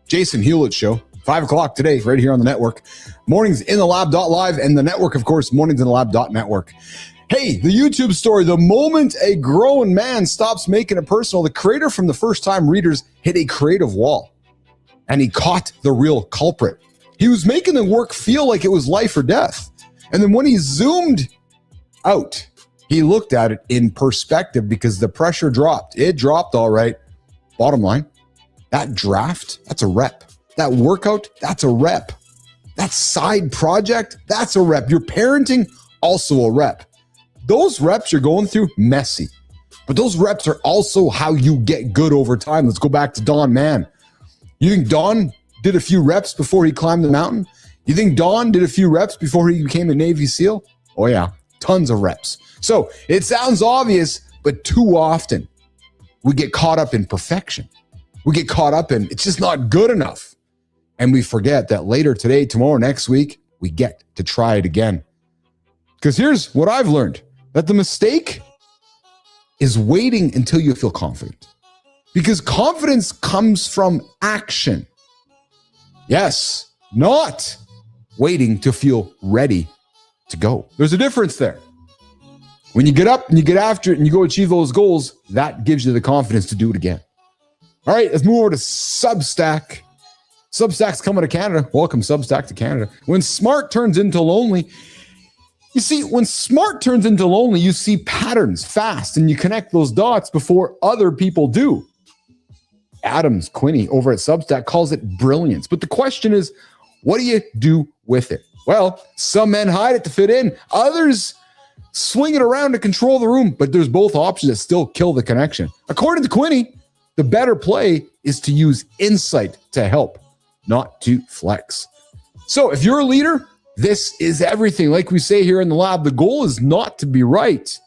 B: Jason Hewlett's show. 5 o'clock today, right here on the network. Mornings in the lab.live and the network, of course, mornings in the lab.network. Hey, the YouTube story. The moment a grown man stops making it personal, the creator from the first time readers hit a creative wall and he caught the real culprit. He was making the work feel like it was life or death. And then when he zoomed out, he looked at it in perspective because the pressure dropped. It dropped all right. Bottom line, that draft, that's a rep. that workout, that's a rep. That side project, that's a rep. Your parenting, also a rep. Those reps you're going through, messy. But those reps are also how you get good over time. Let's go back to Don Mann. You think Don did a few reps before he climbed the mountain? You think Don did a few reps before he became a Navy SEAL? Oh yeah, tons of reps. So it sounds obvious, but too often we get caught up in perfection. We get caught up in it's just not good enough. And we forget that later today, tomorrow, next week, we get to try it again. Because here's what I've learned, that the mistake is waiting until you feel confident. Because confidence comes from action. Yes, not waiting to feel ready to go. There's a difference there. When you get up and you get after it and you go achieve those goals, that gives you the confidence to do it again. All right, let's move over to Substack. Substack's coming to Canada. Welcome, Substack, to Canada. When smart turns into lonely, you see, when smart turns into lonely, you see patterns fast and you connect those dots before other people do. Adams Quinney over at Substack calls it brilliance. But the question is, what do you do with it? Well, some men hide it to fit in. Others swing it around to control the room. But there's both options that still kill the connection. According to Quinney, the better play is to use insight to help, not to flex. So if you're a leader, this is everything. Like we say here in the lab, the goal is not to be right.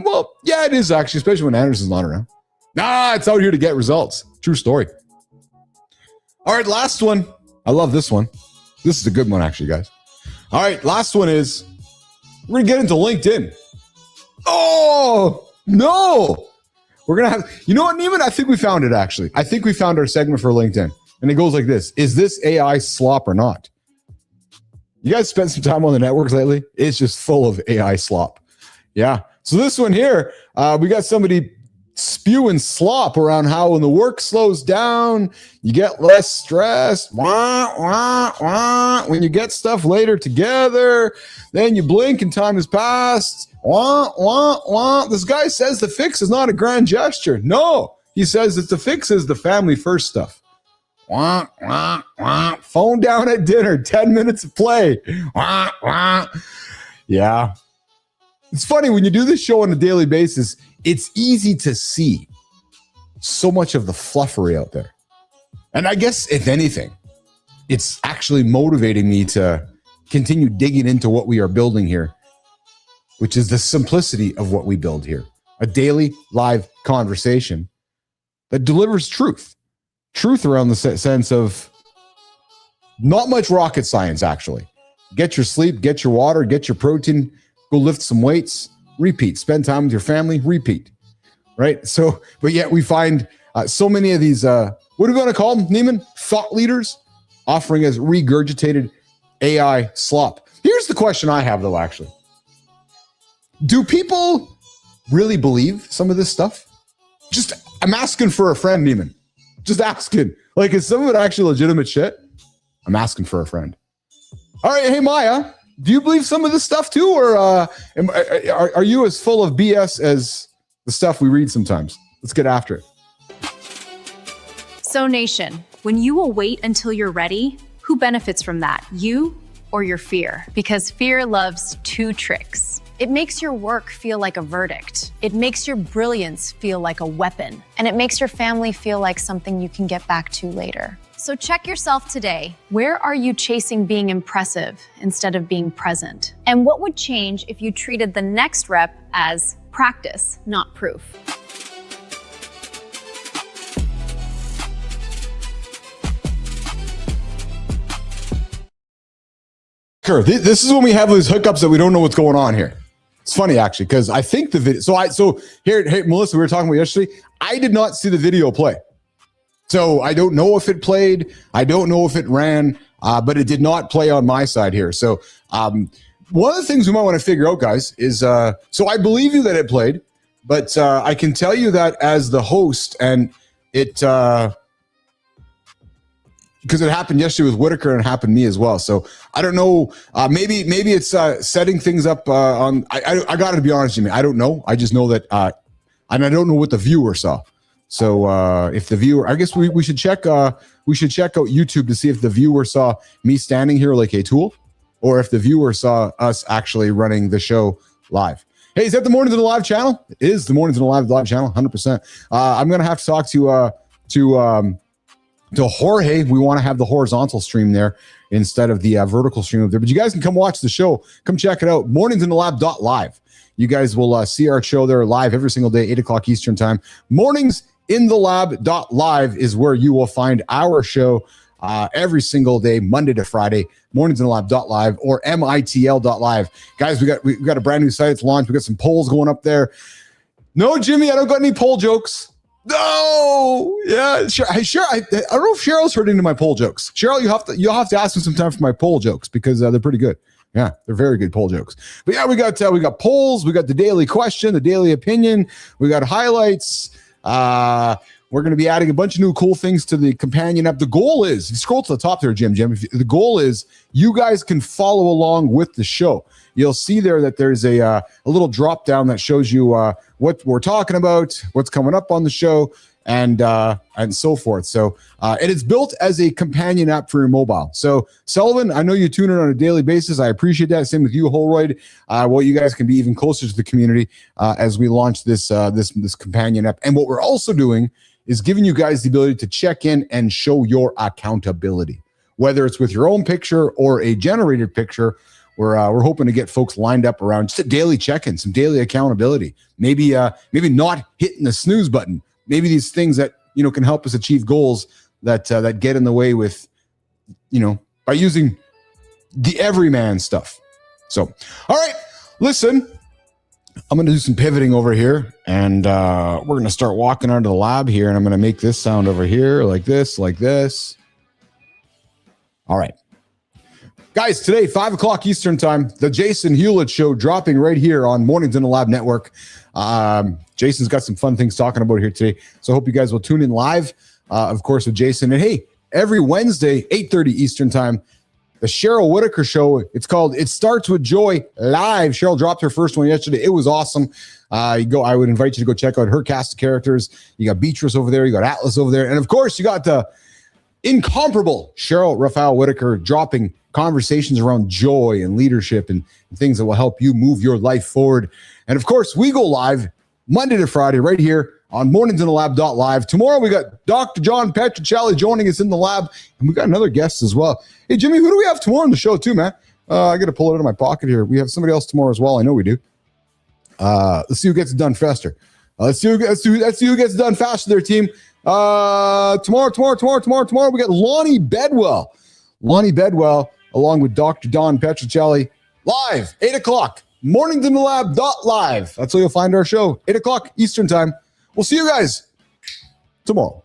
B: Well, yeah, it is actually, especially when Anderson's not around. Nah, it's out here to get results. True story. All right, last one. I love this one. This is a good one, actually, guys. All right, last one is we're going to get into LinkedIn. Oh, no. We're going to have, you know what, Neiman? I think we found it, actually. I think we found our segment for LinkedIn. And it goes like this. Is this AI slop or not? You guys spent some time on the networks lately? It's just full of AI slop. Yeah. So this one here, we got somebody spewing slop around how when the work slows down, you get less stressed. Wah, wah, wah. When you get stuff later together, then you blink and time has passed. Wah, wah, wah. This guy says the fix is not a grand gesture. No, he says that the fix is the family first stuff. Wah, wah, wah. Phone down at dinner, 10 minutes of play. Wah, wah. Yeah. It's funny when you do this show on a daily basis, it's easy to see so much of the fluffery out there. And I guess, if anything, it's actually motivating me to continue digging into what we are building here, which is the simplicity of what we build here. A daily live conversation that delivers truth. Truth around the sense of not much rocket science, actually. Get your sleep, get your water, get your protein, go lift some weights, repeat. Spend time with your family, repeat. Right? So, but yet we find so many of these, what are we going to call them, Neiman? Thought leaders offering us regurgitated AI slop. Here's the question I have, though, actually. Do people really believe some of this stuff? I'm asking for a friend, Neiman. Just asking. Like, is some of it actually legitimate shit? I'm asking for a friend. All right. Hey, Maya, do you believe some of this stuff too? Or are you as full of BS as the stuff we read sometimes? Let's get after it.
H: So, Nation, when you will wait until you're ready, who benefits from that? You or your fear? Because fear loves two tricks. It makes your work feel like a verdict. It makes your brilliance feel like a weapon.
S: And it makes your family feel like something you can get back to later.
H: So check yourself today. Where are you chasing being impressive instead of being present? And what would change if you treated the next rep as practice, not proof?
B: Sure. This is when we have these hookups that we don't know what's going on here. It's funny, actually, because I think the video. So here, hey, Melissa, we were talking about yesterday. I did not see the video play. So I don't know if it played. I don't know if it ran, but it did not play on my side here. So one of the things we might want to figure out, guys, is so I believe you that it played, but I can tell you that as the host, and it because it happened yesterday with Whitaker and it happened to me as well. So I don't know. Maybe it's setting things up on. I got to be honest with you, I don't know. I just know that, and I don't know what the viewer saw. So if the viewer, I guess we should check out YouTube to see if the viewer saw me standing here like a tool, or if the viewer saw us actually running the show live. Hey, is that the Mornings in the Live channel? It is the Mornings in the Live channel, 100%. I'm gonna have to talk to Jorge. We want to have the horizontal stream there instead of the vertical stream up there. But you guys can come watch the show. Come check it out. Morningsinthelab.live. You guys will see our show there live every single day, 8 o'clock Eastern time. Morningsinthelab.live is where you will find our show every single day, Monday to Friday. Morningsinthelab.live or mitl.live. Guys, we got a brand new site. It's launched. We got some polls going up there. No, Jimmy, I don't got any poll jokes. No, yeah, sure. I don't know if Cheryl's heard any of my poll jokes. Cheryl, you'll have to ask me sometime for my poll jokes because they're pretty good. Yeah, they're very good poll jokes. But yeah, we got polls. We got the daily question, the daily opinion. We got highlights. We're going to be adding a bunch of new cool things to the companion app. The goal is, if you scroll to the top there, Jim. The goal is you guys can follow along with the show. You'll see there that there's a little drop down that shows you what we're talking about, what's coming up on the show, and so forth. So it is built as a companion app for your mobile. So Sullivan, I know you tune in on a daily basis. I appreciate that. Same with you, Holroyd. Well, you guys can be even closer to the community as we launch this companion app. And what we're also doing is giving you guys the ability to check in and show your accountability, whether it's with your own picture or a generated picture. We're hoping to get folks lined up around just a daily check-in, some daily accountability. Maybe not hitting the snooze button. Maybe these things that can help us achieve goals that get in the way with by using the everyman stuff. So, all right, listen, I'm going to do some pivoting over here, and we're going to start walking onto the lab here, and I'm going to make this sound over here like this, like this. All right. Guys, today, 5 o'clock Eastern time, the Jason Hewlett Show dropping right here on Mornings in the Lab Network. Jason's got some fun things talking about here today, so I hope you guys will tune in live, of course, with Jason. And hey, every Wednesday, 8:30 Eastern time, the Cheryl Whitaker Show. It's called It Starts With Joy Live. Cheryl dropped her first one yesterday. It was awesome. I would invite you to go check out her cast of characters. You got Beatrice over there. You got Atlas over there. And, of course, you got the incomparable Cheryl Raphael Whitaker dropping conversations around joy and leadership and things that will help you move your life forward. And, of course, we go live Monday to Friday right here on morningsinthelab.live. Tomorrow we got Dr. John Petrocelli joining us in the lab, and we got another guest as well. Hey, Jimmy, who do we have tomorrow on the show too, man? I got to pull it out of my pocket here. We have somebody else tomorrow as well. I know we do. Let's see who gets it done faster. Let's see who gets it done faster there, team. Tomorrow, we got Lonnie Bedwell. Lonnie Bedwell, along with Dr. Don Petrocelli, live, 8 o'clock, morningsinthelab.live. That's where you'll find our show, 8 o'clock Eastern time. We'll see you guys tomorrow.